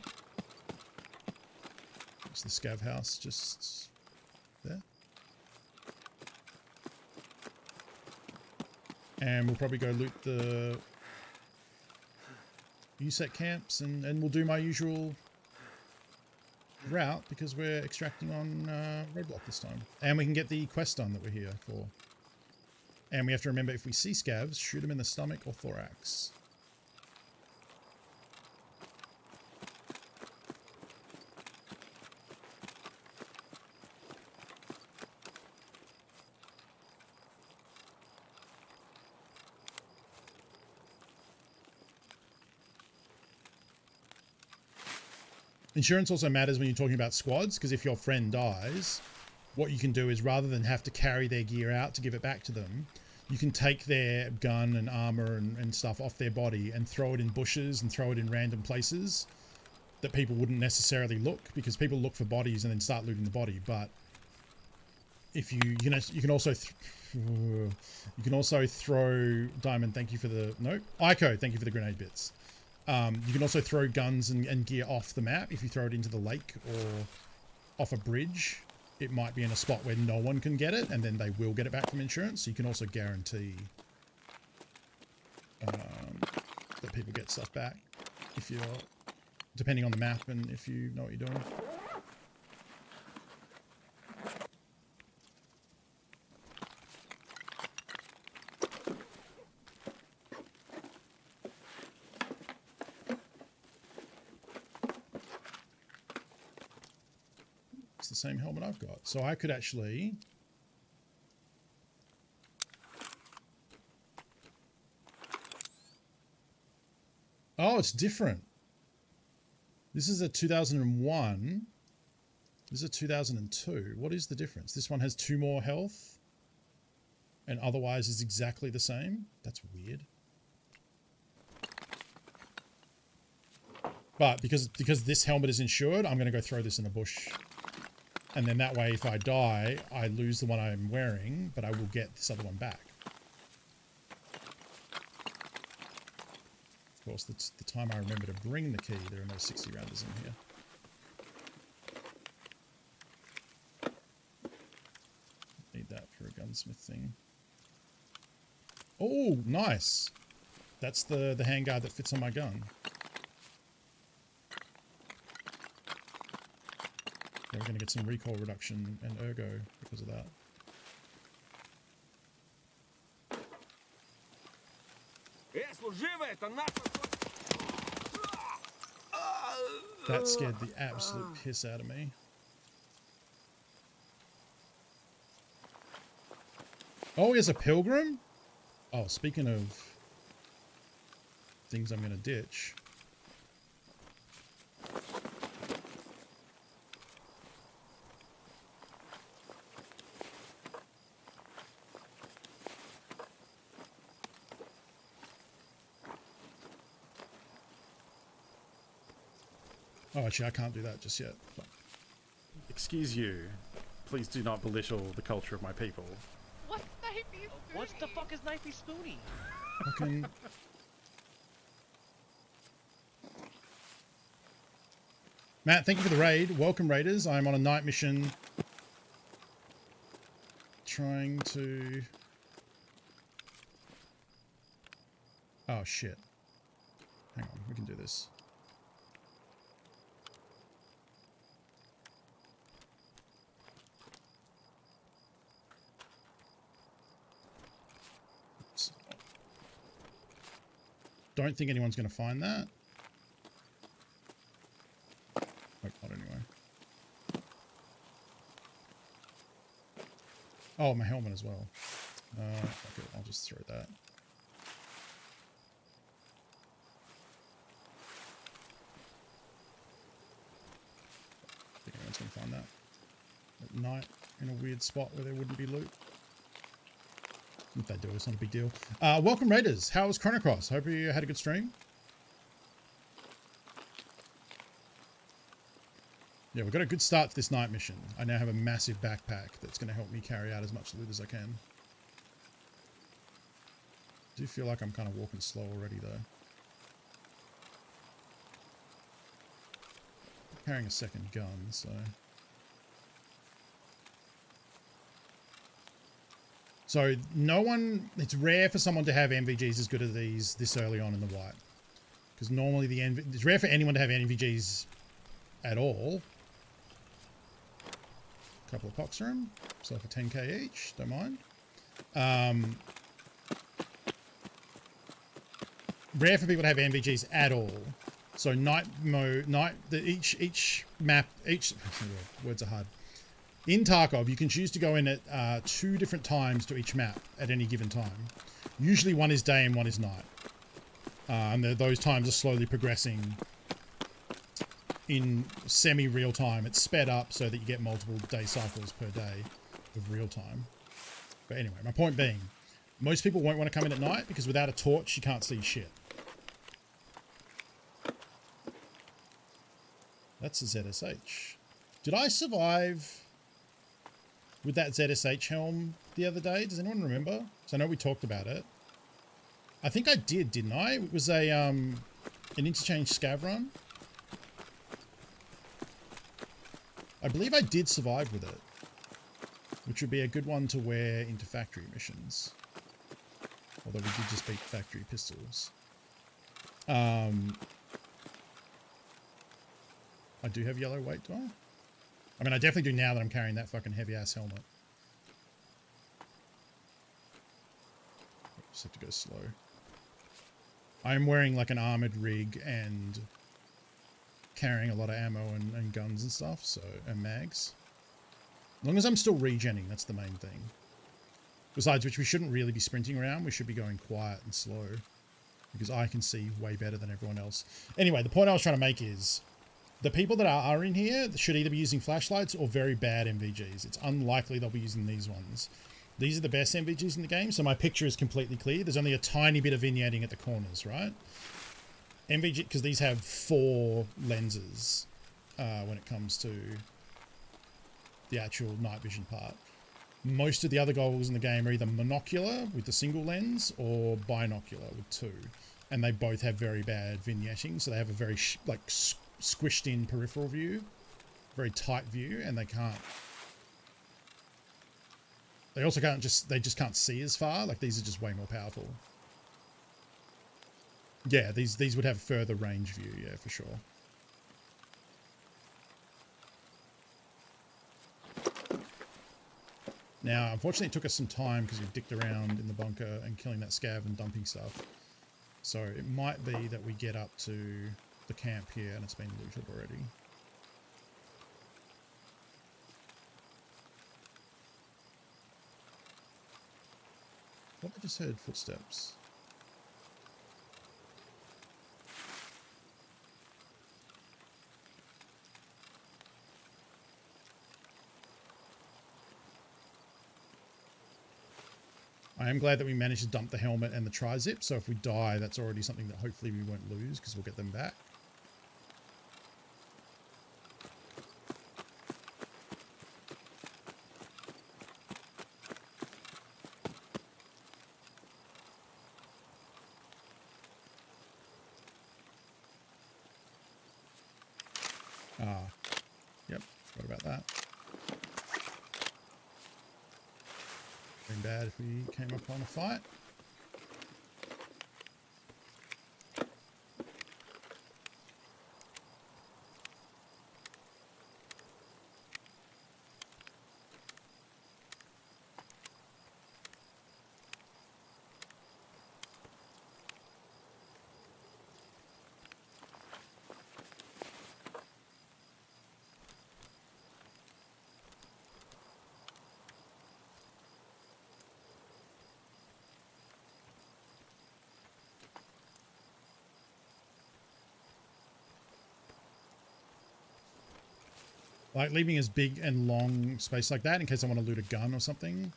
Speaker 1: It's the scav house just there. And we'll probably go loot the USEC camps, and we'll do my usual route because we're extracting on roadblock this time. And we can get the quest done that we're here for. And we have to remember, if we see scavs, shoot them in the stomach or thorax. Insurance also matters when you're talking about squads, because if your friend dies, what you can do is rather than have to carry their gear out to give it back to them, you can take their gun and armor and stuff off their body and throw it in bushes and throw it in random places that people wouldn't necessarily look, because people look for bodies and then start looting the body. But if you can also throw Diamond. Thank you for the Ico. Thank you for the grenade bits. You can also throw guns and gear off the map. If you throw it into the lake or off a bridge, it might be in a spot where no one can get it, and then they will get it back from insurance. So you can also guarantee that people get stuff back if you're, depending on the map and if you know what you're doing. The same helmet I've got, so I could actually it's different. This is a 2001, this is a 2002. What is the difference? This one has 2 more health and otherwise is exactly the same. That's weird. But because this helmet is insured, I'm going to go throw this in a bush. And then that way, if I die, I lose the one I'm wearing, but I will get this other one back. Of course, the time I remember to bring the key, there are no 60 rounders in here. Need that for a gunsmith thing. Oh, nice. That's the handguard that fits on my gun. We're going to get some recoil reduction and ergo because of that. That scared the absolute piss out of me. Oh, he has a pilgrim? Oh, speaking of things I'm going to ditch. Oh, actually, I can't do that just yet. Fuck.
Speaker 5: Excuse you. Please do not belittle the culture of my people.
Speaker 4: What? What the fuck is Knifey Spoony?
Speaker 1: Fucking... Matt, thank you for the raid. Welcome, raiders. I'm on a night mission. Trying to... Oh, shit. Hang on, we can do this. Don't think anyone's going to find that. Hope not anyway. Oh, my helmet as well. Okay, I'll just throw that. I think anyone's going to find that at night in a weird spot where there wouldn't be loot. If they do, it's not a big deal. Welcome, Raiders. How was Chrono Cross? Hope you had a good stream. Yeah, we've got a good start to this night mission. I now have a massive backpack that's going to help me carry out as much loot as I can. I do feel like I'm kind of walking slow already, though. I'm carrying a second gun, so... So no one, it's rare for someone to have NVGs as good as these this early on in the wipe. Because normally it's rare for anyone to have NVGs at all. A couple of pox room, so for 10k each, don't mind. Rare for people to have NVGs at all. So night mode, each map, words are hard. In Tarkov, you can choose to go in at 2 different times to each map at any given time. Usually one is day and one is night. And those times are slowly progressing in semi-real time. It's sped up so that you get multiple day cycles per day of real time. But anyway, my point being, most people won't want to come in at night because without a torch, you can't see shit. That's a ZSH. Did I survive with that ZSH helm the other day? Does anyone remember? So I know we talked about it. I think I did, didn't I? It was a an interchange scav run. I believe I did survive with it, which would be a good one to wear into factory missions. Although we did just beat factory pistols. I do have yellow weight, do I? I mean, I definitely do now that I'm carrying that fucking heavy-ass helmet. Just have to go slow. I'm wearing like an armored rig and carrying a lot of ammo and guns and stuff, so, and mags. As long as I'm still regenning, that's the main thing. Besides which, we shouldn't really be sprinting around. We should be going quiet and slow because I can see way better than everyone else. Anyway, the point I was trying to make is the people that are in here should either be using flashlights or very bad MVGs. It's unlikely they'll be using these ones. These are the best MVGs in the game, so my picture is completely clear. There's only a tiny bit of vignetting at the corners, right? MVG, because these have 4 lenses when it comes to the actual night vision part. Most of the other goggles in the game are either monocular with the single lens or binocular with 2. And they both have very bad vignetting, so they have a very squished in peripheral view, very tight view, and they also can't they just can't see as far. Like, these are just way more powerful. Yeah, these would have further range view, yeah, for sure. Now, unfortunately, it took us some time because we dicked around in the bunker and killing that scav and dumping stuff. So it might be that we get up to the camp here and it's been looted already. What, I just heard footsteps. I am glad that we managed to dump the helmet and the tri-zip, so if we die, that's already something that hopefully we won't lose because we'll get them back. Yep, forgot about that. Been bad if we came up on a fight. Like leaving as big and long space like that in case I want to loot a gun or something.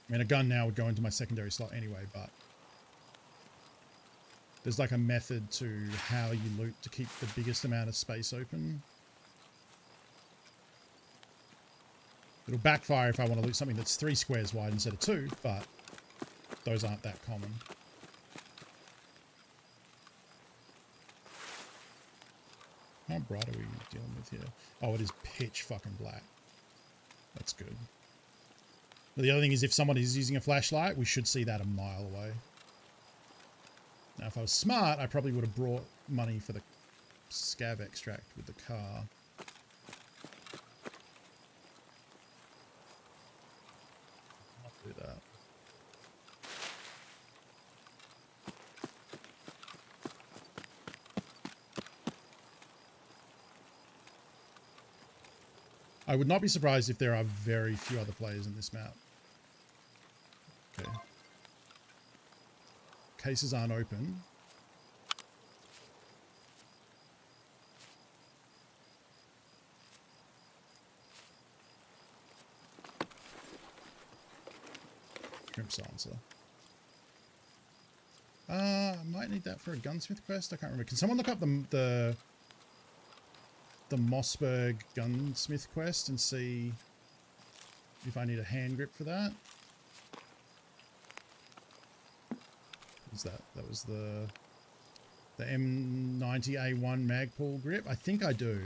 Speaker 1: I mean, a gun now would go into my secondary slot anyway, but there's like a method to how you loot to keep the biggest amount of space open. It'll backfire if I want to loot something that's 3 squares wide instead of 2, but those aren't that common. How bright are we dealing with here? Oh, it is pitch fucking black. That's good. But the other thing is if someone is using a flashlight, we should see that a mile away. Now, if I was smart, I probably would have brought money for the scav extract with the car. I'll do that. I would not be surprised if there are very few other players in this map. Okay. Cases aren't open. shrimp silencer. I might need that for a gunsmith quest. I can't remember. Can someone look up the Mossberg gunsmith quest and see if I need a hand grip for that? Is that was the M90A1 Magpul grip? I think I do.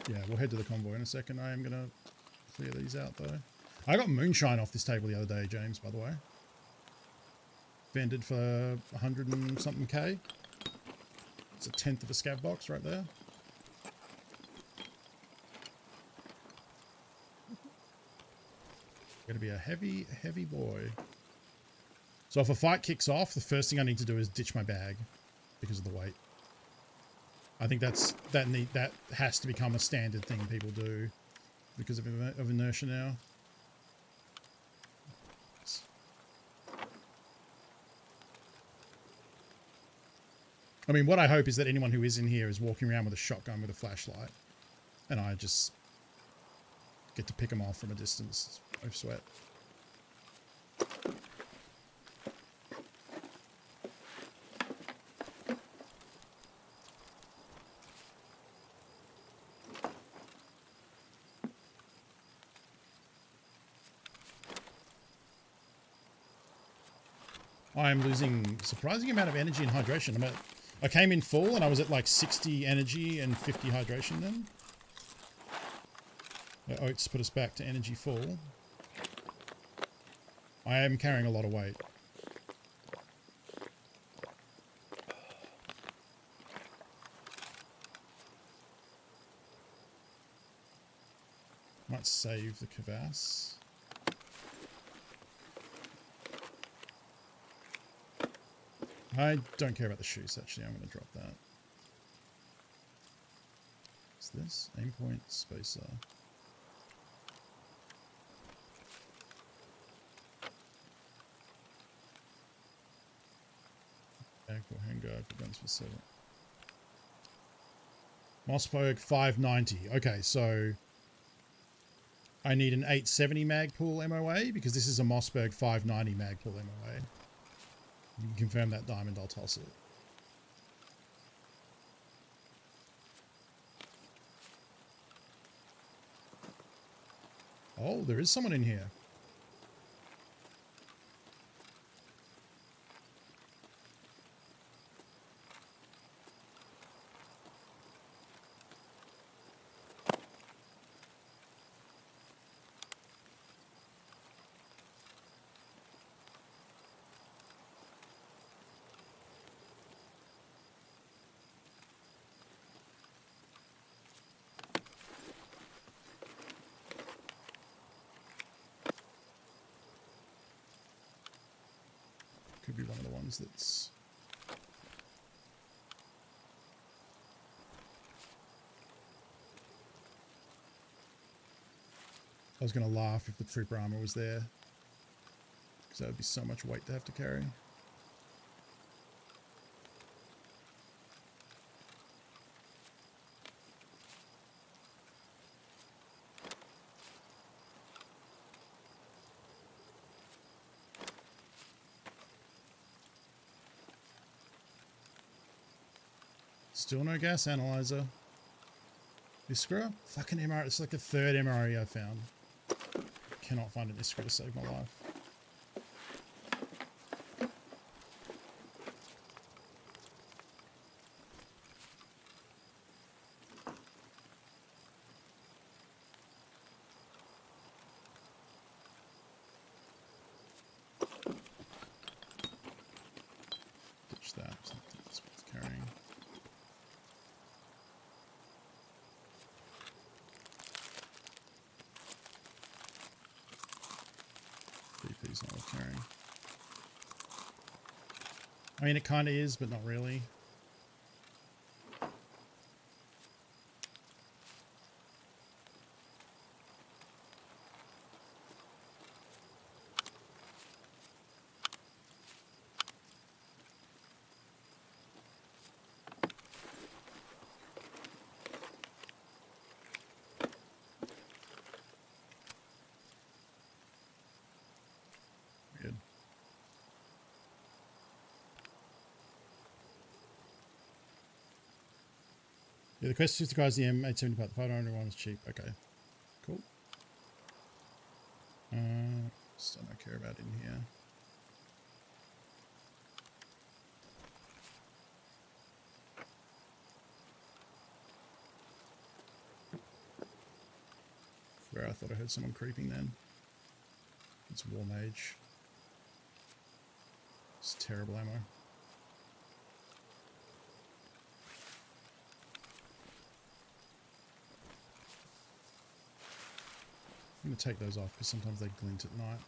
Speaker 1: Yeah, we'll head to the convoy in a second. I am going to clear these out, though. I got moonshine off this table the other day, James, by the way. Vended for 100 and something K. It's a tenth of a scav box right there. Gonna be a heavy, heavy boy. So if a fight kicks off, the first thing I need to do is ditch my bag because of the weight. I think that has to become a standard thing people do because of inertia now. I mean, what I hope is that anyone who is in here is walking around with a shotgun with a flashlight, and I just get to pick them off from a distance. No sweat. I'm losing a surprising amount of energy and hydration. I came in full and I was at like 60 energy and 50 hydration then. The oats put us back to energy full. I am carrying a lot of weight. Might save the crevasse. I don't care about the shoes, actually. I'm going to drop that. What's this? Aim point, spacer. Ankle handguard for guns for 7. Mossberg 590. Okay, so I need an 870 Magpul MOA because this is a Mossberg 590 Magpul MOA. You can confirm that diamond, I'll toss it. Oh, there is someone in here. Could be one of the ones that's... I was going to laugh if the trooper armor was there, because that would be so much weight to have to carry. Still no gas analyzer. Iskra? Fucking MR. It's like the third MRE I found. Cannot find an Iskra to save my life. Ditch that. That's what's carrying. BP's not worth carrying. I mean, it kind of is, but not really. Yeah, the Quest 50 guys, the M870 part, the 501 is cheap. Okay, cool. Still don't care about in here. Where I thought I heard someone creeping then. It's War Mage. It's terrible ammo. I'm going to take those off because sometimes they glint at night.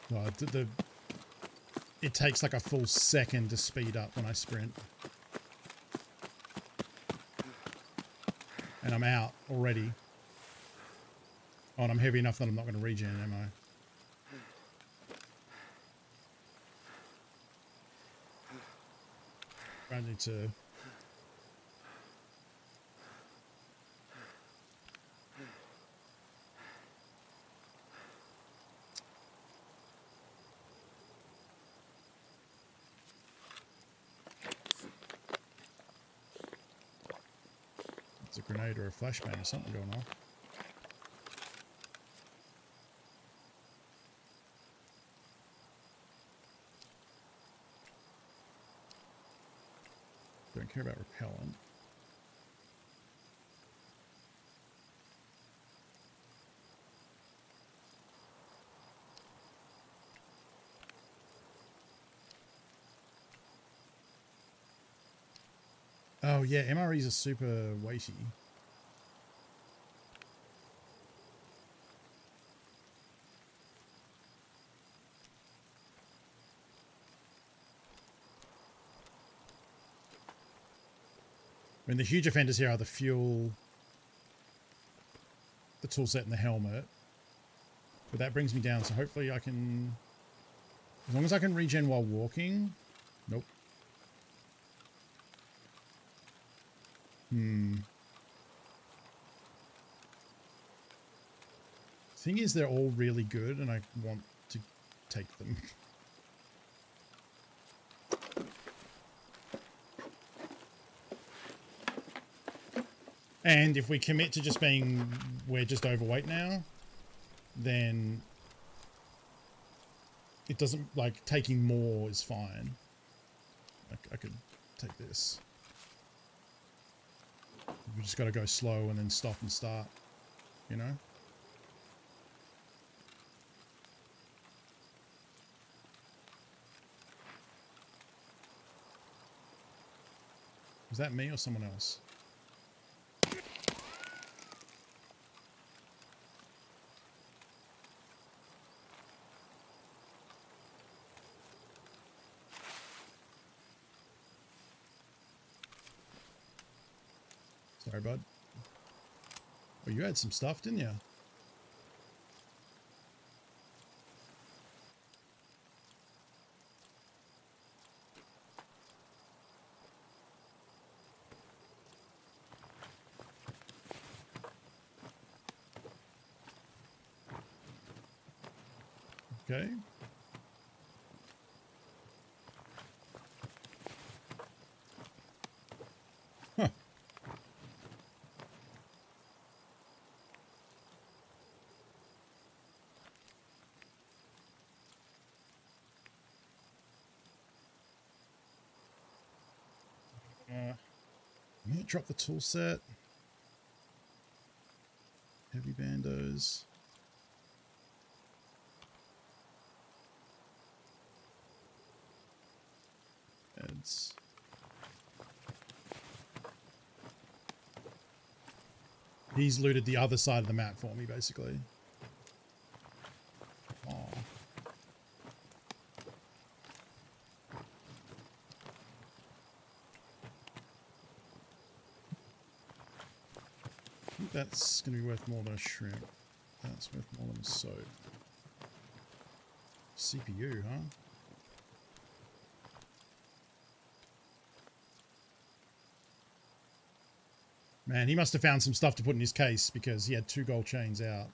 Speaker 1: Well, it takes like a full second to speed up when I sprint. And I'm out already. Oh, and I'm heavy enough that I'm not going to regen, am I? I need to... It's a grenade or a flashbang or something going on. Don't care about repellent. Oh yeah, MREs are super weighty. I mean, the huge offenders here are the fuel, the tool set, and the helmet. But that brings me down, so hopefully I can... As long as I can regen while walking... Nope. Thing is, they're all really good, and I want to take them. And if we commit to just being, we're just overweight now, then it doesn't, like, taking more is fine. I could take this. We just got to go slow and then stop and start, you know? Was that me or someone else? Sorry, bud. Oh, you had some stuff, didn't you? Okay. Huh. I'm gonna drop the tool set. Heavy bandos. Heads. He's looted the other side of the map for me, basically. Oh. I think that's going to be worth more than a shrimp. That's worth more than a soap. CPU, huh? Man, he must have found some stuff to put in his case because he had 2 gold chains out.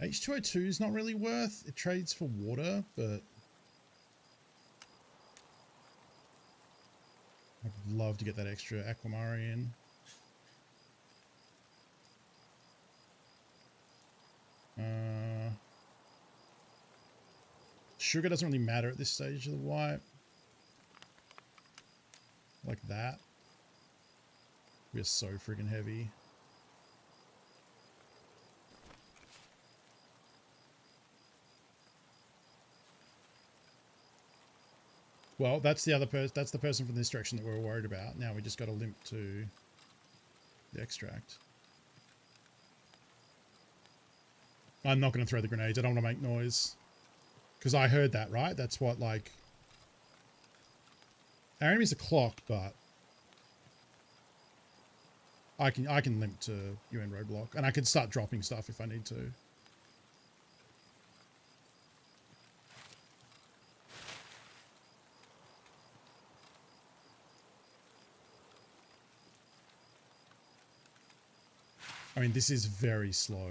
Speaker 1: H2O2 is not really worth. It trades for water, but I'd love to get that extra Aquamari in. Sugar doesn't really matter at this stage of the wipe. Like that. We're so friggin' heavy. Well, that's the other person. That's the person from this direction that we were worried about. Now we just got to limp to the extract. I'm not going to throw the grenades. I don't want to make noise. Because I heard that, right? That's what, like... Our enemy's a clock, but... I can limp to UN roadblock. And I can start dropping stuff if I need to. I mean, this is very slow.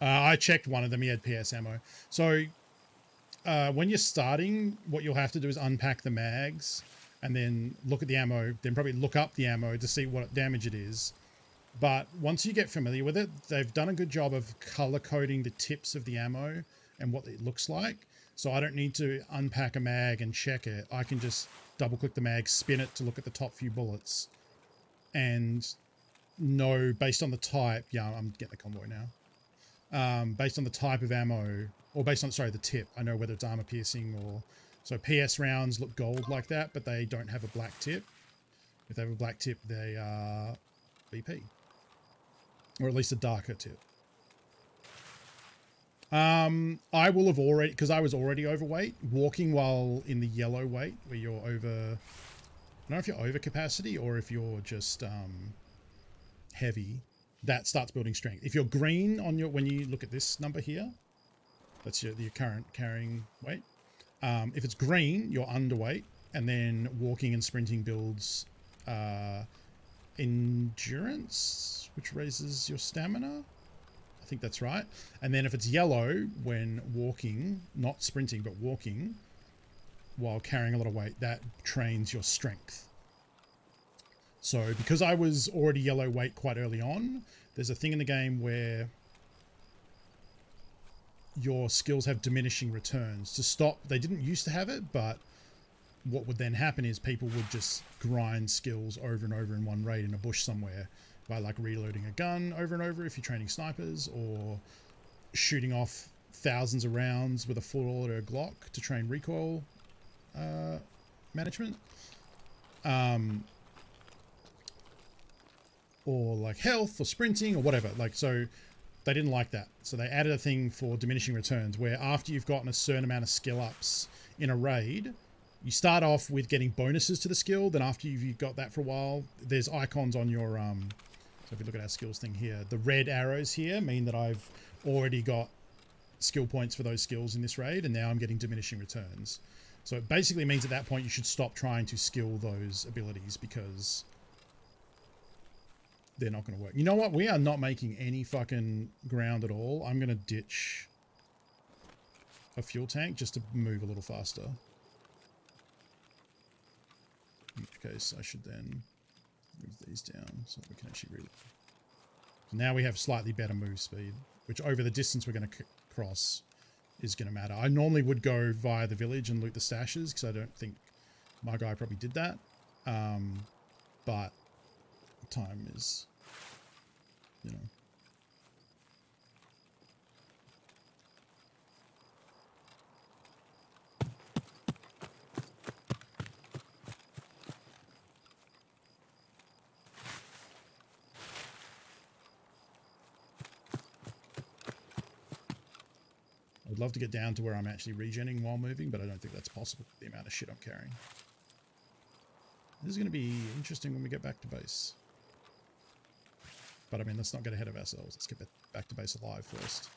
Speaker 1: I checked one of them. He had PS ammo. So when you're starting, what you'll have to do is unpack the mags and then look at the ammo, then probably look up the ammo to see what damage it is. But once you get familiar with it, they've done a good job of color coding the tips of the ammo and what it looks like. So I don't need to unpack a mag and check it. I can just double click the mag, spin it to look at the top few bullets and know based on the type. Yeah, I'm getting the convoy now. Based on the type of ammo, or based on, sorry, the tip, I know whether it's armor piercing or... So PS rounds look gold like that, but they don't have a black tip. If they have a black tip, they are BP. Or at least a darker tip. I will have already, because I was already overweight, walking while in the yellow weight, where you're over... I don't know if you're over capacity or if you're just heavy. That starts building strength. If you're green on your, when you look at this number here, that's your current carrying weight. If it's green, you're underweight, and then walking and sprinting builds endurance, which raises your stamina. I think that's right. And then if it's yellow, when walking, not sprinting, but walking, while carrying a lot of weight, that trains your strength. So because I was already yellow weight quite early on, there's a thing in the game where your skills have diminishing returns. To stop, they didn't used to have it, but what would then happen is people would just grind skills over and over in one raid in a bush somewhere by like reloading a gun over and over if you're training snipers, or shooting off thousands of rounds with a full auto Glock to train recoil management. Or like health or sprinting or whatever. Like, so they didn't like that. So they added a thing for diminishing returns where after you've gotten a certain amount of skill ups in a raid, you start off with getting bonuses to the skill. Then after you've got that for a while, there's icons on your, so if you look at our skills thing here, the red arrows here mean that I've already got skill points for those skills in this raid. And now I'm getting diminishing returns. So it basically means at that point, you should stop trying to skill those abilities because they're not going to work. You know what? We are not making any fucking ground at all. I'm going to ditch a fuel tank just to move a little faster. In which case, I should then move these down so that we can actually read it. So now we have slightly better move speed, which over the distance we're going to cross is going to matter. I normally would go via the village and loot the stashes because I don't think my guy probably did that. But time is, you know. I'd love to get down to where I'm actually regenning while moving, but I don't think that's possible with the amount of shit I'm carrying. This is going to be interesting when we get back to base. But I mean, let's not get ahead of ourselves. Let's get back to base alive first.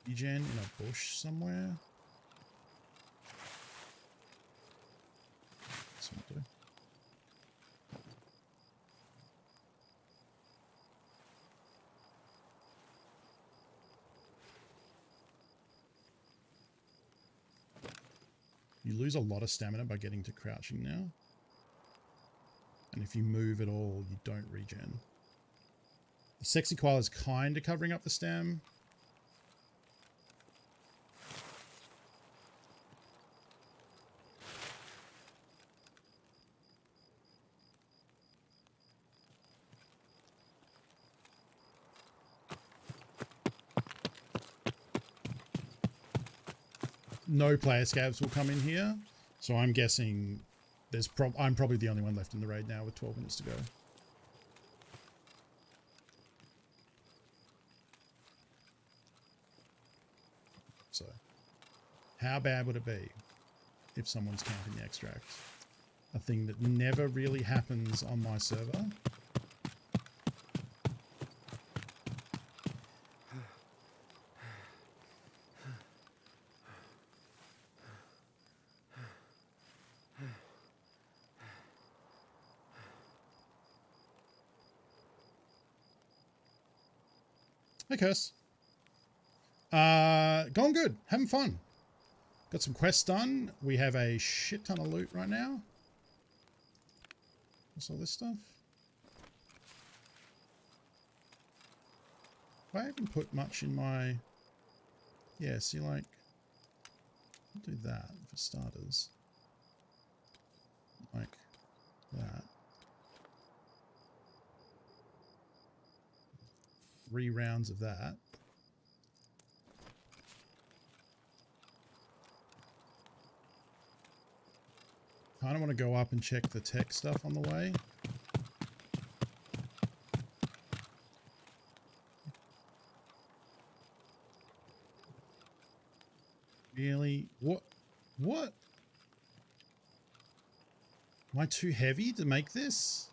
Speaker 1: regen in a bush somewhere. This will do. You lose a lot of stamina by getting to crouching now. And if you move at all, you don't regen. The sexy coil is kind of covering up the stam. No player scavs will come in here, so I'm guessing I'm probably the only one left in the raid now with 12 minutes to go. So, how bad would it be if someone's counting the extract? A thing that never really happens on my server. Hey, Curse. Going good. Having fun. Got some quests done. We have a shit ton of loot right now. What's all this stuff? I haven't put much in my... Yeah, see, like... I'll do that for starters. Like that. 3 rounds of that. Kind of want to go up and check the tech stuff on the way. Really? What? What? Am I too heavy to make this?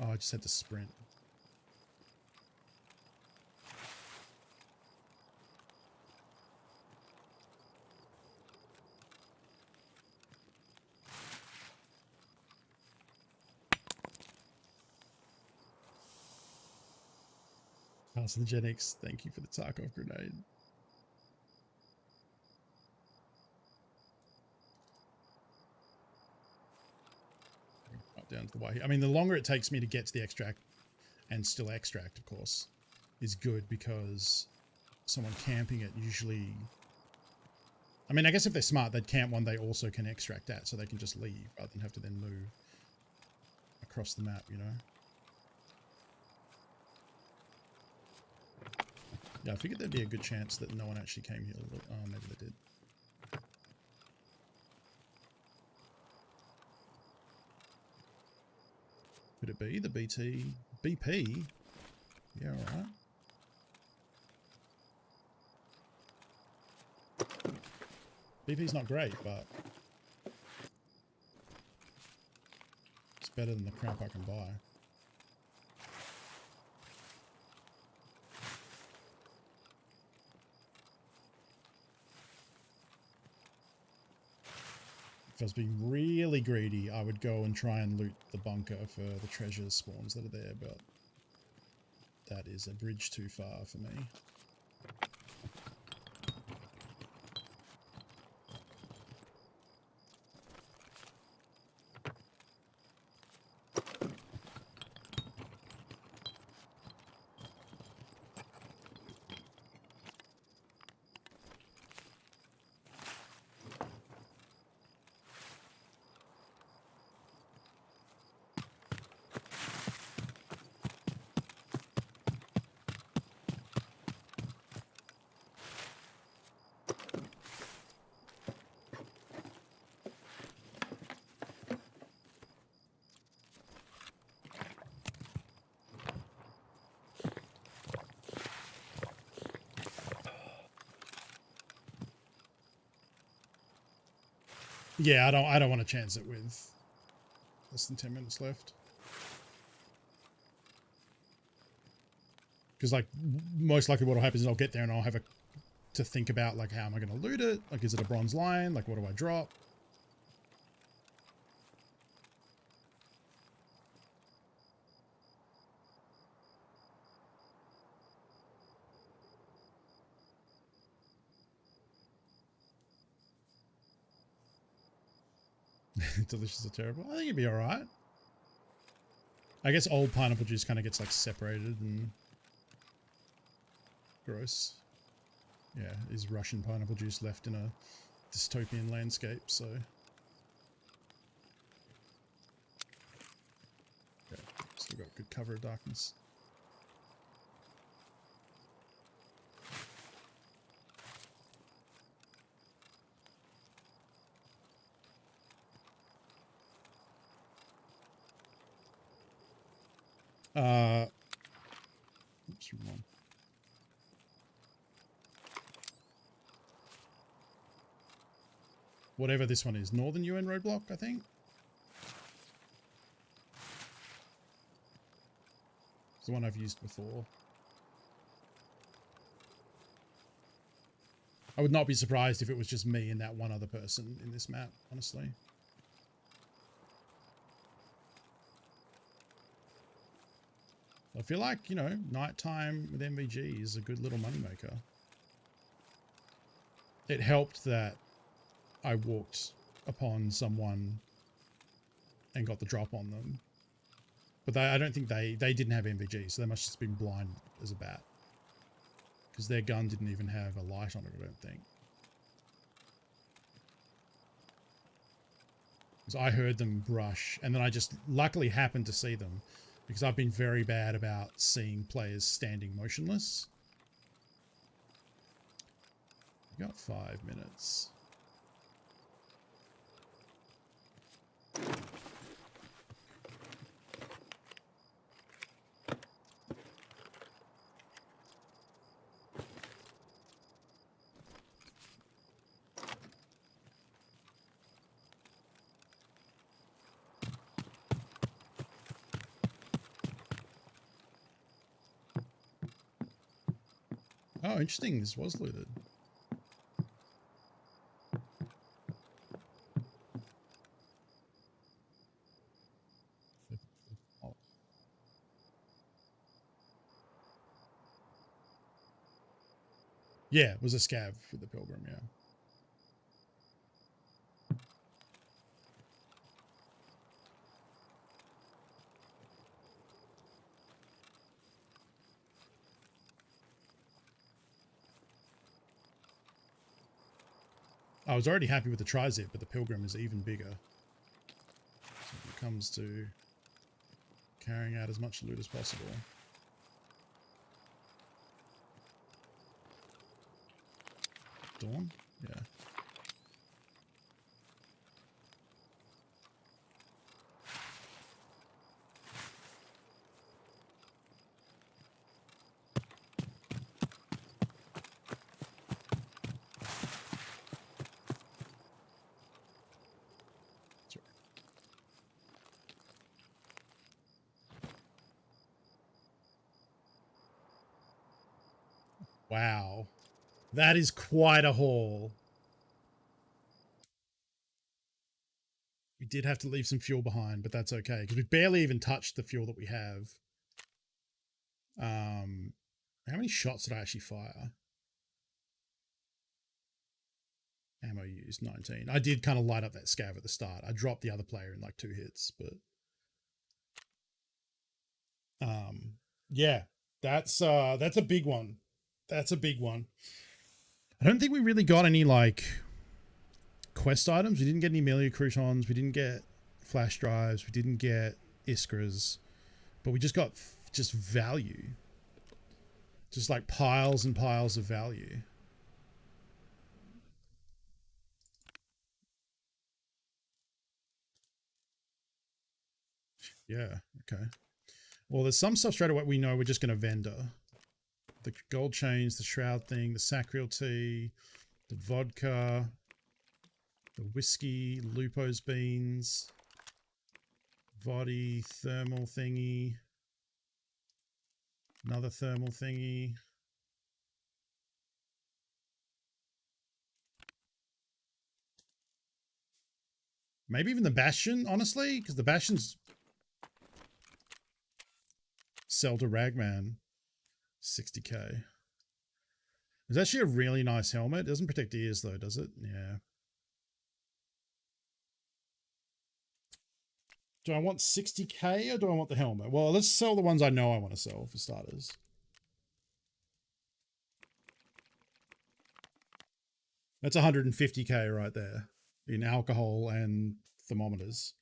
Speaker 1: Oh, I just had to sprint. Carcinogenics, thank you for the Tarkov grenade. Up down to the way. I mean, the longer it takes me to get to the extract, and still extract, of course, is good because someone camping it usually... I mean, I guess if they're smart, they'd camp one they also can extract at, so they can just leave rather than have to then move across the map, you know? Yeah, I figured there'd be a good chance that no one actually came here. Oh, maybe they did. Could it be the BT? BP? Yeah, alright. BP's not great, but it's better than the crap I can buy. If I was being really greedy, I would go and try and loot the bunker for the treasure spawns that are there, but that is a bridge too far for me. Yeah, I don't want to chance it with less than 10 minutes left. Because like most likely what'll happen is I'll get there and I'll have to think about like how am I going to loot it? Like is it a bronze lion? Like what do I drop? Delicious or terrible? I think it'd be alright. I guess old pineapple juice kind of gets like separated and gross. Yeah, is Russian pineapple juice left in a dystopian landscape, so. Okay, still got good cover of darkness. Oops, wrong one. Whatever this one is, Northern UN roadblock, I think. It's the one I've used before. I would not be surprised if it was just me and that one other person in this map, honestly. I feel like, you know, nighttime with MVG is a good little moneymaker. It helped that I walked upon someone and got the drop on them. But I don't think they didn't have MVG, so they must have just been blind as a bat. Because their gun didn't even have a light on it, I don't think. Because I heard them brush, and then I just luckily happened to see them. Because I've been very bad about seeing players standing motionless. We got 5 minutes. Oh, interesting. This was looted. Yeah, it was a scav with the pilgrim, yeah. I was already happy with the tri-zip, but the pilgrim is even bigger. So when it comes to carrying out as much loot as possible. Dawn? Yeah. Sure. Wow. That is quite a haul. We did have to leave some fuel behind, but that's okay, because we barely even touched the fuel that we have. How many shots did I actually fire? Ammo used, 19. I did kind of light up that scav at the start. I dropped the other player in like 2 hits, but yeah, that's a big one. That's a big one. I don't think we really got any like quest items. We didn't get any melee croutons. We didn't get flash drives. We didn't get iskras, but we just got just value. Just like piles and piles of value. Yeah, okay. Well, there's some stuff straight away we know we're just going to vendor. The gold chains, the shroud thing, the sacral tea, the vodka, the whiskey, Lupo's beans, Vodi, thermal thingy, Another thermal thingy. Maybe even the Bastion, honestly, because the Bastion's sell to Ragman. 60k. It's actually a really nice helmet. It doesn't protect ears though, does it? Yeah. Do I want 60k or do I want the helmet? Well, let's sell the ones I know I want to sell for starters. That's 150k right there in alcohol and thermometers.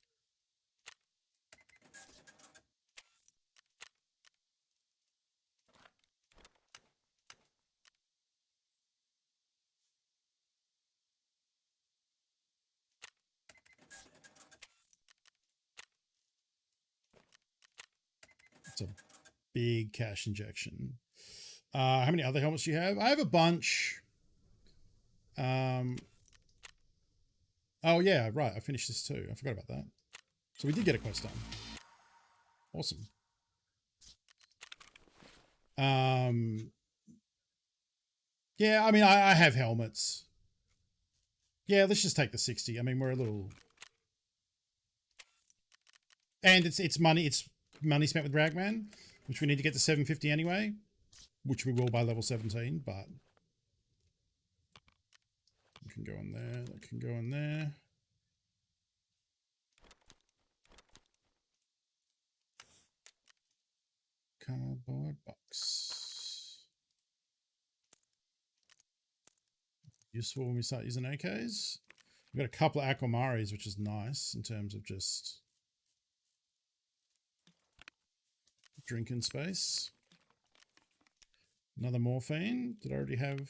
Speaker 1: It's a big cash injection. How many other helmets do you have? I have a bunch. Oh yeah, right. I finished this too. I forgot about that. So we did get a quest done. Awesome. Yeah, I mean, I have helmets. Yeah, let's just take the 60. I mean, we're a little... And it's money spent with Ragman, which we need to get to 750 anyway, which we will by level 17, but... We can go in there, that can go in there. Cardboard box. Useful when we start using AKs. We've got a couple of Aquamaris, which is nice in terms of just drinking space. Another morphine. Did I already have?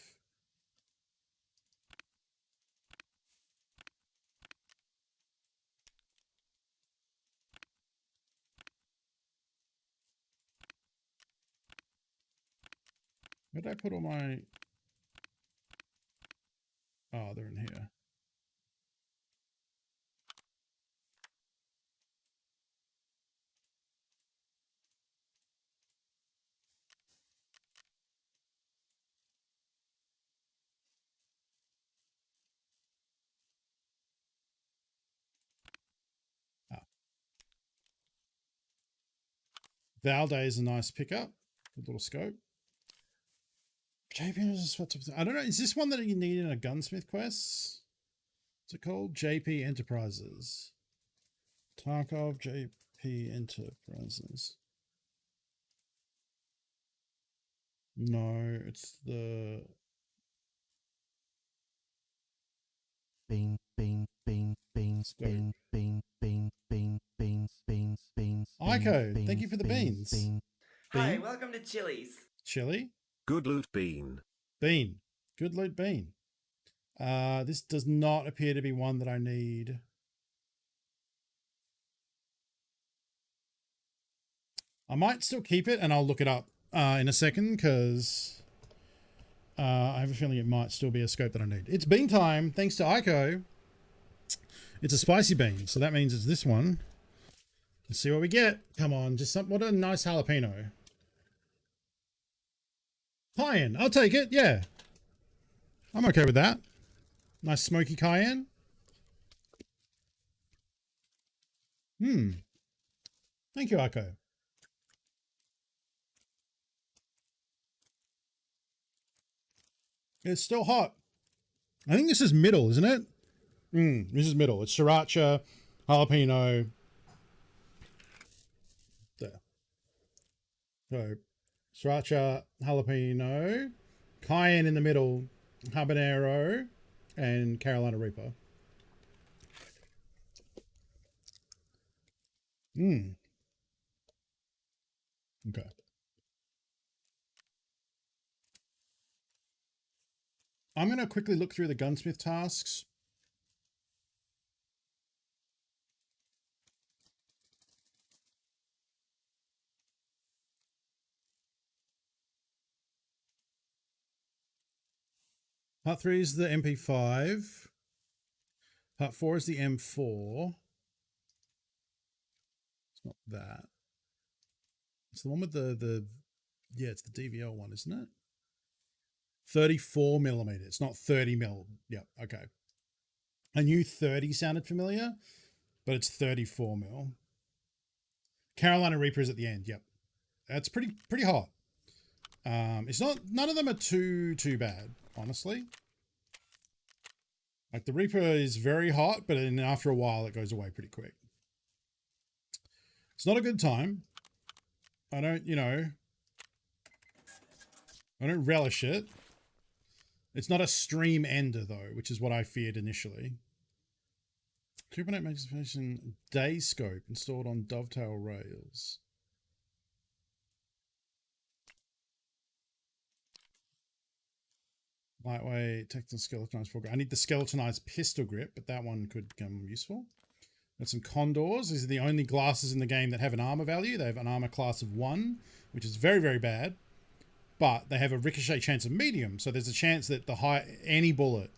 Speaker 1: Where did I put all my... Oh, they're in here. Ah. Valday is a nice pickup. A little scope. JP is what I don't know. Is this one that you need in a gunsmith quest? What's it called? JP Enterprises. Tarkov JP Enterprises. No, it's the...
Speaker 6: Bean.
Speaker 1: Ico, thank you for the beans.
Speaker 7: Hi, welcome to Chili's.
Speaker 1: Chili?
Speaker 8: Good loot bean.
Speaker 1: Bean. Good loot bean. This does not appear to be one that I need. I might still keep it and I'll look it up in a second because I have a feeling it might still be a scope that I need. It's bean time, thanks to Ico. It's a spicy bean, so that means it's this one. Let's see what we get. Come on, just some, what a nice jalapeno. Cayenne, I'll take it, yeah. I'm okay with that. Nice smoky cayenne. Thank you, Ico. It's still hot. I think this is middle, isn't it? This is middle. It's sriracha, jalapeno. There. So, sriracha, jalapeno, cayenne in the middle, habanero, and Carolina Reaper. Okay. I'm going to quickly look through the gunsmith tasks. Part 3 is the MP5. Part 4 is the M4. It's not that. It's the one with the Yeah, it's the DVL one, isn't it? 34 millimeter. It's not 30 mil. Yep. Okay. I knew 30 sounded familiar, but it's 34 mil. Carolina Reaper is at the end. Yep. That's pretty hot. It's not, none of them are too bad, honestly. Like the Reaper is very hot, but then after a while it goes away pretty quick. It's not a good time. I don't, I don't relish it. It's not a stream ender though, which is what I feared initially. Kubernetes magnification day scope installed on Dovetail rails. Lightweight, technical skeletonized foregrip. I need the skeletonized pistol grip, but that one could become useful. Got some condors. These are the only glasses in the game that have an armor value. They have an armor class of 1, which is very, very bad. But they have a ricochet chance of medium. So there's a chance that any bullet,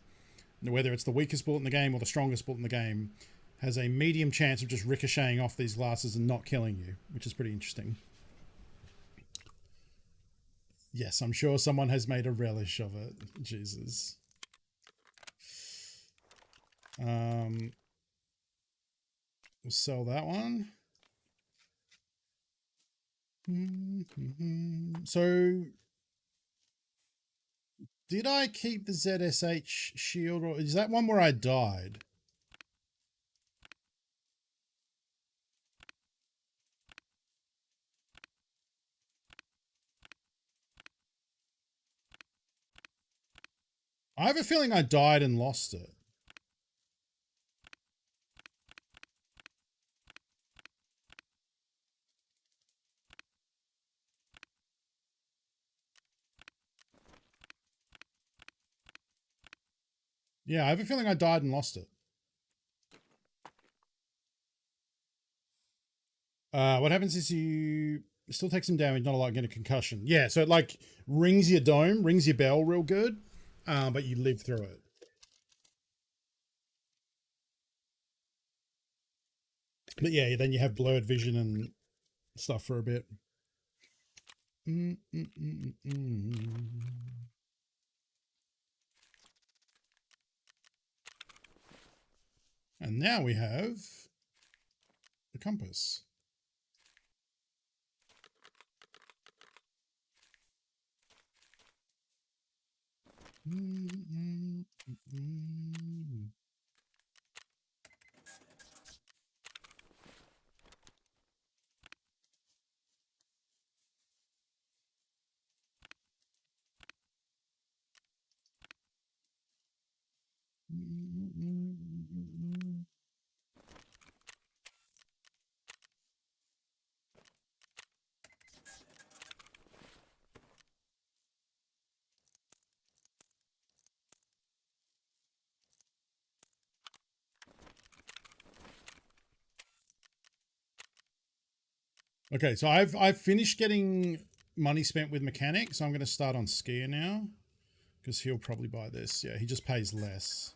Speaker 1: whether it's the weakest bullet in the game or the strongest bullet in the game, has a medium chance of just ricocheting off these glasses and not killing you, which is pretty interesting. Yes, I'm sure someone has made a relish of it. Jesus. We'll sell that one. So, did I keep the ZSH shield, or is that one where I died? I have a feeling I died and lost it. Yeah, I have a feeling I died and lost it. What happens is you still take some damage, not a lot, get a concussion. Yeah, so it like rings your dome, rings your bell real good, but you live through it. But yeah, then you have blurred vision and stuff for a bit. And now we have the compass. Okay, so I've finished getting money spent with mechanic, so I'm going to start on skier now because he'll probably buy this. Yeah, he just pays less.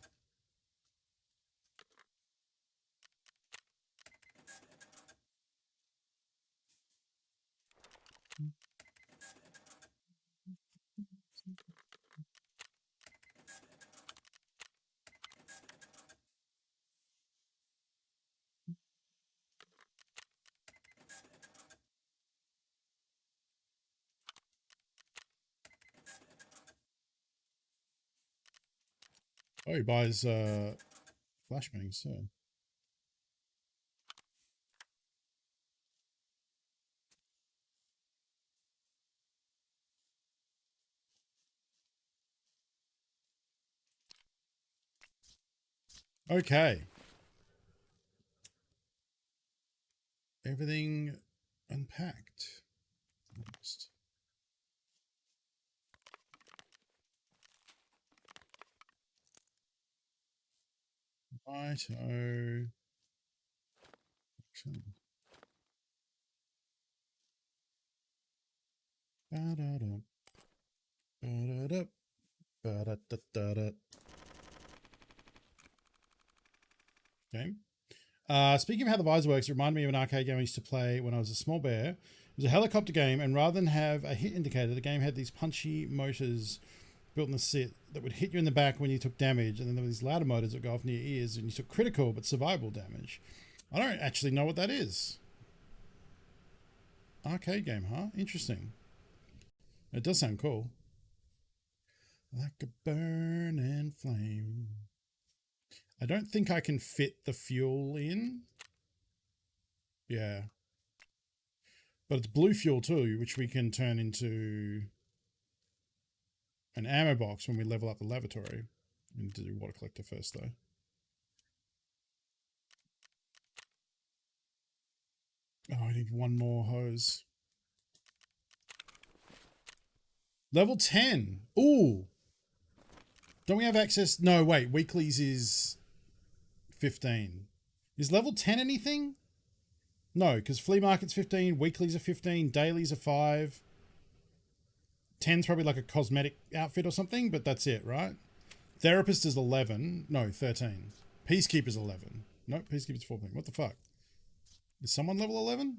Speaker 1: Oh, he buys flashbangs, so. Okay. Everything unpacked. Almost. Righto. Ba-da-da. Ba-da-da. Ba-da-da-da-da. Okay. Speaking of how the visor works, it reminded me of an arcade game I used to play when I was a small bear. It was a helicopter game, and rather than have a hit indicator, the game had these punchy motors built in the set that would hit you in the back when you took damage, and then there were these louder motors that go off near your ears and you took critical but survivable damage. I don't actually know what that is. Arcade game, huh? Interesting. It does sound cool. Like a burning flame. I don't think I can fit the fuel in. Yeah. But it's blue fuel too, which we can turn into an ammo box when we level up the lavatory. We need to do water collector first though. Oh, I need one more hose. Level 10. Ooh. Don't we have access? No, wait. Weeklies is 15. Is level 10 anything? No, because flea market's 15, weeklies are 15, dailies are 5. 10's probably like a cosmetic outfit or something, but that's it, right? Therapist is 11. No, 13. Peacekeeper's 11. Nope, Peacekeeper's 14. What the fuck? Is someone level 11?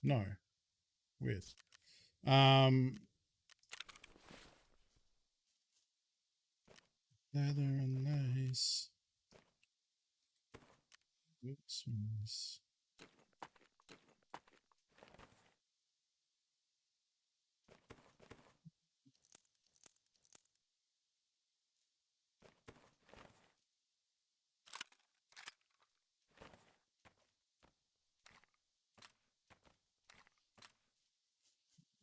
Speaker 1: No. Weird. Leather and lace. Oops.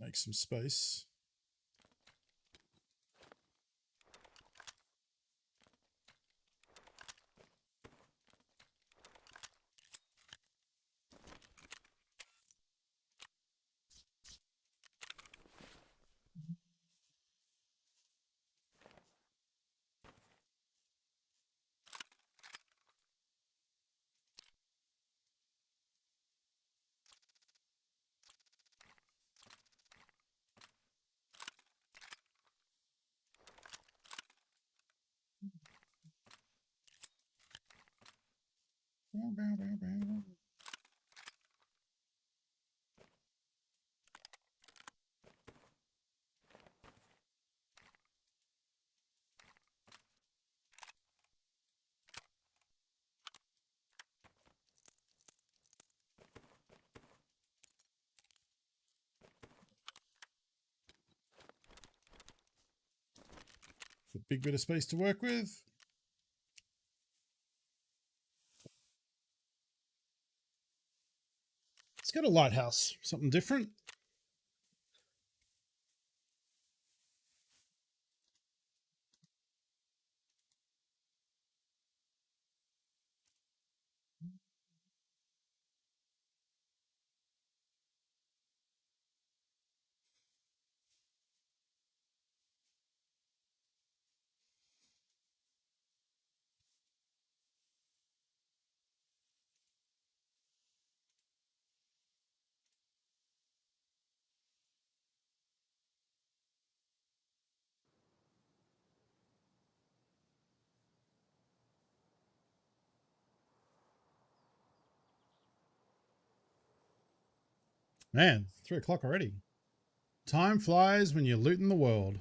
Speaker 1: Make some space. A big bit of space to work with. Let's go to Lighthouse. Something different. Man, 3 o'clock already. Time flies when you're looting the world.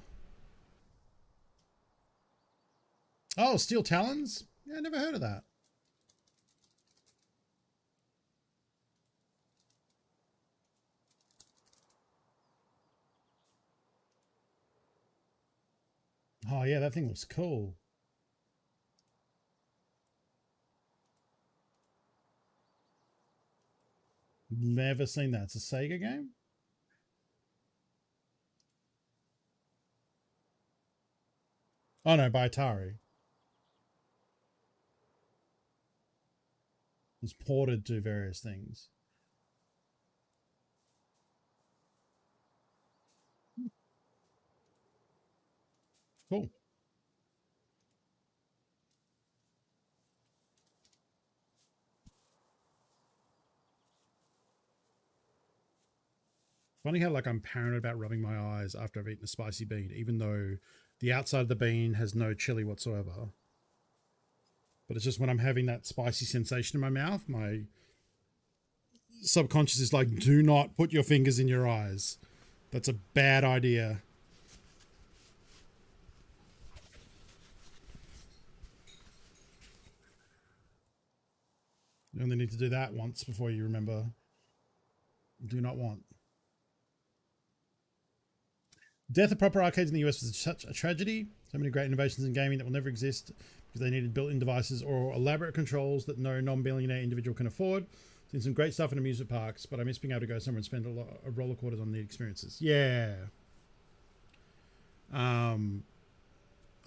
Speaker 1: Oh, Steel Talons? Yeah, I never heard of that. Oh yeah, that thing looks cool. Never seen that. It's a Sega game? Oh no, by Atari. It's ported to various things. Cool. Funny how like I'm paranoid about rubbing my eyes after I've eaten a spicy bean, even though the outside of the bean has no chili whatsoever. But it's just when I'm having that spicy sensation in my mouth, my subconscious is like, do not put your fingers in your eyes. That's a bad idea. You only need to do that once before you remember. Do not want. Death of proper arcades in the US was such a tragedy. So many great innovations in gaming that will never exist because they needed built-in devices or elaborate controls that no non-billionaire individual can afford. Seen some great stuff in amusement parks, but I miss being able to go somewhere and spend a lot of roller quarters on the experiences. Yeah. I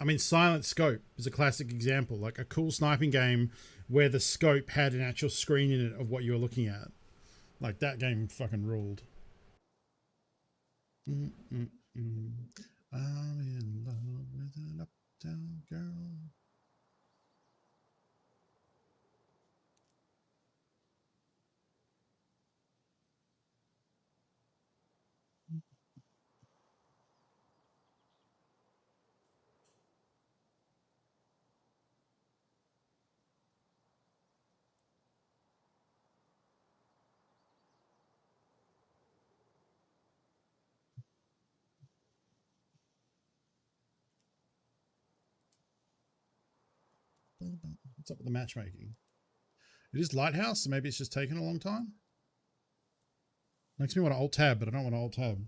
Speaker 1: mean, Silent Scope is a classic example, like a cool sniping game where the scope had an actual screen in it of what you were looking at. Like, that game fucking ruled. I'm in love with an uptown girl. What's up with the matchmaking? It is Lighthouse, so maybe it's just taken a long time. Makes me want to alt tab, but I don't want to alt tab.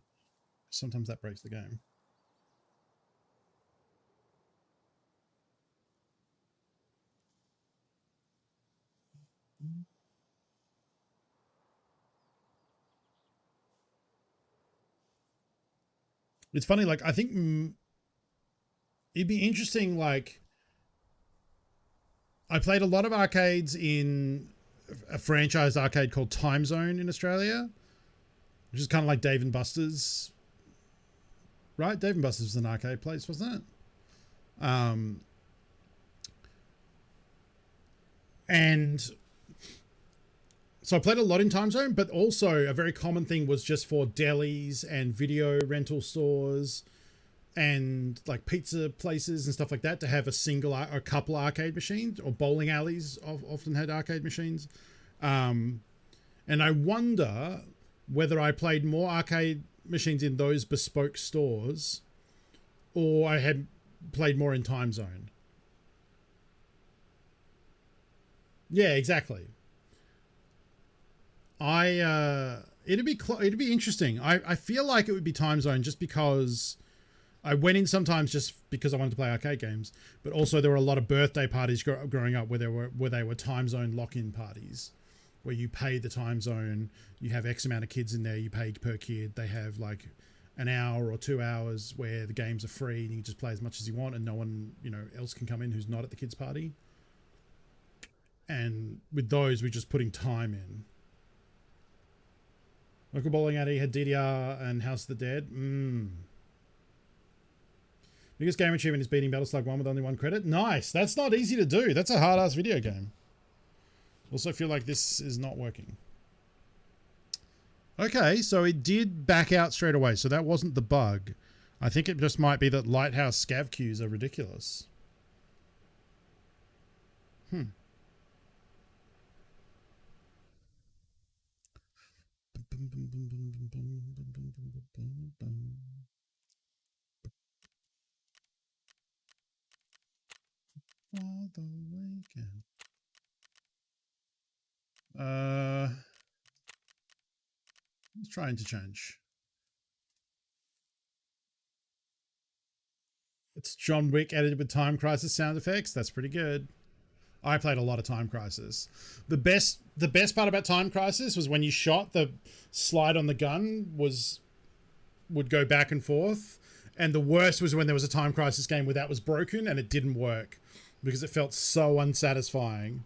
Speaker 1: Sometimes that breaks the game. It's funny, like, I think it'd be interesting, like, I played a lot of arcades in a franchise arcade called Time Zone in Australia, which is kind of like Dave and Buster's, right? Dave and Buster's was an arcade place, wasn't it? And so I played a lot in Time Zone, but also a very common thing was just for delis and video rental stores and like pizza places and stuff like that to have a couple arcade machines, or bowling alleys often had arcade machines. And I wonder whether I played more arcade machines in those bespoke stores or I had played more in Time Zone. Yeah, exactly. It'd be interesting. I feel like it would be Time Zone just because I went in sometimes just because I wanted to play arcade games, but also there were a lot of birthday parties growing up where they were Time Zone lock-in parties where you pay the time zone, you have X amount of kids in there, you pay per kid. They have like an hour or 2 hours where the games are free and you can just play as much as you want and no one, else can come in who's not at the kids' party. And with those, we're just putting time in. Local bowling alley had DDR and House of the Dead. Biggest game achievement is beating Battlestar 1 with only 1 credit. Nice. That's not easy to do. That's a hard-ass video game. Also feel like this is not working. Okay, so it did back out straight away. So that wasn't the bug. I think it just might be that Lighthouse scav queues are ridiculous. For the weekend. Let's try interchange. It's John Wick edited with Time Crisis sound effects. That's pretty good. I played a lot of Time Crisis. The best part about Time Crisis was when you shot, the slide on the gun would go back and forth. And the worst was when there was a Time Crisis game where that was broken and it didn't work because it felt so unsatisfying.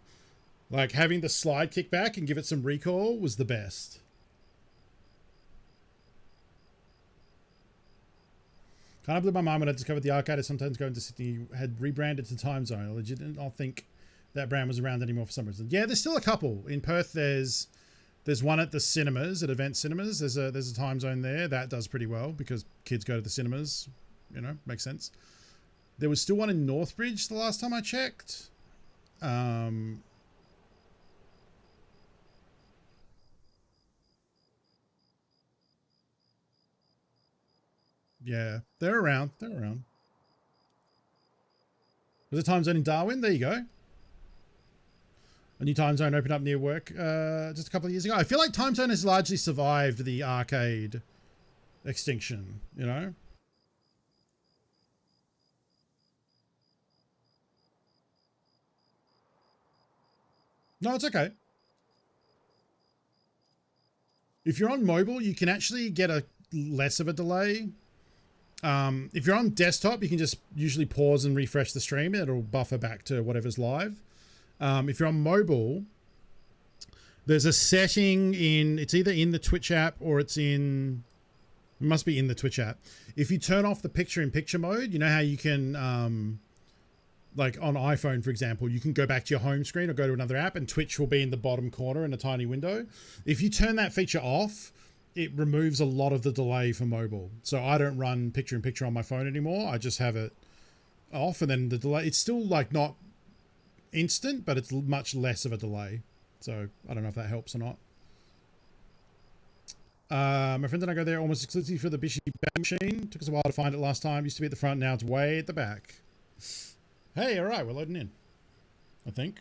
Speaker 1: Like having the slide kick back and give it some recoil was the best. Kind of blew my mind when I discovered the arcade I sometimes going to Sydney had rebranded to Time Zone. I legit did not think that brand was around anymore for some reason. Yeah, there's still a couple. In Perth, there's one at the cinemas, at Event Cinemas. There's a Time Zone there. That does pretty well because kids go to the cinemas. Makes sense. There was still one in Northbridge the last time I checked. Yeah, they're around. They're around. There's a time zone in Darwin. There you go. A new time zone opened up near work just a couple of years ago. I feel like time zone has largely survived the arcade extinction, you know? No, it's okay. If you're on mobile, you can actually get a less of a delay. If you're on desktop, you can just usually pause and refresh the stream. It'll buffer back to whatever's live. If you're on mobile, there's a setting it's either in the Twitch app or it must be in the Twitch app. If you turn off the picture-in-picture mode, you know how you can, like on iPhone, for example, you can go back to your home screen or go to another app and Twitch will be in the bottom corner in a tiny window. If you turn that feature off, it removes a lot of the delay for mobile. So I don't run picture-in-picture on my phone anymore. I just have it off, and then the delay, it's still like not instant, but it's much less of a delay. So I don't know if that helps or not. My friend and I go there almost exclusively for the Bishy Bang machine. Took us a while to find it last time. Used to be at the front, now it's way at the back. Hey, all right, we're loading in, I think.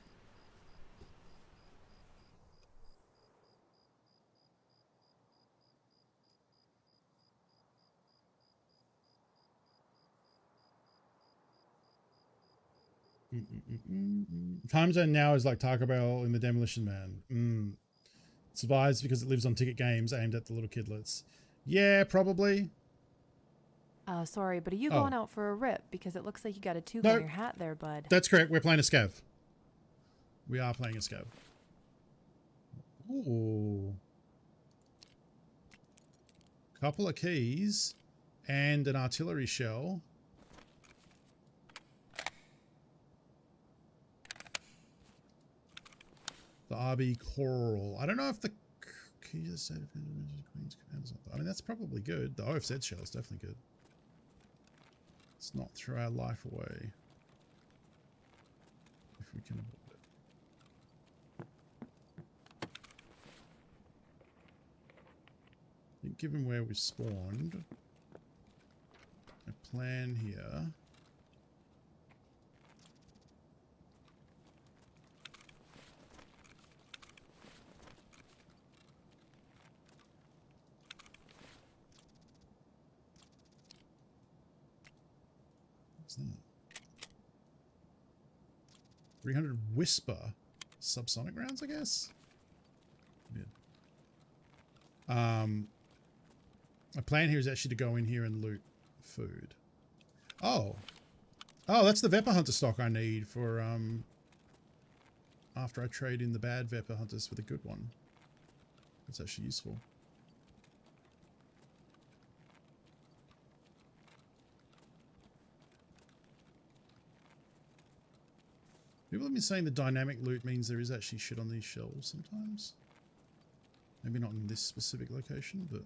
Speaker 1: Time zone now is like Taco Bell in the Demolition Man. It survives because it lives on ticket games aimed at the little kidlets. Yeah, probably.
Speaker 2: Sorry, but are you going out for a rip? Because it looks like you got a toque on your hat there, bud.
Speaker 1: That's correct. We're playing a scav. We are playing a scav. Ooh. Couple of keys and an artillery shell. The RB Coral. I don't know if the key is set of Queen's commands. I mean, that's probably good. The OFZ shell is definitely good. Let's not throw our life away. If we can avoid it. I think given where we spawned, a plan here. What's that? 300 Whisper subsonic rounds, I guess. Weird. My plan here is actually to go in here and loot food. Oh, that's the Vepper Hunter stock I need for after I trade in the bad Vepper Hunters for the good one. That's actually useful. People have been saying the dynamic loot means there is actually shit on these shelves sometimes. Maybe not in this specific location, but...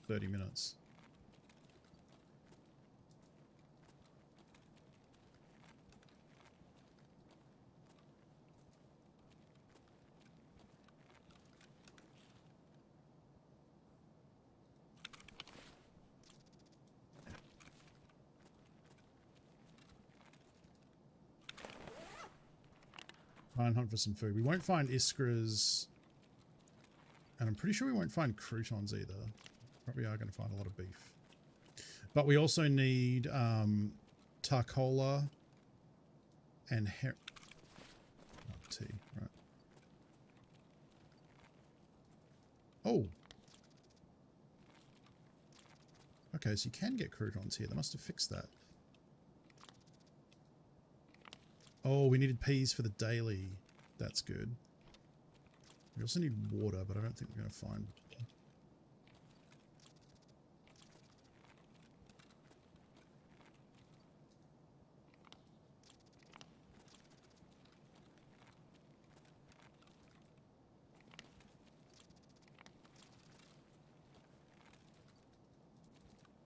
Speaker 1: $30 minutes. Try and hunt for some food. We won't find Iskras, and I'm pretty sure we won't find croutons either. Probably are going to find a lot of beef. But we also need Tarkola and tea, right. Oh. Okay, so you can get croutons here. They must have fixed that. Oh, we needed peas for the daily. That's good. We also need water, but I don't think we're going to find...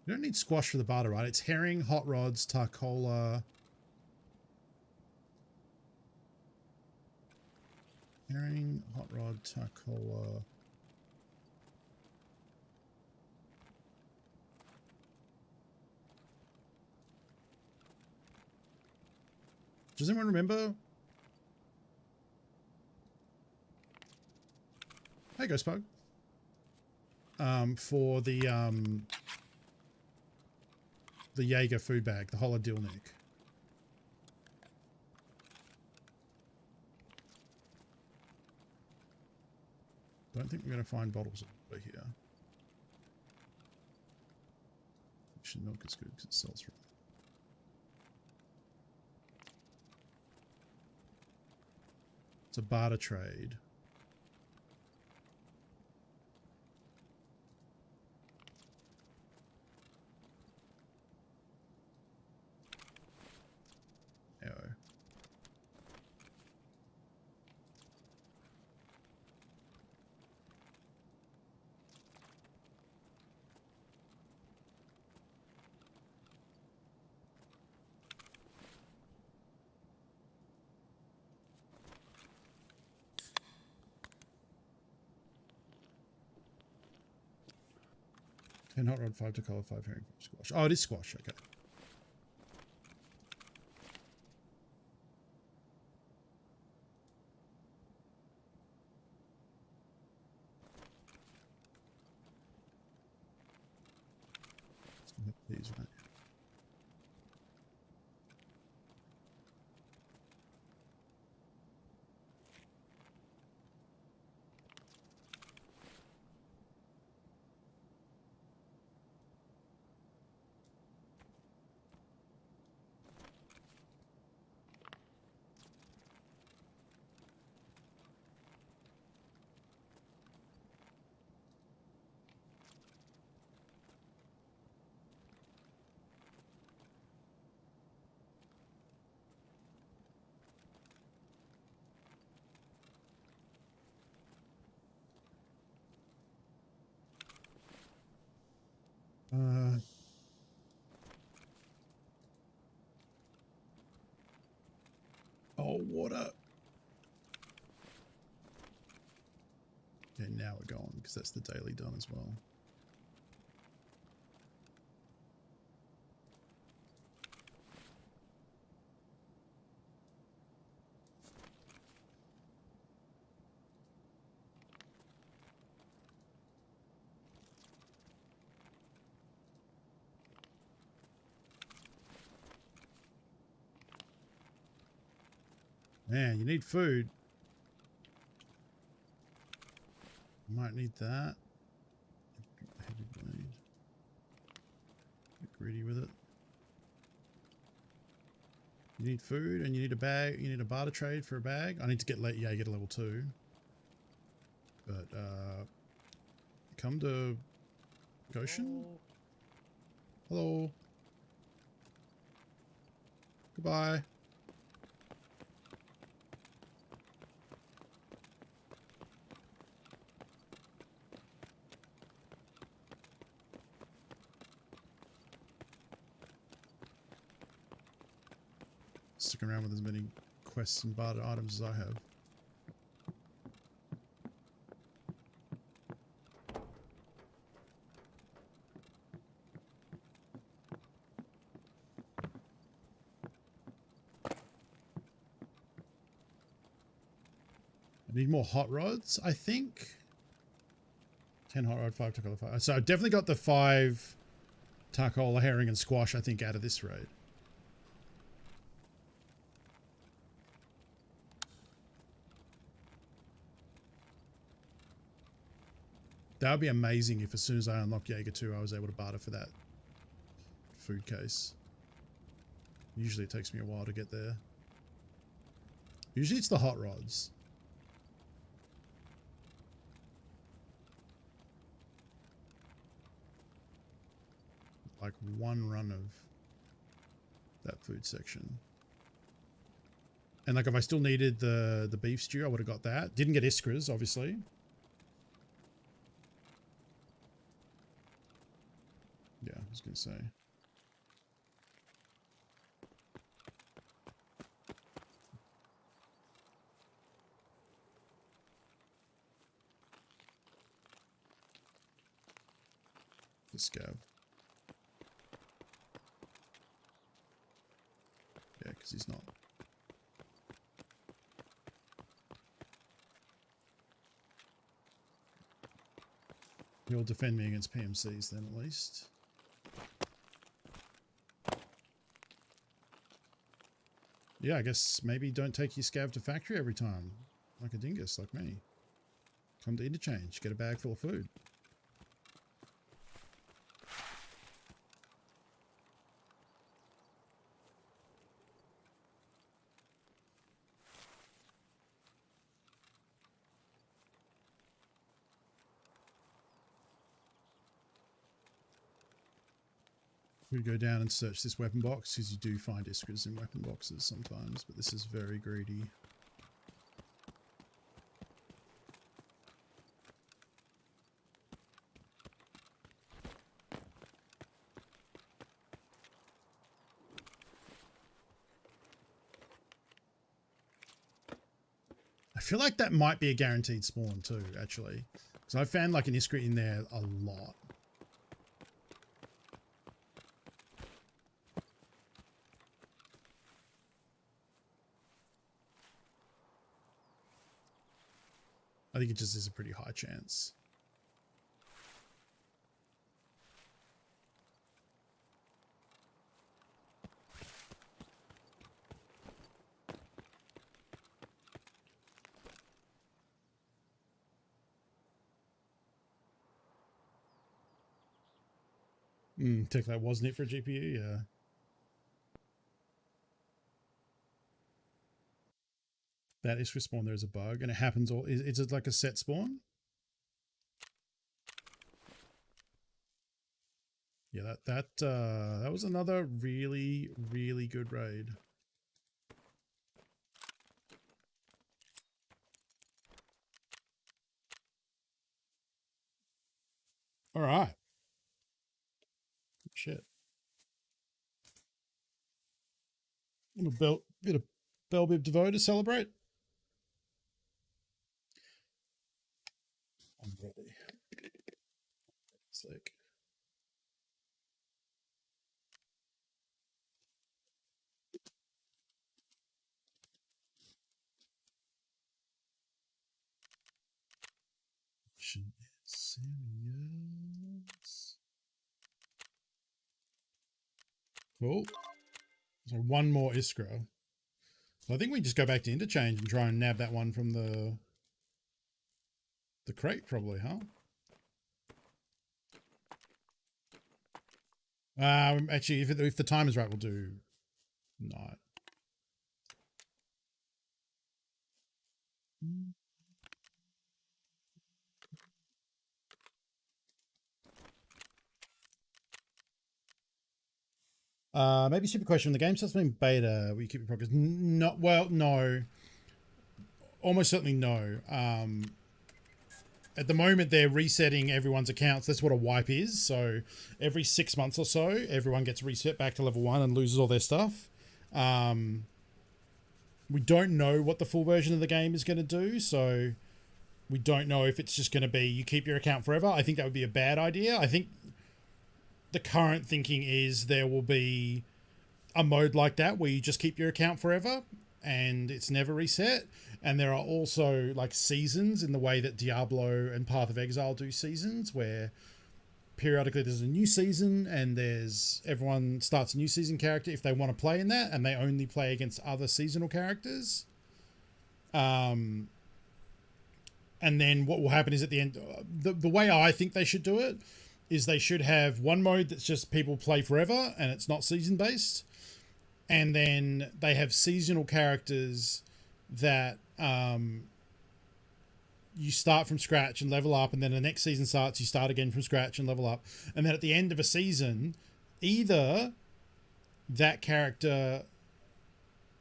Speaker 1: You don't need squash for the barter, right? It's herring, hot rods, tarcola. Herring, hot rod, tarcola. Does anyone remember? Hey, Ghost Bug. For the Jaeger food bag, the holodilnik. Don't think we're going to find bottles over here. Actually, milk is good because it sells for. It's a barter trade. Ew. And hot rod, 5 to color, 5 herring, squash. Oh, it is squash. Okay. These, right? Oh, water. Okay, now we're going because that's the daily done as well. Man, you need food. Might need that. Heavy blade. Get greedy with it. You need food and you need a bag. You need a barter trade for a bag. I need to get get a level 2. But come to Goshen. Hello. Goodbye. Sticking around with as many quests and barter items as I have. I need more hot rods, I think. 10 hot rod, 5 tarcola, 5. So I definitely got the 5 tarcola, herring, and squash, I think, out of this raid. That would be amazing if as soon as I unlock Jaeger 2, I was able to barter for that food case. Usually it takes me a while to get there. Usually it's the hot rods. Like one run of that food section. And like if I still needed the beef stew, I would have got that. Didn't get iskras, obviously. Yeah, was going to say. The scav. Yeah, because he's not. He'll defend me against PMCs then, at least. Yeah, I guess maybe don't take your scav to factory every time, like a dingus, like me. Come to interchange, get a bag full of food. We go down and search this weapon box because you do find iskras in weapon boxes sometimes, but this is very greedy. I feel like that might be a guaranteed spawn too, actually, because I found like an iskra in there a lot. I think it just is a pretty high chance. Tech that wasn't it for a GPU, yeah. That is for spawn, there's a bug, and it happens all. Is it like a set spawn? Yeah, that was another really, really good raid. All right. Shit. A bit of Bell Bib Devoe to celebrate. I'm ready. Sick. Serious. Cool. So one more Iskra. So I think we just go back to interchange and try and nab that one from the crate, probably, huh? Actually, if the time is right, we'll do night. Maybe stupid question. When the game starts being beta, will you keep your progress? Not well, no. Almost certainly no. At the moment, they're resetting everyone's accounts. That's what a wipe is. So every 6 months or so, everyone gets reset back to level 1 and loses all their stuff. We don't know what the full version of the game is going to do. So we don't know if it's just going to be you keep your account forever. I think that would be a bad idea. I think the current thinking is there will be a mode like that where you just keep your account forever and it's never reset. And there are also like seasons in the way that Diablo and Path of Exile do seasons, where periodically there's a new season and everyone starts a new season character if they want to play in that, and they only play against other seasonal characters. And then what will happen is at the end, the way I think they should do it is they should have one mode that's just people play forever and it's not season based. And then they have seasonal characters that you start from scratch and level up, and then the next season starts, you start again from scratch and level up. And then at the end of a season, either that character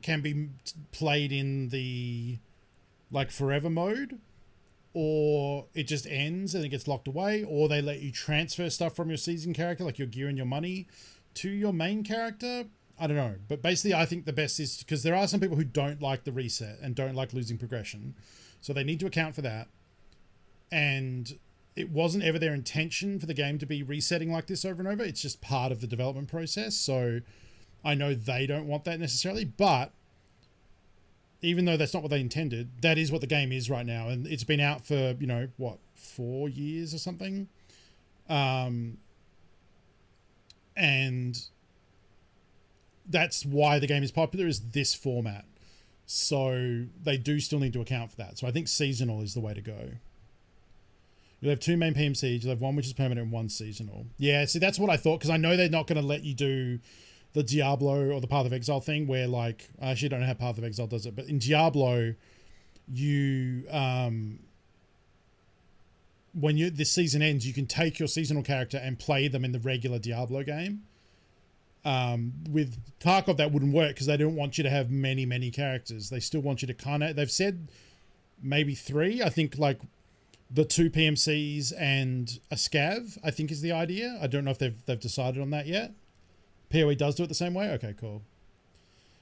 Speaker 1: can be played in the like forever mode, or it just ends and it gets locked away, or they let you transfer stuff from your season character, like your gear and your money, to your main character. I don't know. But basically, I think the best is, because there are some people who don't like the reset and don't like losing progression. So they need to account for that. And it wasn't ever their intention for the game to be resetting like this over and over. It's just part of the development process. So I know they don't want that necessarily, but even though that's not what they intended, that is what the game is right now. And it's been out for, 4 years or something. And that's why the game is popular, is this format. So they do still need to account for that. So I think seasonal is the way to go. You'll have 2 main PMCs. You'll have one which is permanent and one seasonal. Yeah, see, that's what I thought, because I know they're not going to let you do the Diablo or the Path of Exile thing where, like, I actually don't know how Path of Exile does it, but in Diablo, you, when this season ends, you can take your seasonal character and play them in the regular Diablo game. With Tarkov, that wouldn't work because they don't want you to have many characters. They still want you to kind of, they've said maybe 3. I think, like, the 2 PMCs and a scav, I think, is the idea. I don't know if they've decided on that yet. PoE does do it the same way? Okay, cool.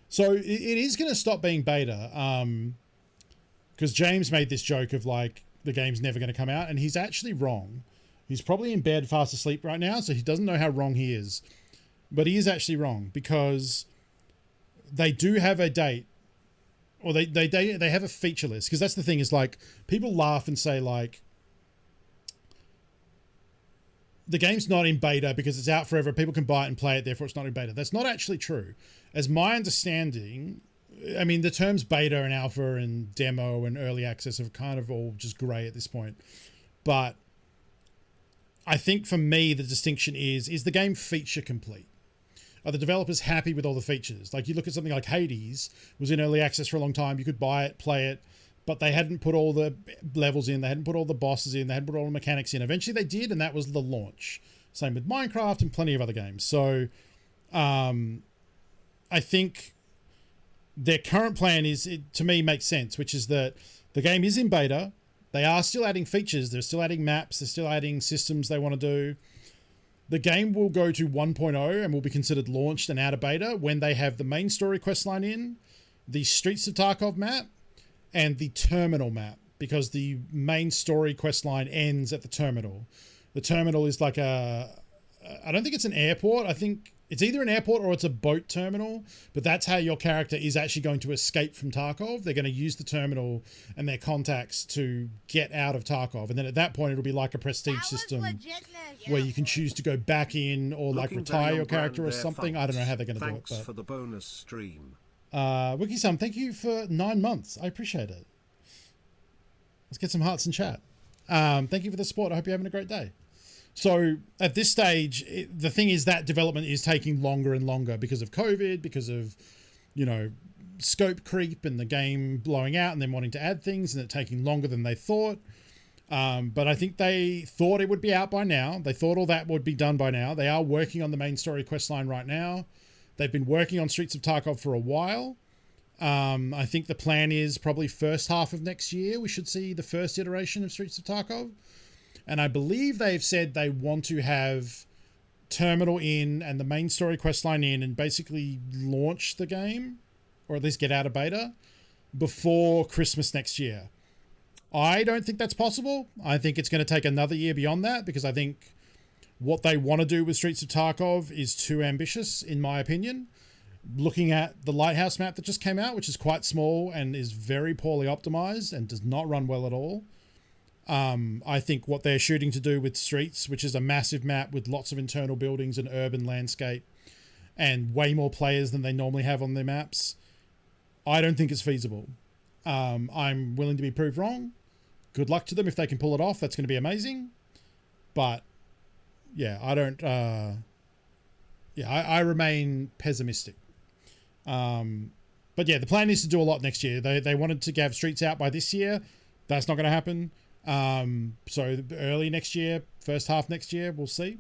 Speaker 1: So it is going to stop being beta. Because James made this joke of, like, the game's never going to come out, and he's actually wrong. He's probably in bed fast asleep right now, so he doesn't know how wrong he is. But he is actually wrong, because they do have a date, or they have a feature list. Because that's the thing, is, like, people laugh and say, like, the game's not in beta because it's out forever. People can buy it and play it, therefore it's not in beta. That's not actually true. As my understanding, I mean, the terms beta and alpha and demo and early access are kind of all just grey at this point. But I think for me, the distinction is the game feature complete? Are the developers happy with all the features? Like, you look at something like Hades, was in early access for a long time. You could buy it, play it, but they hadn't put all the levels in. They hadn't put all the bosses in. They hadn't put all the mechanics in. Eventually they did, and that was the launch. Same with Minecraft and plenty of other games. So I think their current plan is, it, to me, makes sense, which is that the game is in beta. They are still adding features. They're still adding maps. They're still adding systems they want to do. The game will go to 1.0 and will be considered launched and out of beta when they have the main story questline in, the Streets of Tarkov map, and the terminal map, because the main story questline ends at the terminal. The terminal is like I don't think it's an airport. I think it's either an airport or it's a boat terminal, but that's how your character is actually going to escape from Tarkov. They're going to use the terminal and their contacts to get out of Tarkov. And then at that point, it'll be like a prestige system where you can choose to go back in or like retire your character or something. I don't know how they're going to do it.
Speaker 8: Thanks for the bonus stream.
Speaker 1: Wiki-san, thank you for 9 months. I appreciate it. Let's get some hearts in chat. Thank you for the support. I hope you're having a great day. So at this stage, the thing is that development is taking longer and longer because of COVID, because of, scope creep and the game blowing out and then wanting to add things and it taking longer than they thought. But I think they thought it would be out by now. They thought all that would be done by now. They are working on the main story questline right now. They've been working on Streets of Tarkov for a while. I think the plan is probably first half of next year, we should see the first iteration of Streets of Tarkov. And I believe they've said they want to have terminal in and the main story questline in and basically launch the game, or at least get out of beta, before Christmas next year. I don't think that's possible. I think it's going to take another year beyond that, because I think what they want to do with Streets of Tarkov is too ambitious, in my opinion. Looking at the Lighthouse map that just came out, which is quite small and is very poorly optimized and does not run well at all. I think what they're shooting to do with Streets, which is a massive map with lots of internal buildings and urban landscape and way more players than they normally have on their maps, I don't think it's feasible. I'm willing to be proved wrong. Good luck to them if they can pull it off. That's going to be amazing. But yeah, I don't, I remain pessimistic. But yeah, the plan is to do a lot next year. They wanted to have Streets out by this year. That's not going to happen. So early next year, first half next year, we'll see.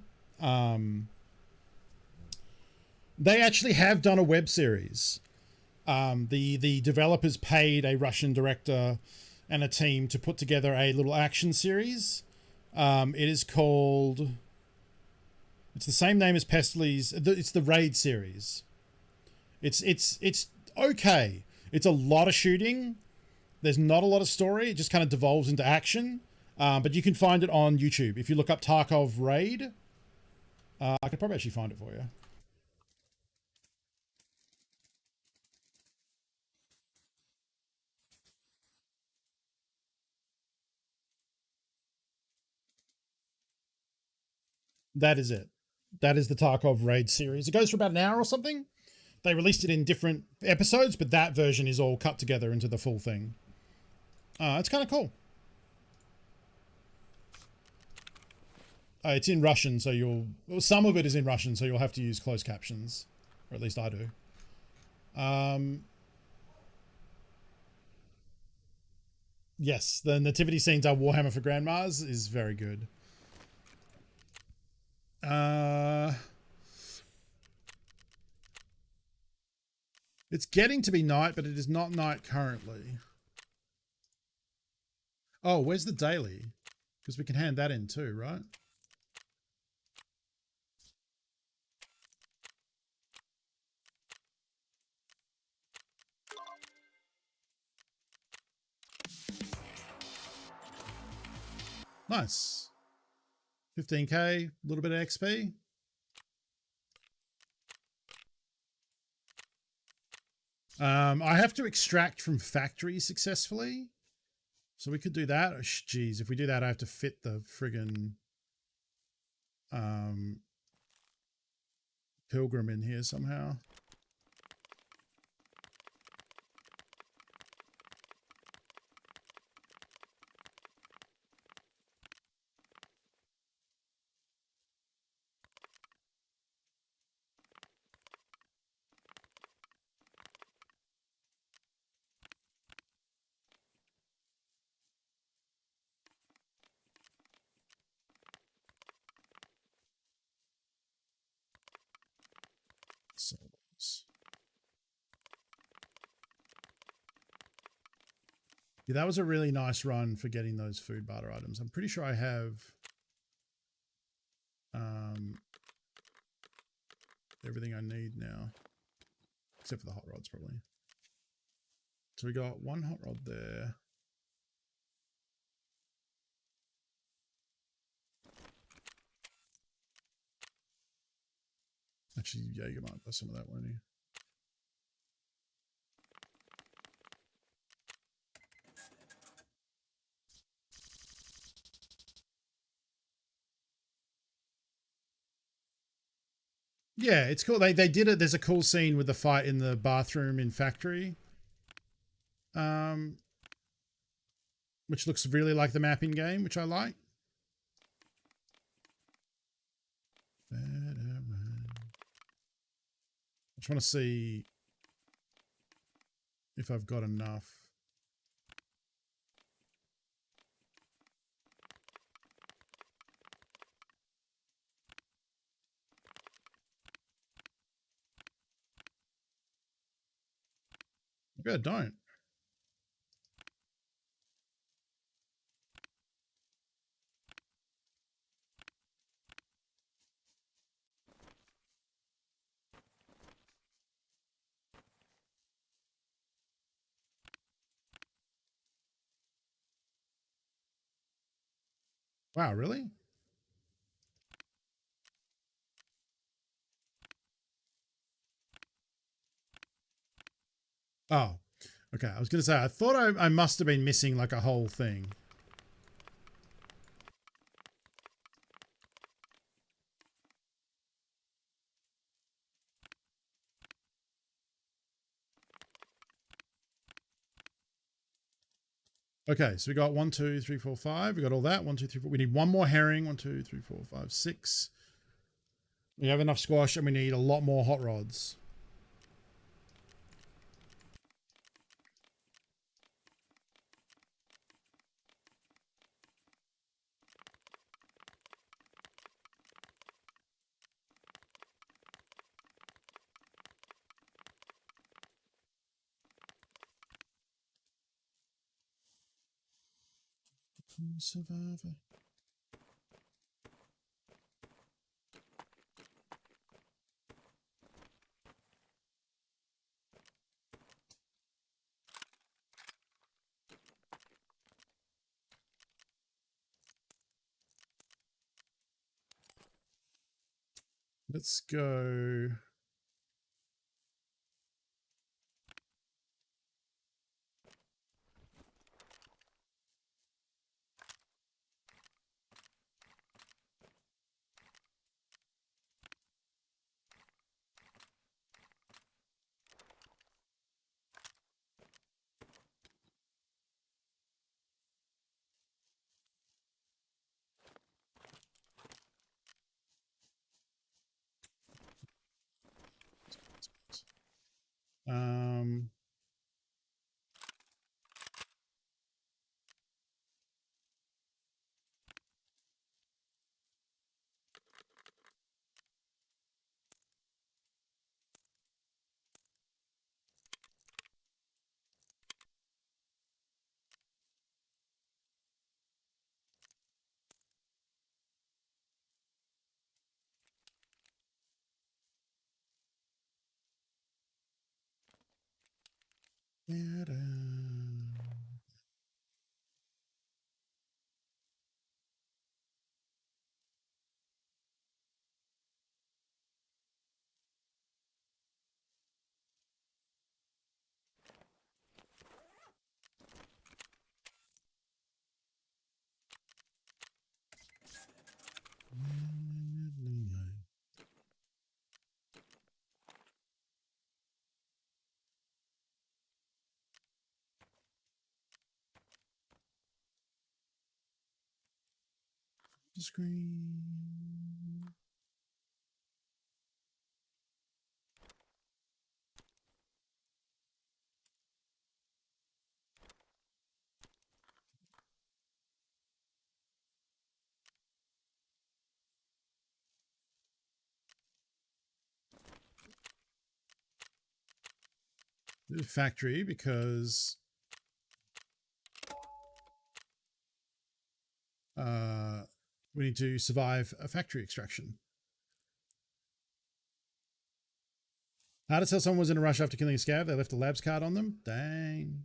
Speaker 1: They actually have done a web series. The developers paid a Russian director and a team to put together a little action series. It is called... It's the same name as Pestely's. It's the Raid series. It's okay. It's a lot of shooting. There's not a lot of story. It just kind of devolves into action. But you can find it on YouTube. If you look up Tarkov Raid, I could probably actually find it for you. That is it. That is the Tarkov Raid series. It goes for about an hour or something. They released it in different episodes, but that version is all cut together into the full thing. It's kind of cool. It's in Russian, so some of it is in Russian, so you'll have to use closed captions. Or at least I do. Yes, the nativity scenes are Warhammer for Grandmas is very good. It's getting to be night, but it is not night currently. Oh, where's the daily? Because we can hand that in too, right? Nice. 15k, a little bit of XP. I have to extract from factory successfully. So we could do that. Oh, geez, if we do that, I have to fit the friggin' pilgrim in here somehow. Yeah, that was a really nice run for getting those food barter items. I'm pretty sure I have everything I need now, except for the hot rods probably. So we got one hot rod there. Actually, yeah, you might buy some of that, won't you? Yeah, it's cool. They did it. There's a cool scene with the fight in the bathroom in factory. Which looks really like the map in game, which I like. I just want to see if I've got enough. Maybe I don't. Wow, really? Oh, okay. I was going to say, I thought I must have been missing like a whole thing. Okay, so we got 1, 2, 3, 4, 5. We got all that. 1, 2, 3, 4. We need one more herring. 1, 2, 3, 4, 5, 6. We have enough squash and we need a lot more hot rods. Survivor. Let's go. Um, screen. The factory because we need to survive a factory extraction. How to tell someone was in a rush after killing a scav? They left a labs card on them? Dang.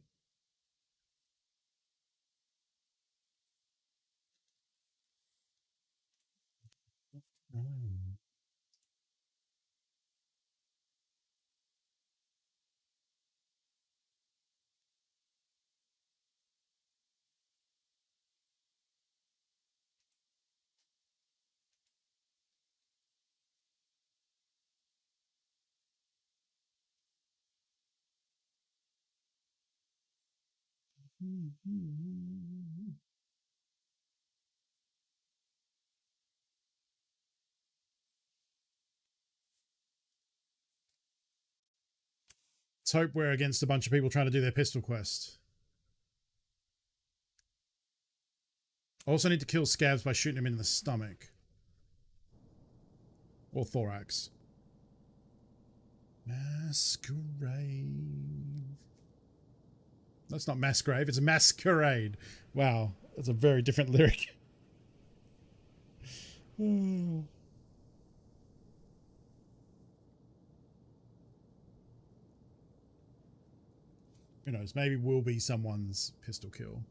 Speaker 1: Let's hope we're against a bunch of people trying to do their pistol quest. Also need to kill scavs by shooting them in the stomach. Or thorax. Masquerade. That's not masquerade, it's a masquerade. Wow, that's a very different lyric. Who knows, maybe we'll be someone's pistol kill.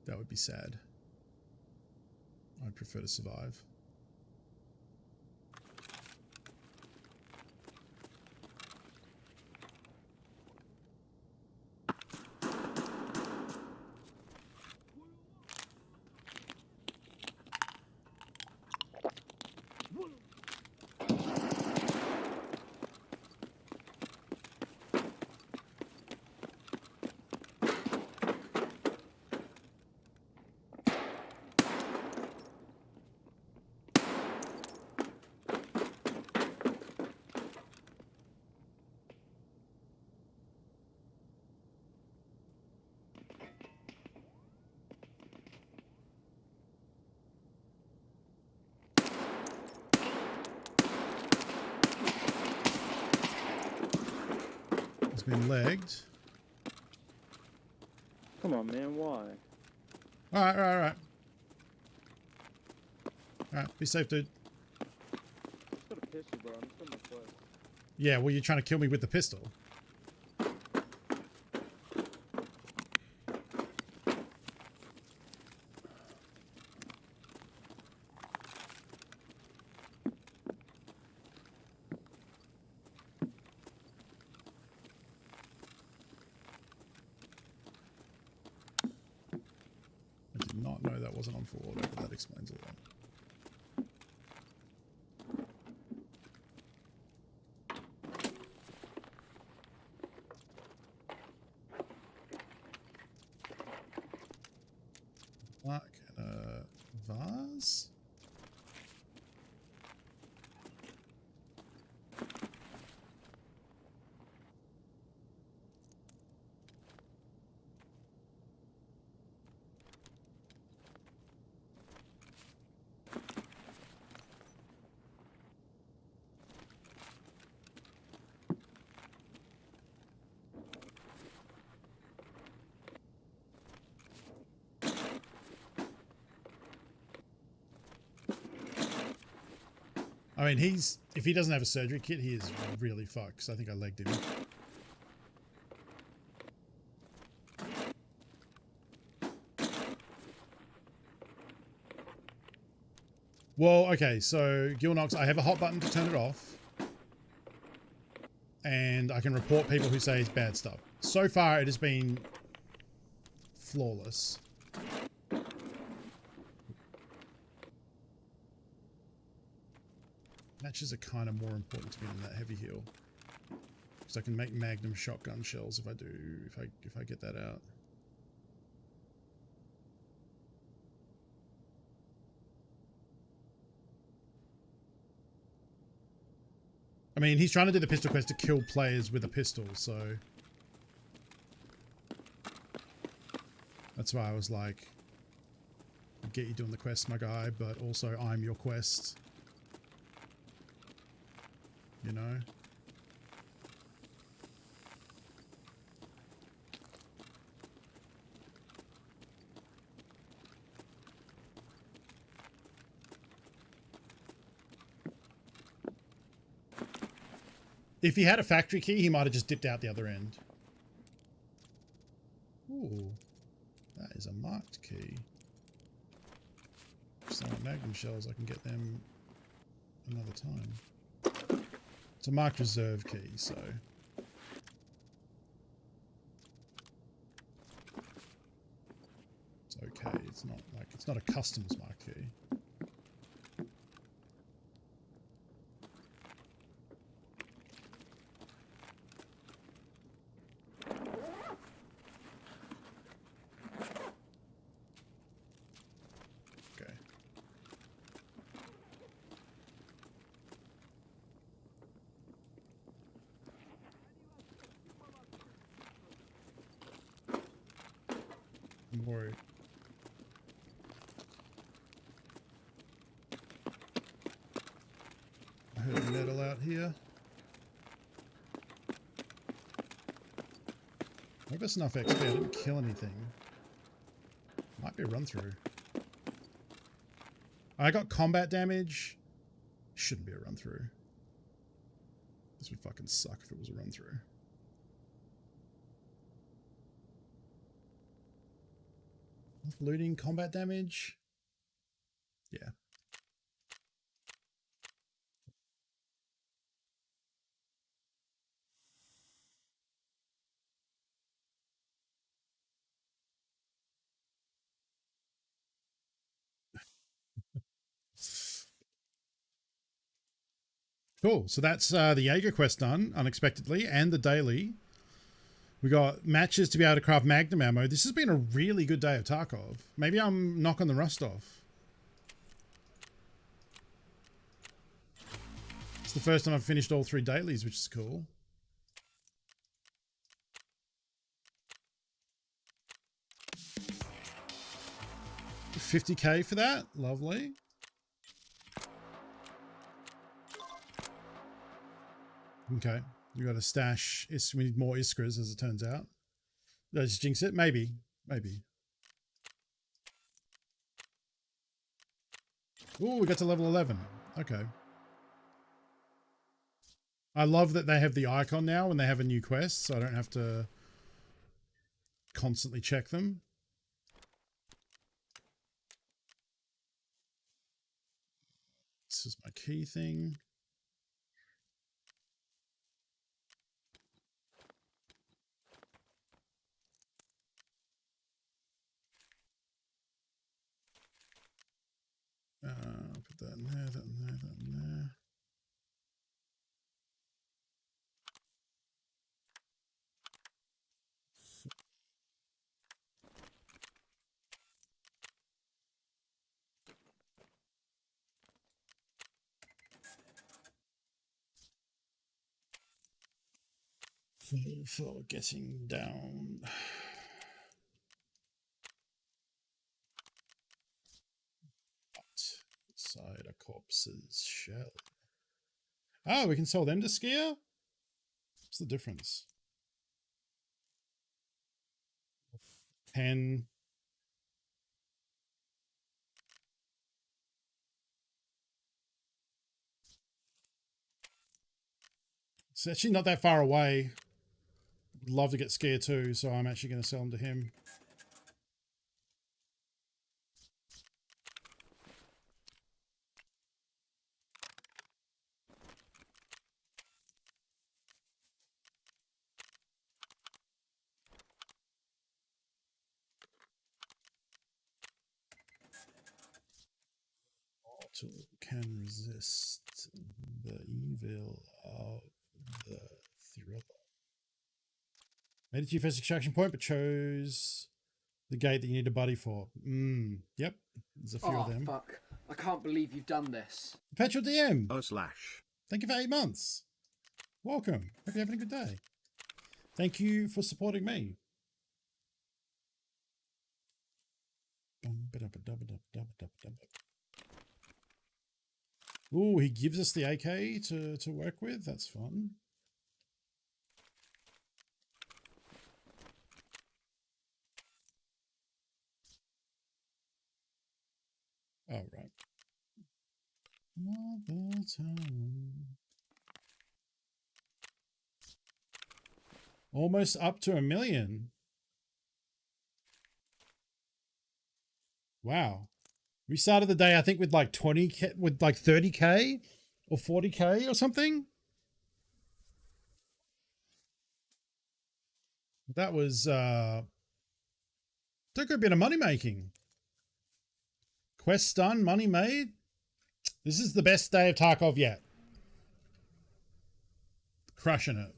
Speaker 1: That would be sad. I'd prefer to survive. Been legged.
Speaker 9: Come on, man, why?
Speaker 1: All right, all right, all right. All right, be safe, dude.
Speaker 3: Just got a pistol, bro. I'm just on my quest.
Speaker 1: Yeah, well, you're trying to kill me with the pistol. I did not know that wasn't on full auto, but that explains a lot. Black and a vase. I mean, if he doesn't have a surgery kit, he is really fucked, because I think I legged him. Well, okay, so Gilnox, I have a hot button to turn it off. And I can report people who say it's bad stuff. So far, it has been flawless. Matches are kind of more important to me than that heavy heal, because I can make magnum shotgun shells if I get that out. I mean, he's trying to do the pistol quest to kill players with a pistol, so that's why I was like, I'll get you doing the quest, my guy, but also I'm your quest. You know? If he had a factory key, he might have just dipped out the other end. Ooh, that is a marked key. Selling magnum shells, I can get them another time. It's a marked reserve key, so. It's okay. It's not a customs marked key. I'm worried. I heard metal out here. I got enough XP. I didn't kill anything. Might be a run through. I got combat damage. Shouldn't be a run through. This would fucking suck if it was a run through. Looting, combat damage. Yeah. Cool. So that's the Jaeger quest done unexpectedly, and the daily. We got matches to be able to craft magnum ammo. This has been a really good day of Tarkov. Maybe I'm knocking the rust off. It's the first time I've finished all 3 dailies, which is cool. $50K for that. Lovely. Okay. We got a stash. We need more Iskras, as it turns out. Did I just jinx it? Maybe. Maybe. Ooh, we got to level 11. Okay. I love that they have the icon now when they have a new quest, so I don't have to constantly check them. This is my key thing. Put that in there, that in there, that in there. For getting down. Inside a corpse's shell. Oh, we can sell them to skier? What's the difference? 10. It's actually not that far away. Would love to get skier too, so I'm actually going to sell them to him. Mortal can resist the evil of the thriller. Made it to your first extraction point, but chose the gate that you need a buddy for. Yep. There's a few of them.
Speaker 9: Fuck. I can't believe you've done this.
Speaker 1: Perpetual DM.
Speaker 8: /.
Speaker 1: Thank you for 8 months. Welcome. Hope you're having a good day. Thank you for supporting me. Ooh, he gives us the AK to work with. That's fun. Oh, right. Another time. Almost up to 1 million. Wow. We started the day, I think, with like 20K, with like 30K or 40K or something. That was took a bit of money making. Quest done, money made. This is the best day of Tarkov yet. Crushing it.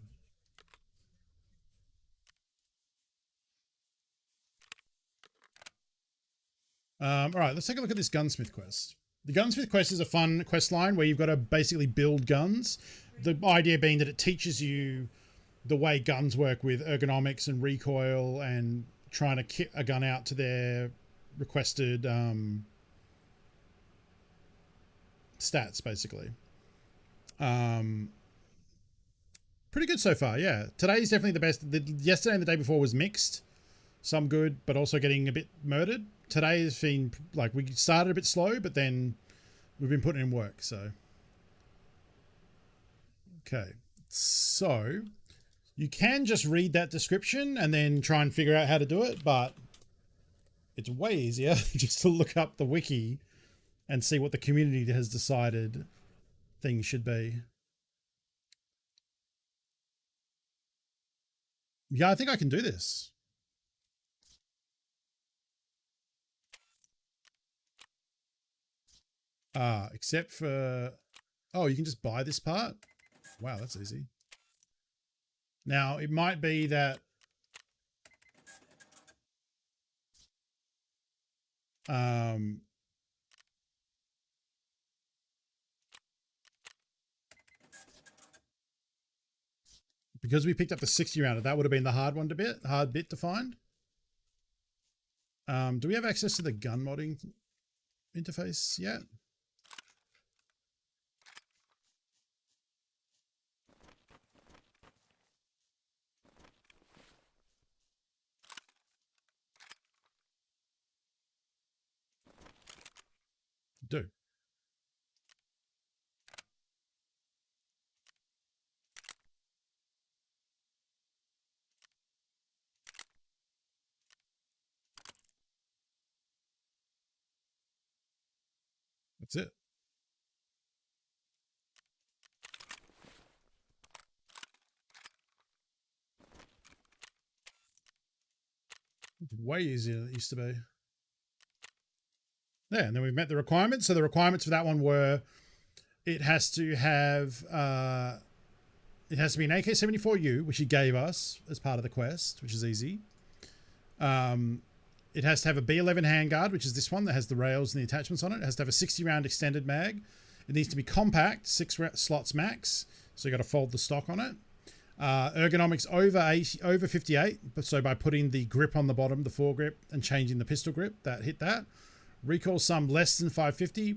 Speaker 1: All right, let's take a look at this gunsmith quest. The gunsmith quest is a fun quest line where you've got to basically build guns. The idea being that it teaches you the way guns work with ergonomics and recoil and trying to kit a gun out to their requested stats, basically. Pretty good so far, yeah. Today's definitely the best. Yesterday and the day before was mixed. Some good, but also getting a bit murdered. Today has been, like, we started a bit slow, but then we've been putting in work, so. Okay, so you can just read that description and then try and figure out how to do it, but it's way easier just to look up the wiki and see what the community has decided things should be. Yeah, I think I can do this. Except for, oh, you can just buy this part. Wow, that's easy. Now, it might be that because we picked up the 60 rounder, that would have been the hard bit to find. Do we have access to the gun modding interface yet? Do. That's it. Way easier than it used to be. Yeah, and then we've met the requirements. So the requirements for that one were it has to have it has to be an AK-74U, which he gave us as part of the quest, which is easy. It has to have a B11 handguard, which is this one that has the rails and the attachments on it. It has to have a 60-round extended mag. It needs to be compact, 6 slots max. So you got to fold the stock on it. Ergonomics over 58. So by putting the grip on the bottom, the foregrip, and changing the pistol grip, that hit that. Recoil sum less than 550.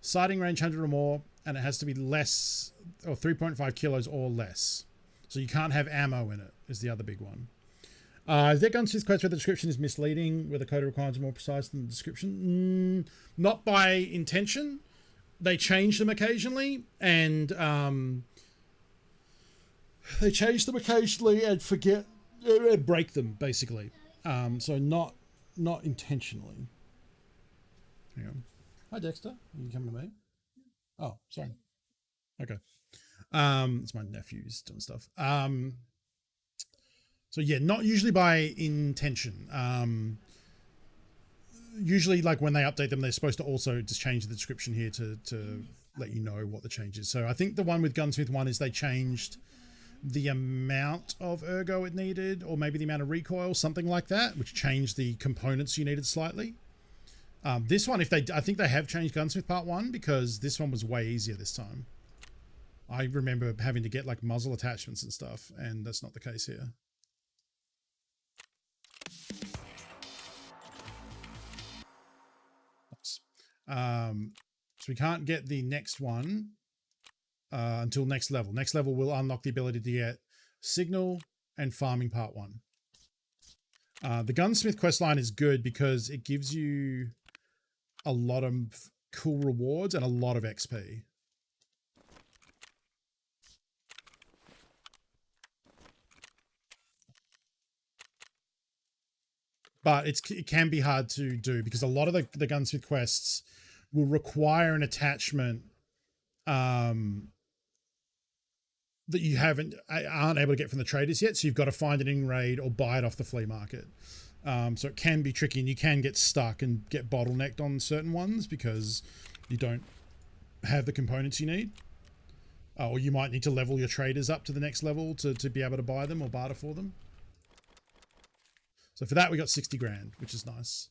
Speaker 1: Sighting range 100 or more. And it has to be less, or 3.5 kilos or less. So you can't have ammo in it, is the other big one. Their gunsmith quotes where the description is misleading, where the code requirements are more precise than the description. Not by intention. They change them occasionally, and forget, break them basically. So not intentionally. Hang on. Hi Dexter, are you coming to me? Oh, sorry. Okay. It's my nephews doing stuff. So yeah, not usually by intention. Usually like when they update them, they're supposed to also just change the description here to let you know what the change is. So I think the one with Gunsmith 1 is they changed the amount of ergo it needed, or maybe the amount of recoil, something like that, which changed the components you needed slightly. This one, I think they have changed Gunsmith Part 1 because this one was way easier this time. I remember having to get like muzzle attachments and stuff, and that's not the case here. So we can't get the next one until next level. Next level will unlock the ability to get Signal and Farming Part 1. The Gunsmith questline is good because it gives you a lot of cool rewards and a lot of XP. But it can be hard to do because a lot of the Gunsmith quests will require an attachment that you aren't able to get from the traders yet. So you've got to find it in raid or buy it off the flea market. So it can be tricky, and you can get stuck and get bottlenecked on certain ones because you don't have the components you need. Or you might need to level your traders up to the next level to be able to buy them or barter for them. So for that, we got 60 grand, which is nice.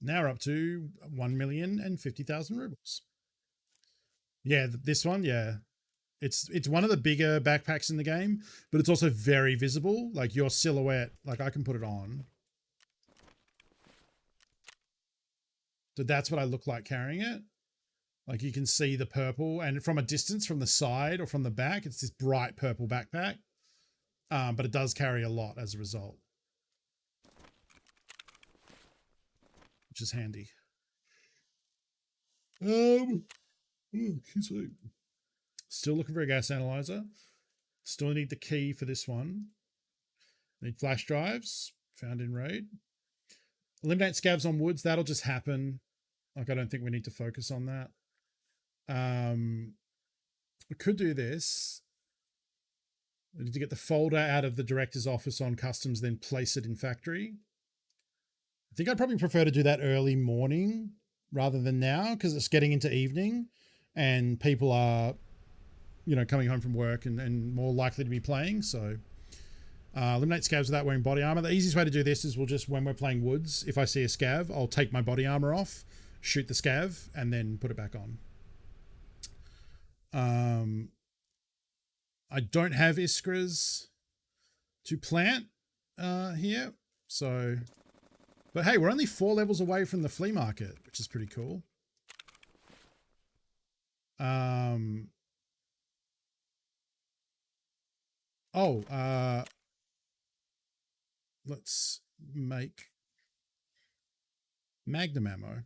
Speaker 1: Now we're up to 1,050,000 rubles. Yeah, this one, yeah. It's one of the bigger backpacks in the game, but it's also very visible. Like your silhouette, like I can put it on. So that's what I look like carrying it. Like you can see the purple, and from a distance, from the side or from the back, it's this bright purple backpack. But it does carry a lot as a result, which is handy. Still looking for a gas analyzer. Still need the key for this one. Need flash drives, found in raid. Eliminate scavs on woods, that'll just happen. Like I don't think we need to focus on that. We could do this. We need to get the folder out of the director's office on customs, then place it in factory. I think I'd probably prefer to do that early morning rather than now, because it's getting into evening and people are, you know, coming home from work and more likely to be playing. So eliminate scavs without wearing body armor. The easiest way to do this is we'll just, when we're playing woods, if I see a scav, I'll take my body armor off, shoot the scav, and then put it back on. I don't have iskras to plant here, so, but hey, we're only 4 levels away from the flea market, which is pretty cool. Let's make Magnum ammo.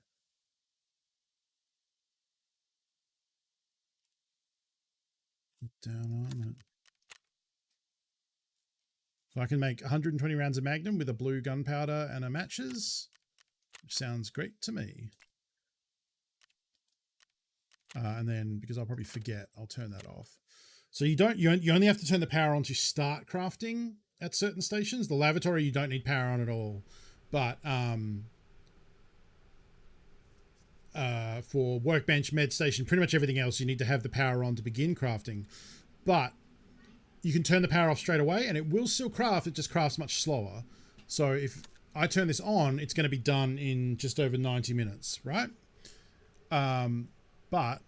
Speaker 1: Down on it. So I can make 120 rounds of Magnum with a blue gunpowder and a matches, which sounds great to me. And then, because I'll probably forget, I'll turn that off. So you only have to turn the power on to start crafting at certain stations. The lavatory, you don't need power on at all. But for workbench, med station, pretty much everything else, you need to have the power on to begin crafting. But you can turn the power off straight away and it will still craft, it just crafts much slower. So if I turn this on, it's going to be done in just over 90 minutes, right? But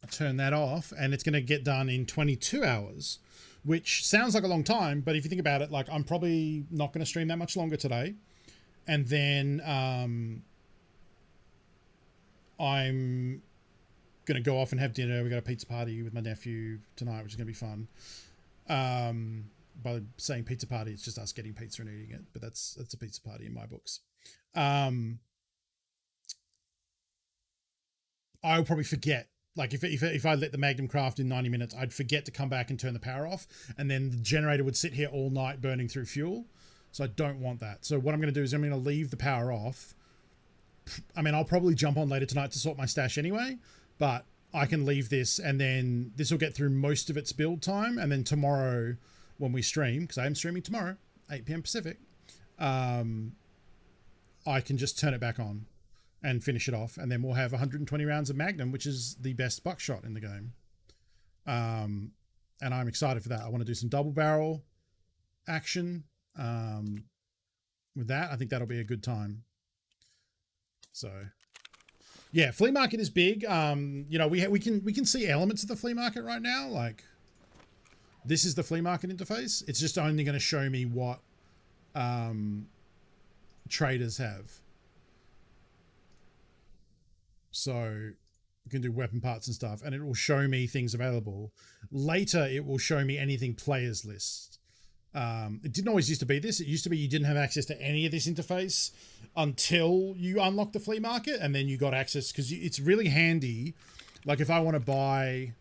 Speaker 1: I turn that off and it's going to get done in 22 hours, which sounds like a long time. But if you think about it, like I'm probably not going to stream that much longer today. And then I'm going to go off and have dinner. We got a pizza party with my nephew tonight, which is going to be fun. By saying pizza party, it's just us getting pizza and eating it. But that's a pizza party in my books. I'll probably forget. Like if I let the Magnum craft in 90 minutes, I'd forget to come back and turn the power off, and then the generator would sit here all night burning through fuel. So I don't want that. So what I'm going to do is I'm going to leave the power off. I mean, I'll probably jump on later tonight to sort my stash anyway, but I can leave this, and then this will get through most of its build time, and then tomorrow when we stream, because I am streaming tomorrow, 8 p.m. Pacific, I can just turn it back on and finish it off, and then we'll have 120 rounds of Magnum, which is the best buckshot in the game. And I'm excited for that. I want to do some double barrel action with that. I think that'll be a good time. So yeah, flea market is big. You know, we can see elements of the flea market right now. Like this is the flea market interface. It's just only going to show me what traders have. So you can do weapon parts and stuff, and it will show me things available. Later, it will show me anything players list. It didn't always used to be this. It used to be you didn't have access to any of this interface until you unlocked the flea market, and then you got access, because it's really handy. Like if I want to buy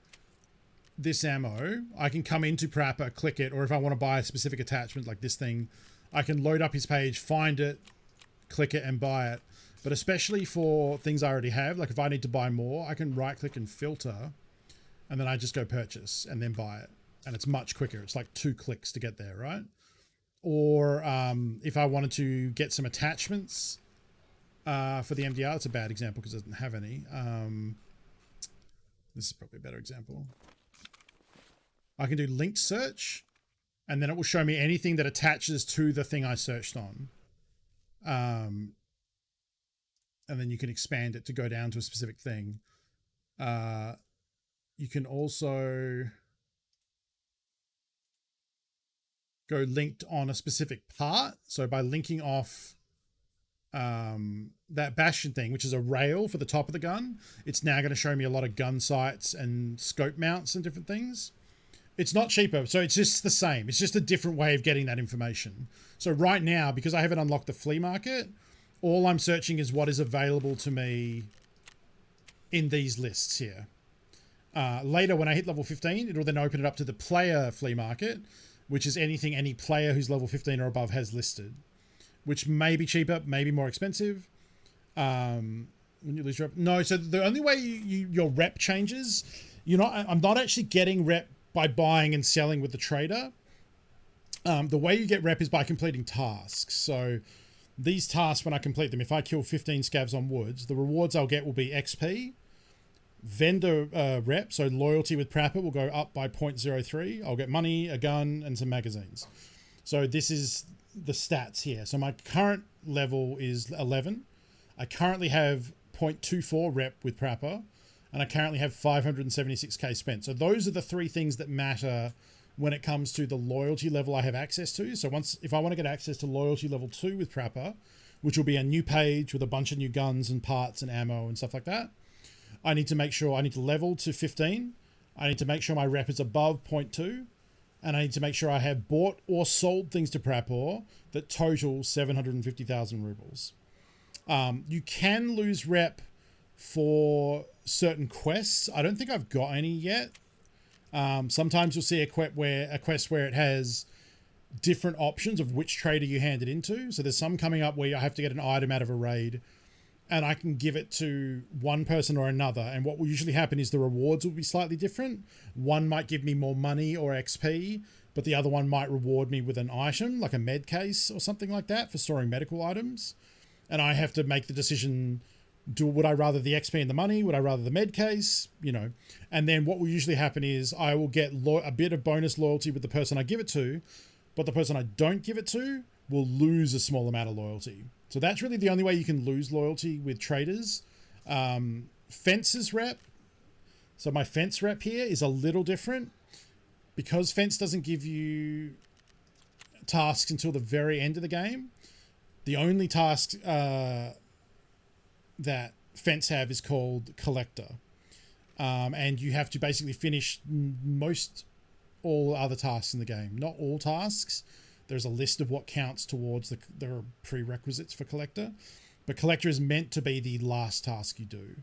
Speaker 1: this ammo, I can come into Prapper, click it, or if I want to buy a specific attachment like this thing, I can load up his page, find it, click it, and buy it. But especially for things I already have, like if I need to buy more, I can right click and filter, and then I just go purchase and then buy it. And it's much quicker. It's like 2 clicks to get there, right? Or if I wanted to get some attachments for the MDR, it's a bad example because it doesn't have any. This is probably a better example. I can do linked search, and then it will show me anything that attaches to the thing I searched on. And then you can expand it to go down to a specific thing. You can also go linked on a specific part. So by linking off that Bastion thing, which is a rail for the top of the gun, it's now going to show me a lot of gun sights and scope mounts and different things. It's not cheaper, so it's just the same. It's just a different way of getting that information. So right now, because I haven't unlocked the flea market, all I'm searching is what is available to me in these lists here. Later, when I hit level 15, it'll then open it up to the player flea market, which is anything any player who's level 15 or above has listed, which may be cheaper, maybe more expensive. When you lose rep, no. So the only way your rep changes, I'm not actually getting rep by buying and selling with the trader. The way you get rep is by completing tasks. So these tasks, when I complete them, if I kill 15 scavs on woods, the rewards I'll get will be XP, vendor rep, so loyalty with Prapper will go up by 0.03. I'll get money, a gun, and some magazines. So this is the stats here. So my current level is 11. I currently have 0.24 rep with Prapper, and I currently have 576k spent. So those are the 3 things that matter when it comes to the loyalty level I have access to. So if I want to get access to loyalty level 2 with Prapper, which will be a new page with a bunch of new guns and parts and ammo and stuff like that, I need to make sure I need to level to 15. I need to make sure my rep is above 0.2. And I need to make sure I have bought or sold things to Prapor that total 750,000 rubles. You can lose rep for certain quests. I don't think I've got any yet. Sometimes you'll see a quest where it has different options of which trader you hand it into. So there's some coming up where you have to get an item out of a raid, and I can give it to one person or another. And what will usually happen is the rewards will be slightly different. One might give me more money or XP, but the other one might reward me with an item, like a med case or something like that for storing medical items. And I have to make the decision, would I rather the XP and the money? Would I rather the med case? You know, and then what will usually happen is I will get a bit of bonus loyalty with the person I give it to, but the person I don't give it to will lose a small amount of loyalty. So that's really the only way you can lose loyalty with traders. Fence's rep. So my fence rep here is a little different because fence doesn't give you tasks until the very end of the game. The only task that fence have is called collector. And you have to basically finish all other tasks in the game. Not all tasks. There's a list of what counts towards the prerequisites for collector, but collector is meant to be the last task you do.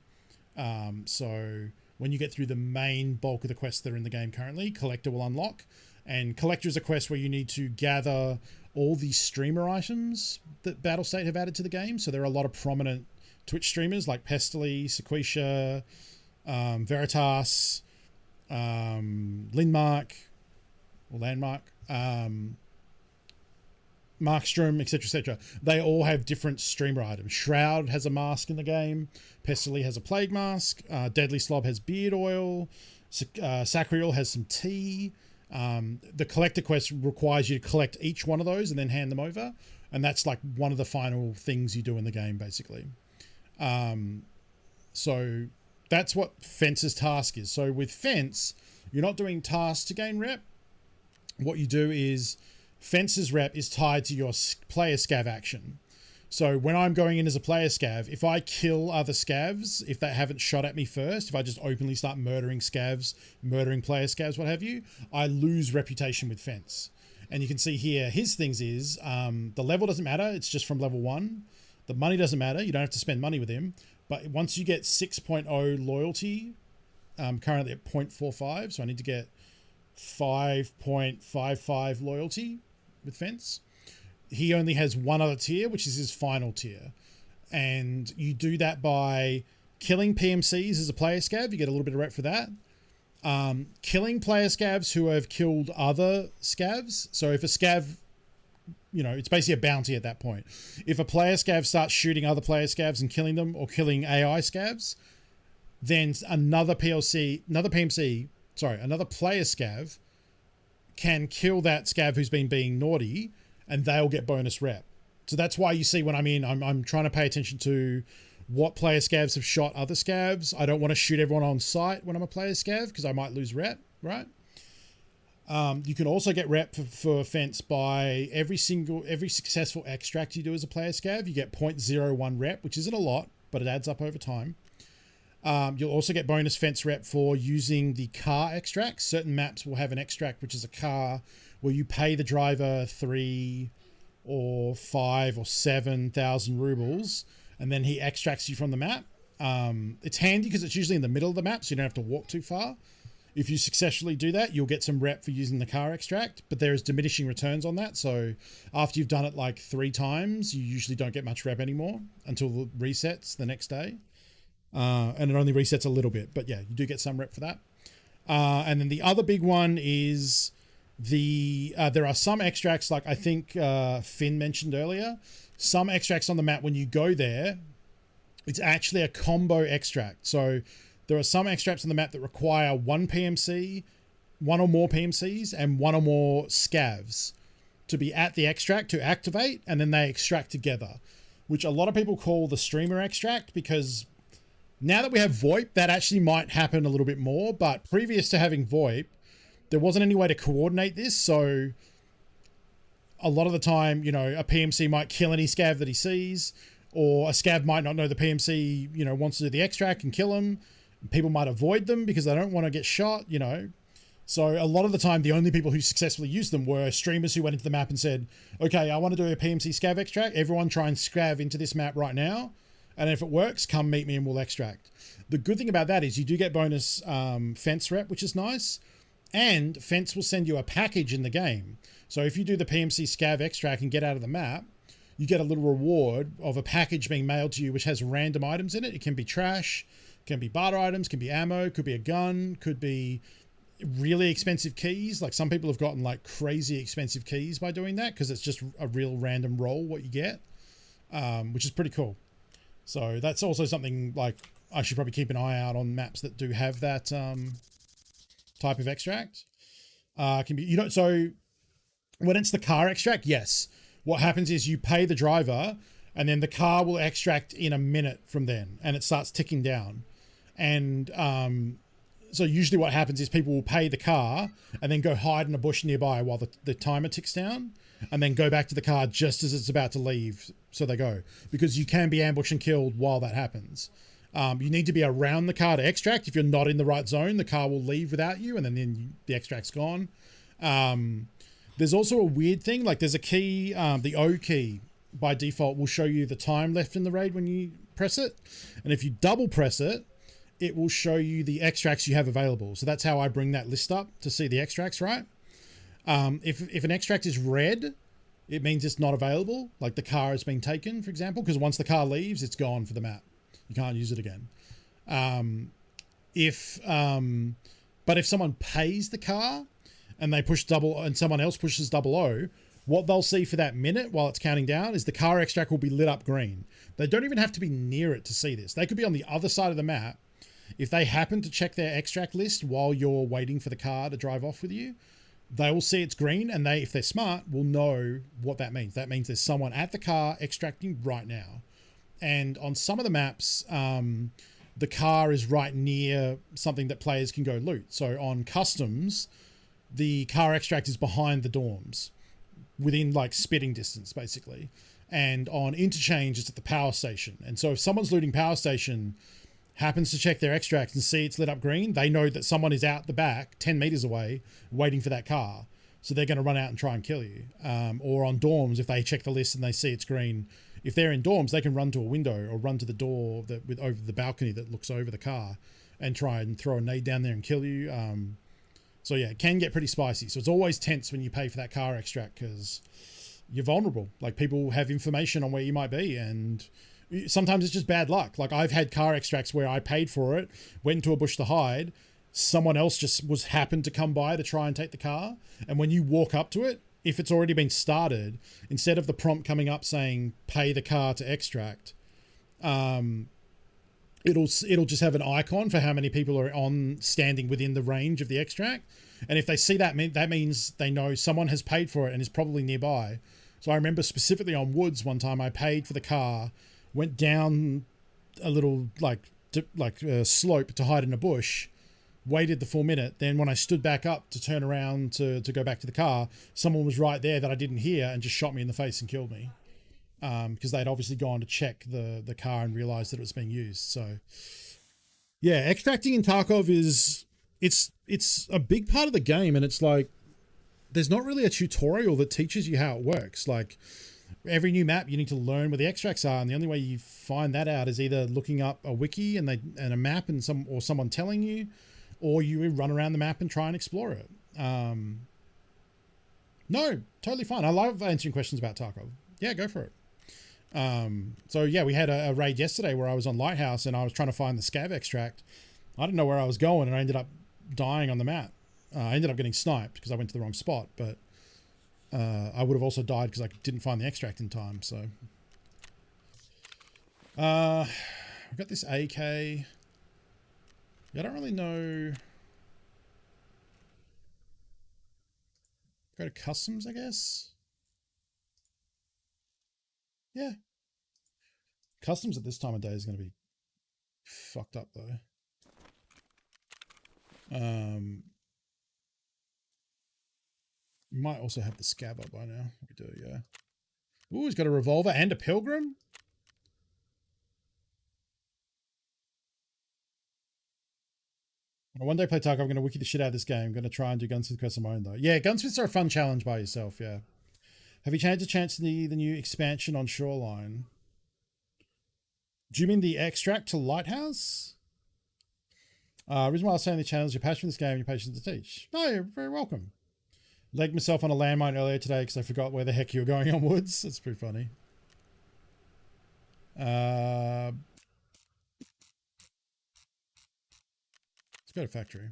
Speaker 1: So when you get through the main bulk of the quests that are in the game currently, collector will unlock, and collector is a quest where you need to gather all the streamer items that Battlestate have added to the game. So there are a lot of prominent Twitch streamers like Pestily, Sequisha, Veritas, Landmark, Markstrom, etc., etc. They all have different streamer items. Shroud has a mask in the game. Pestily has a plague mask. Deadly Slob has beard oil. Sacriel has some tea. The collector quest requires you to collect each one of those and then hand them over. And that's like one of the final things you do in the game, basically. So that's what Fence's task is. So with Fence, you're not doing tasks to gain rep. What you do is Fence's rep is tied to your player scav action. So when I'm going in as a player scav, if I kill other scavs, if they haven't shot at me first, if I just openly start murdering scavs, murdering player scavs, what have you, I lose reputation with Fence. And you can see here, his things is, the level doesn't matter. It's just from level 1. The money doesn't matter. You don't have to spend money with him. But once you get 6.0 loyalty, currently at 0.45, so I need to get 5.55 loyalty with Fence. He only has one other tier, which is his final tier. And you do that by killing PMCs as a player scav. You get a little bit of rep for that. Killing player scavs who have killed other scavs. So if a scav, you know, it's basically a bounty at that point. If a player scav starts shooting other player scavs and killing them, or killing AI scavs, then another player scav can kill that scav who's been being naughty, and they'll get bonus rep. So that's why you see when I'm in, I'm trying to pay attention to what player scavs have shot other scavs. I don't want to shoot everyone on sight when I'm a player scav because I might lose rep, right? You can also get rep for Fence by every successful extract you do as a player scav. You get 0.01 rep, which isn't a lot, but it adds up over time. You'll also get bonus Fence rep for using the car extract. Certain maps will have an extract, which is a car where you pay the driver 3 or 5 or 7,000 rubles, and then he extracts you from the map. It's handy because it's usually in the middle of the map, so you don't have to walk too far. If you successfully do that, you'll get some rep for using the car extract, but there is diminishing returns on that. So after you've done it like 3 times, you usually don't get much rep anymore until it resets the next day. And it only resets a little bit, but yeah, you do get some rep for that. And then the other big one is there are some extracts, like I think Finn mentioned earlier, some extracts on the map when you go there, it's actually a combo extract. So there are some extracts on the map that require one PMC, one or more PMCs, and one or more scavs to be at the extract to activate, and then they extract together, which a lot of people call the streamer extract, because now that we have VoIP, that actually might happen a little bit more. But previous to having VoIP, there wasn't any way to coordinate this. So a lot of the time, you know, a PMC might kill any scav that he sees, or a scav might not know the PMC, you know, wants to do the extract and kill him. People might avoid them because they don't want to get shot, you know. So a lot of the time, the only people who successfully used them were streamers who went into the map and said, okay, I want to do a PMC scav extract. Everyone try and scav into this map right now. And if it works, come meet me and we'll extract. The good thing about that is you do get bonus Fence rep, which is nice. And Fence will send you a package in the game. So if you do the PMC scav extract and get out of the map, you get a little reward of a package being mailed to you which has random items in it. It can be trash, can be barter items, can be ammo, could be a gun, could be really expensive keys. Like some people have gotten like crazy expensive keys by doing that because it's just a real random roll what you get, which is pretty cool. So that's also something like I should probably keep an eye out on maps that do have that type of extract. Can be, you know, so when it's the car extract, yes. What happens is you pay the driver and then the car will extract in a minute from then and it starts ticking down. And so usually what happens is people will pay the car and then go hide in a bush nearby while the timer ticks down and then go back to the car just as it's about to leave. So they go, because you can be ambushed and killed while that happens. You need to be around the car to extract. If you're not in the right zone, the car will leave without you and then the extract's gone. There's also a weird thing, like there's a key, the O key by default will show you the time left in the raid when you press it. And if you double press it, it will show you the extracts you have available. So that's how I bring that list up to see the extracts, right? If an extract is red, it means it's not available. Like the car has been taken, for example, because once the car leaves, it's gone for the map. You can't use it again. But if someone pays the car and they push double and someone else pushes 00, what they'll see for that minute while it's counting down is the car extract will be lit up green. They don't even have to be near it to see this. They could be on the other side of the map. If they happen to check their extract list while you're waiting for the car to drive off with you, they will see it's green and they, if they're smart, will know what that means. That means there's someone at the car extracting right now. And on some of the maps, the car is right near something that players can go loot. So on customs, the car extract is behind the dorms within like spitting distance, basically. And on interchange, it's at the power station. And so if someone's looting power station, happens to check their extract and see it's lit up green, they know that someone is out the back 10 meters away waiting for that car. So they're going to run out and try and kill you. Or on dorms, if they check the list and they see it's green, if they're in dorms, they can run to a window or run to the door that over the balcony that looks over the car and try and throw a nade down there and kill you. So yeah, it can get pretty spicy. So it's always tense when you pay for that car extract because you're vulnerable. Like people have information on where you might be and sometimes it's just bad luck. Like I've had car extracts where I paid for it, went into a bush to hide. Someone else just happened to come by to try and take the car. And when you walk up to it, if it's already been started, instead of the prompt coming up saying pay the car to extract, it'll just have an icon for how many people are standing within the range of the extract. And if they see that, that means they know someone has paid for it and is probably nearby. So I remember specifically on Woods one time I paid for the car, went down a little slope to hide in a bush, waited the full minute. Then when I stood back up to turn around to go back to the car, someone was right there that I didn't hear and just shot me in the face and killed me. Because they'd obviously gone to check the car and realized that it was being used. So yeah, extracting in Tarkov it's a big part of the game. And it's like, there's not really a tutorial that teaches you how it works. Like every new map, you need to learn where the extracts are. And the only way you find that out is either looking up a wiki and a map and someone telling you, or you run around the map and try and explore it. No, totally fine. I love answering questions about Tarkov. Yeah, go for it. So yeah, we had a raid yesterday where I was on Lighthouse and I was trying to find the scav extract. I didn't know where I was going and I ended up dying on the map. I ended up getting sniped because I went to the wrong spot, but I would have also died because I didn't find the extract in time. So we've got this AK. I don't really know. Go to customs, I guess. Yeah. Customs at this time of day is going to be fucked up though. We might also have the scab up by now. We do, yeah. Ooh, he's got a revolver and a pilgrim. When I one day play Tarkov, I'm going to wiki the shit out of this game. I'm going to try and do gunsmith quests on my own though. Yeah, gunsmiths are a fun challenge by yourself, yeah. Have you changed the chance to the new expansion on Shoreline? Do you mean the extract to Lighthouse? Reason why I was saying the challenge, your passion for this game and your patience to teach. No, you're very welcome. Legged myself on a landmine earlier today because I forgot where the heck you were going on Woods. That's pretty funny. Let's go to factory.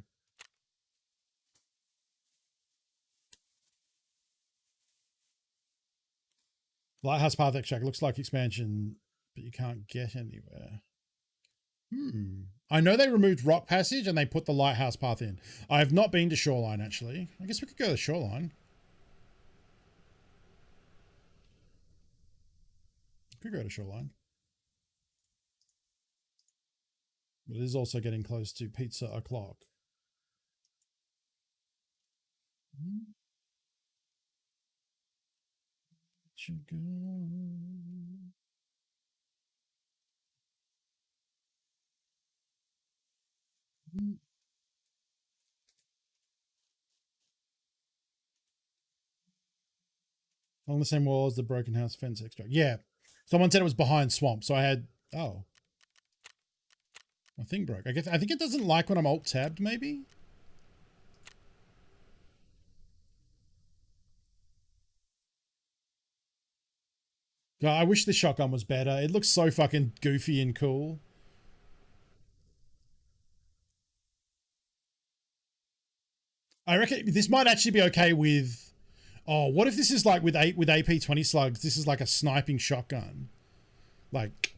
Speaker 1: Lighthouse Path Extract looks like expansion, but you can't get anywhere. I know they removed Rock Passage and they put the Lighthouse Path in. I have not been to Shoreline, actually. I guess we could go to Shoreline. Could go to Shoreline. But it is also getting close to pizza o'clock. Should go. On the same wall as the broken house fence extract. Yeah. Someone said it was behind swamp, so I had... Oh. My thing broke. I think it doesn't like when I'm alt-tabbed, maybe? God, I wish the shotgun was better. It looks so fucking goofy and cool. I reckon this might actually be okay with... Oh, what if this is like with AP20 slugs, this is like a sniping shotgun? Like...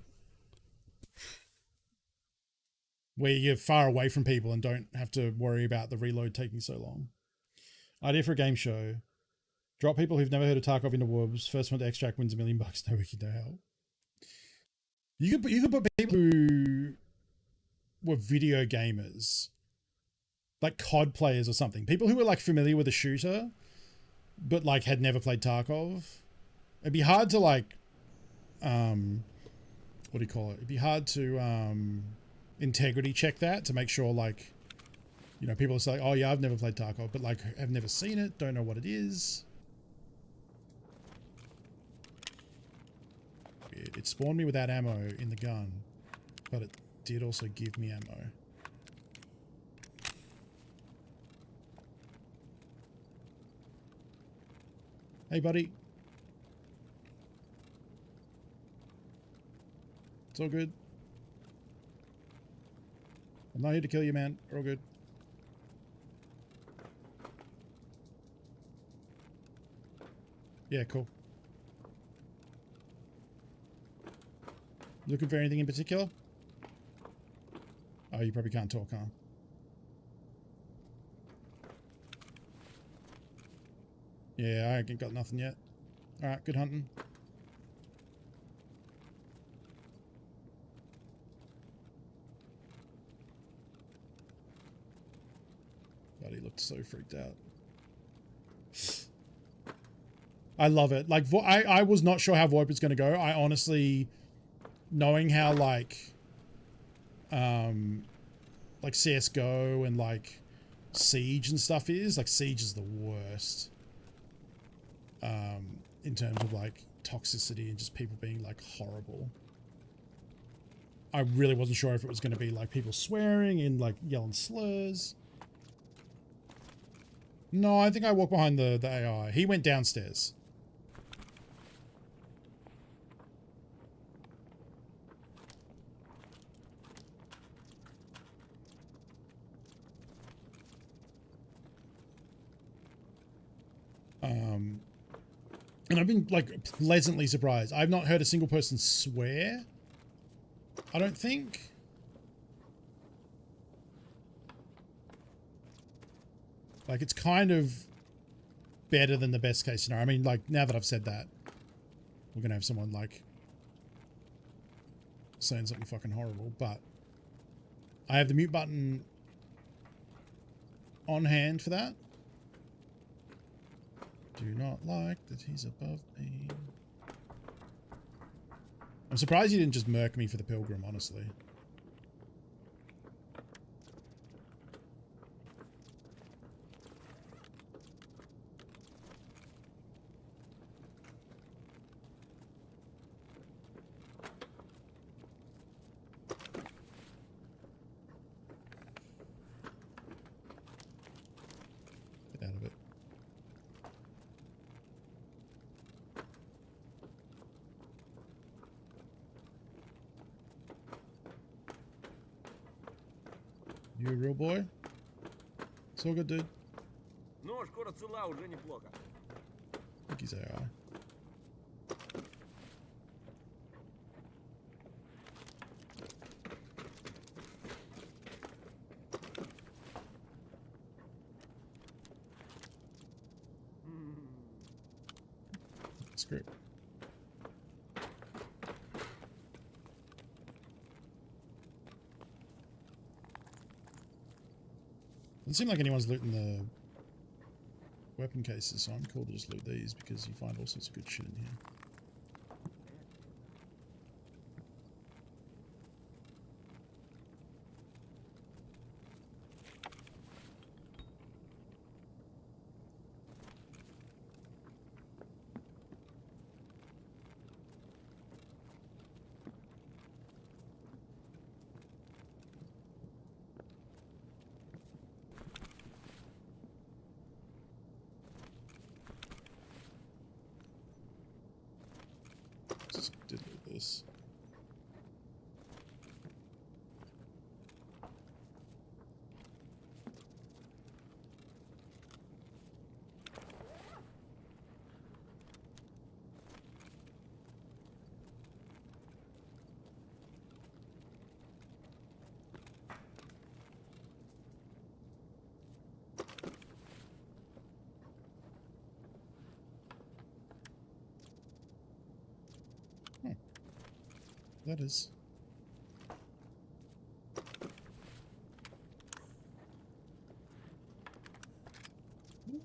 Speaker 1: where you're far away from people and don't have to worry about the reload taking so long. Idea for a game show. Drop people who've never heard of Tarkov into woods. First one to extract wins $1 million. No wiki, no help. You could put people who were video gamers, like COD players or something. People who were like familiar with a shooter, but like had never played Tarkov. It'd be hard to like, what do you call it? It'd be hard to integrity check that to make sure like, you know, people are saying, oh yeah, I've never played Tarkov, but like I've never seen it, don't know what it is. Weird. It spawned me without ammo in the gun, but it did also give me ammo. Hey buddy. It's all good. I'm not here to kill you, man. We're all good. Yeah, cool. Looking for anything in particular? Oh, you probably can't talk, huh? Yeah, I ain't got nothing yet. Alright, good hunting. But he looked so freaked out. I love it. Like, I was not sure how VoIP was going to go. I honestly, knowing how like CSGO and like Siege and stuff is, like Siege is the worst. In terms of like toxicity and just people being like horrible. I really wasn't sure if it was going to be like people swearing and like yelling slurs. No, I think I walked behind the AI. He went downstairs. And I've been like pleasantly surprised. I've not heard a single person swear. I don't think. Like, it's kind of better than the best case scenario. I mean, like, now that I've said that, we're going to have someone, like, saying something fucking horrible. But I have the mute button on hand for that. Do not like that he's above me. I'm surprised you didn't just murk me for the pilgrim, honestly. Get out of it. You a real boy? It's all good, dude. I think he's AI. That's great. Doesn't seem like anyone's looting the weapon cases, so I'm cool to just loot these because you find all sorts of good shit in here. Did loot this. That is.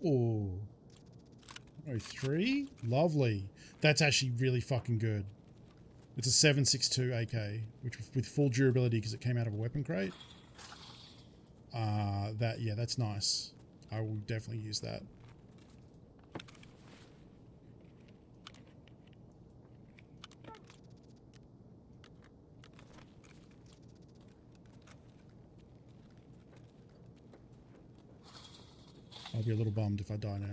Speaker 1: Ooh. 103? Lovely. That's actually really fucking good. It's a 7.62 AK, which with full durability because it came out of a weapon crate. Yeah, that's nice. I will definitely use that. I'll be a little bummed if I die now.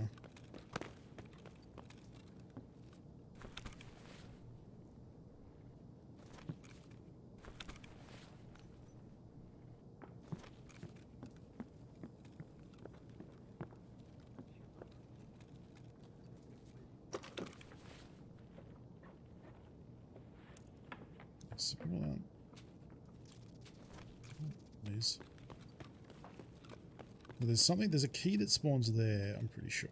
Speaker 1: So people aren't... Please. There's a key that spawns there, I'm pretty sure.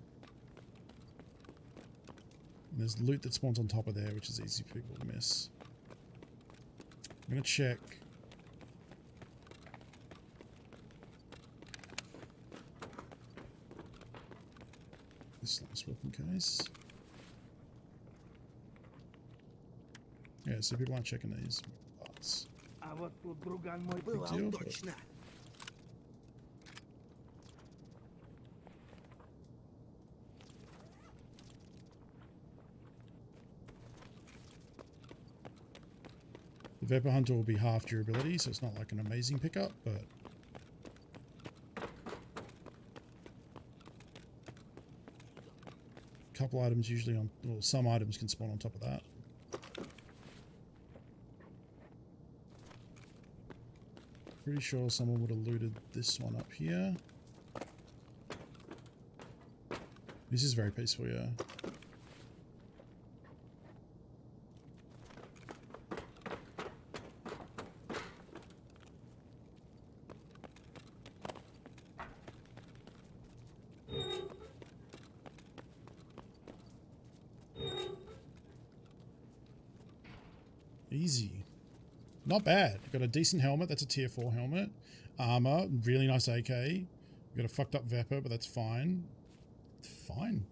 Speaker 1: And there's loot that spawns on top of there, which is easy for people to miss. I'm gonna check. This last weapon case. Yeah, so people aren't checking these parts. Big deal, but... The Vapor Hunter will be half durability, so it's not like an amazing pickup, but... a couple items usually on... well, some items can spawn on top of that. Pretty sure someone would have looted this one up here. This is very peaceful, yeah. Easy. Not bad. Got a decent helmet. That's a tier 4 helmet. Armor. Really nice AK. Got a fucked up Vapor, but that's fine. Fine.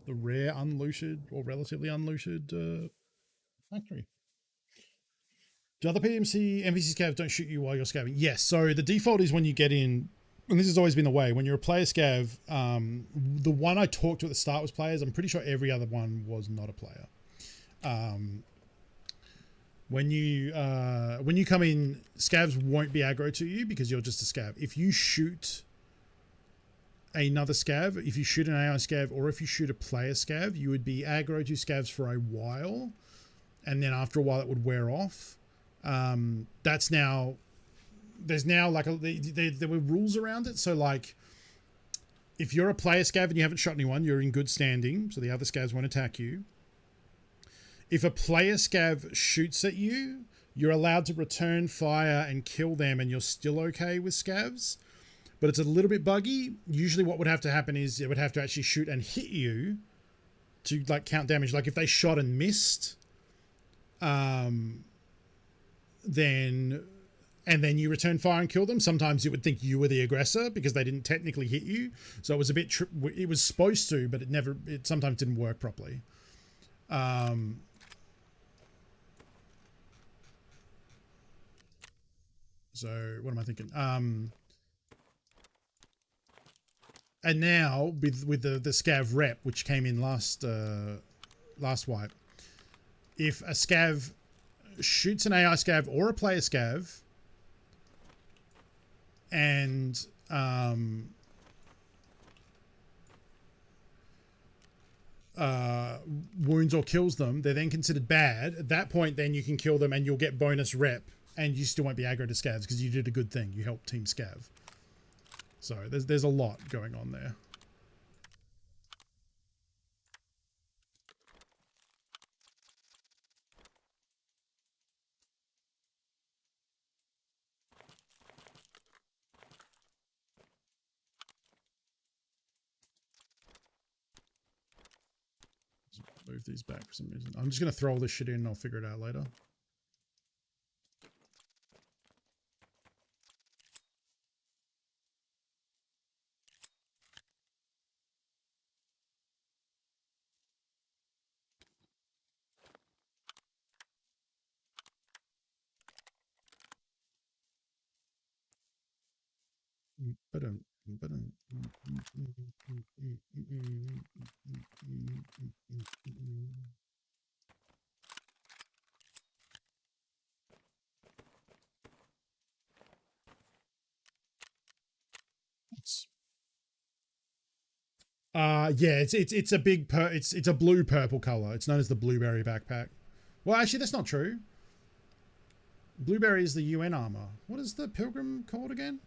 Speaker 1: The rare unlooted or relatively unlooted factory. Do other NPC scavs don't shoot you while you're scavving? Yes. So the default is when you get in, and this has always been the way, when you're a player scav, the one I talked to at the start was players. I'm pretty sure every other one was not a player. When you come in, scavs won't be aggro to you because you're just a scav. If you shoot another scav, if you shoot an AI scav, or if you shoot a player scav, you would be aggro to scavs for a while, and then after a while it would wear off. That's now there's now like there were rules around it. So like, if you're a player scav and you haven't shot anyone, you're in good standing, so the other scavs won't attack you. If a player scav shoots at you, you're allowed to return fire and kill them, and you're still okay with scavs. But it's a little bit buggy. Usually what would have to happen is it would have to actually shoot and hit you to like count damage. Like if they shot and missed, then you return fire and kill them. Sometimes you would think you were the aggressor because they didn't technically hit you. So it was a bit, it was supposed to, but it sometimes didn't work properly. So what am I thinking? And now with the scav rep, which came in last wipe, if a scav shoots an AI scav or a player scav and wounds or kills them, they're then considered bad. At that point, then you can kill them and you'll get bonus rep, and you still won't be aggro to scavs because you did a good thing. You helped Team Scav. So there's a lot going on there. Move these back for some reason. I'm just going to throw all this shit in and I'll figure it out later. Yeah, it's a big it's a blue purple color. It's known as the blueberry backpack. Well, actually, that's not true. Blueberry is the UN armor. What is the pilgrim called again?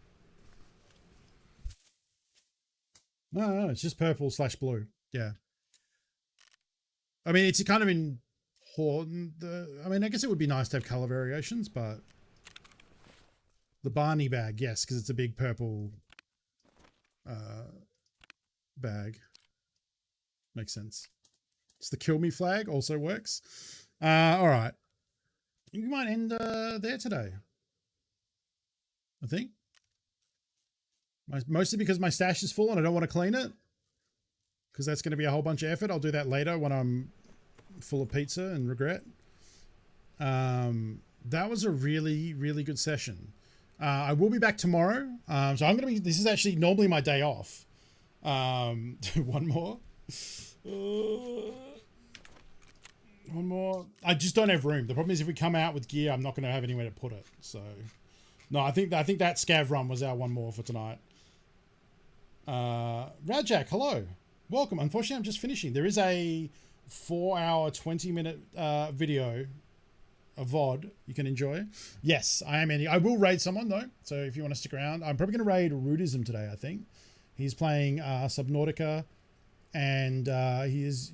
Speaker 1: No, it's just purple / blue. Yeah. I mean, it's kind of important. I mean, I guess it would be nice to have color variations, but the Barney bag, yes, because it's a big purple bag. Makes sense. It's the kill me flag, also works. All right. You might end there today, I think. Mostly because my stash is full and I don't want to clean it, because that's going to be a whole bunch of effort. I'll do that later when I'm full of pizza and regret. That was a really, really good session. I will be back tomorrow. So I'm going to be, this is actually normally my day off. One more. One more. I just don't have room. The problem is if we come out with gear, I'm not going to have anywhere to put it. So, no, I think that scav run was our one more for tonight. Rajak, hello. Welcome. Unfortunately, I'm just finishing. There is a 4-hour, 20-minute video, a VOD you can enjoy. Yes, I am Andy. I will raid someone, though. So if you want to stick around, I'm probably going to raid Rudism today, I think. He's playing Subnautica. And he has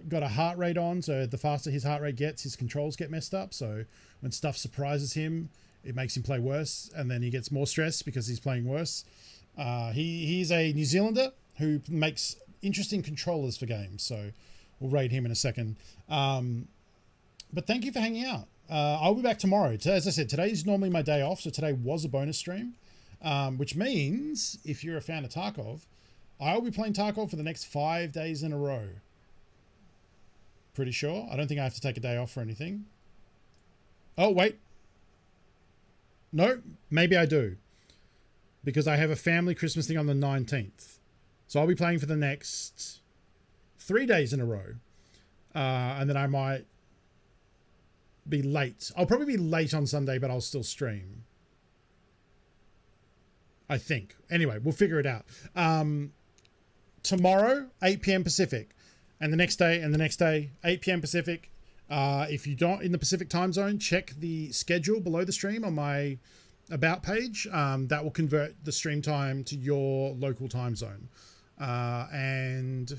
Speaker 1: got a heart rate on, so the faster his heart rate gets, his controls get messed up. So when stuff surprises him, it makes him play worse, and then he gets more stress because he's playing worse. He's a New Zealander who makes interesting controllers for games, so we'll raid him in a second. But thank you for hanging out. I'll be back tomorrow. As I said, today is normally my day off, so today was a bonus stream, which means if you're a fan of Tarkov, I'll be playing Tarkov for the next 5 days in a row. Pretty sure. I don't think I have to take a day off for anything. Oh, wait. No, maybe I do. Because I have a family Christmas thing on the 19th. So I'll be playing for the next 3 days in a row. And then I might be late. I'll probably be late on Sunday, but I'll still stream. I think. Anyway, we'll figure it out. Tomorrow, 8 p.m. Pacific, and the next day, 8 p.m. Pacific. If you don't in the Pacific time zone, check the schedule below the stream on my about page that will convert the stream time to your local time zone. And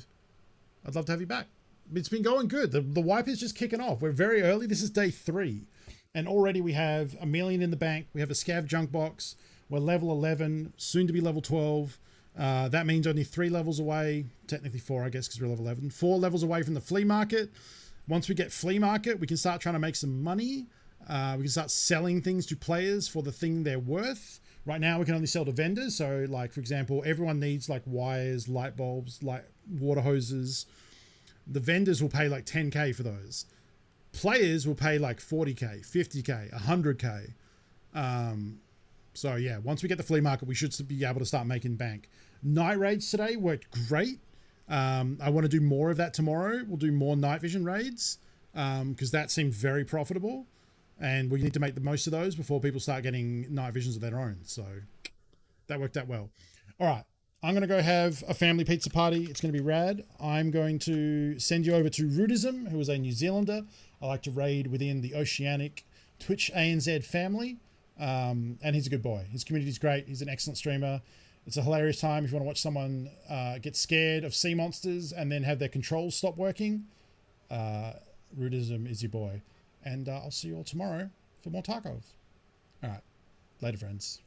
Speaker 1: I'd love to have you back. It's been going good. The wipe is just kicking off. We're very early. This is day 3. And already we have $1 million in the bank. We have a scav junk box. We're level 11, soon to be level 12. That means only 3 levels away. Technically 4, I guess, because we're level 11. 4 levels away from the flea market. Once we get flea market, we can start trying to make some money. We can start selling things to players for the thing they're worth. Right now, we can only sell to vendors. So, like, for example, everyone needs, like, wires, light bulbs, like water hoses. The vendors will pay, like, 10K for those. Players will pay, like, 40K, 50K, 100K. So, yeah, once we get the flea market, we should be able to start making bank. Night raids today worked great. I want to do more of that tomorrow. We'll do more night vision raids because that seemed very profitable. And we need to make the most of those before people start getting night visions of their own. So that worked out well. All right. I'm going to go have a family pizza party. It's going to be rad. I'm going to send you over to Rudism, who is a New Zealander. I like to raid within the Oceanic Twitch ANZ family. And he's a good boy. His community's great. He's an excellent streamer. It's a hilarious time if you want to watch someone get scared of sea monsters and then have their controls stop working. Rudism is your boy. And I'll see you all tomorrow for more Tarkov. All right. Later, friends.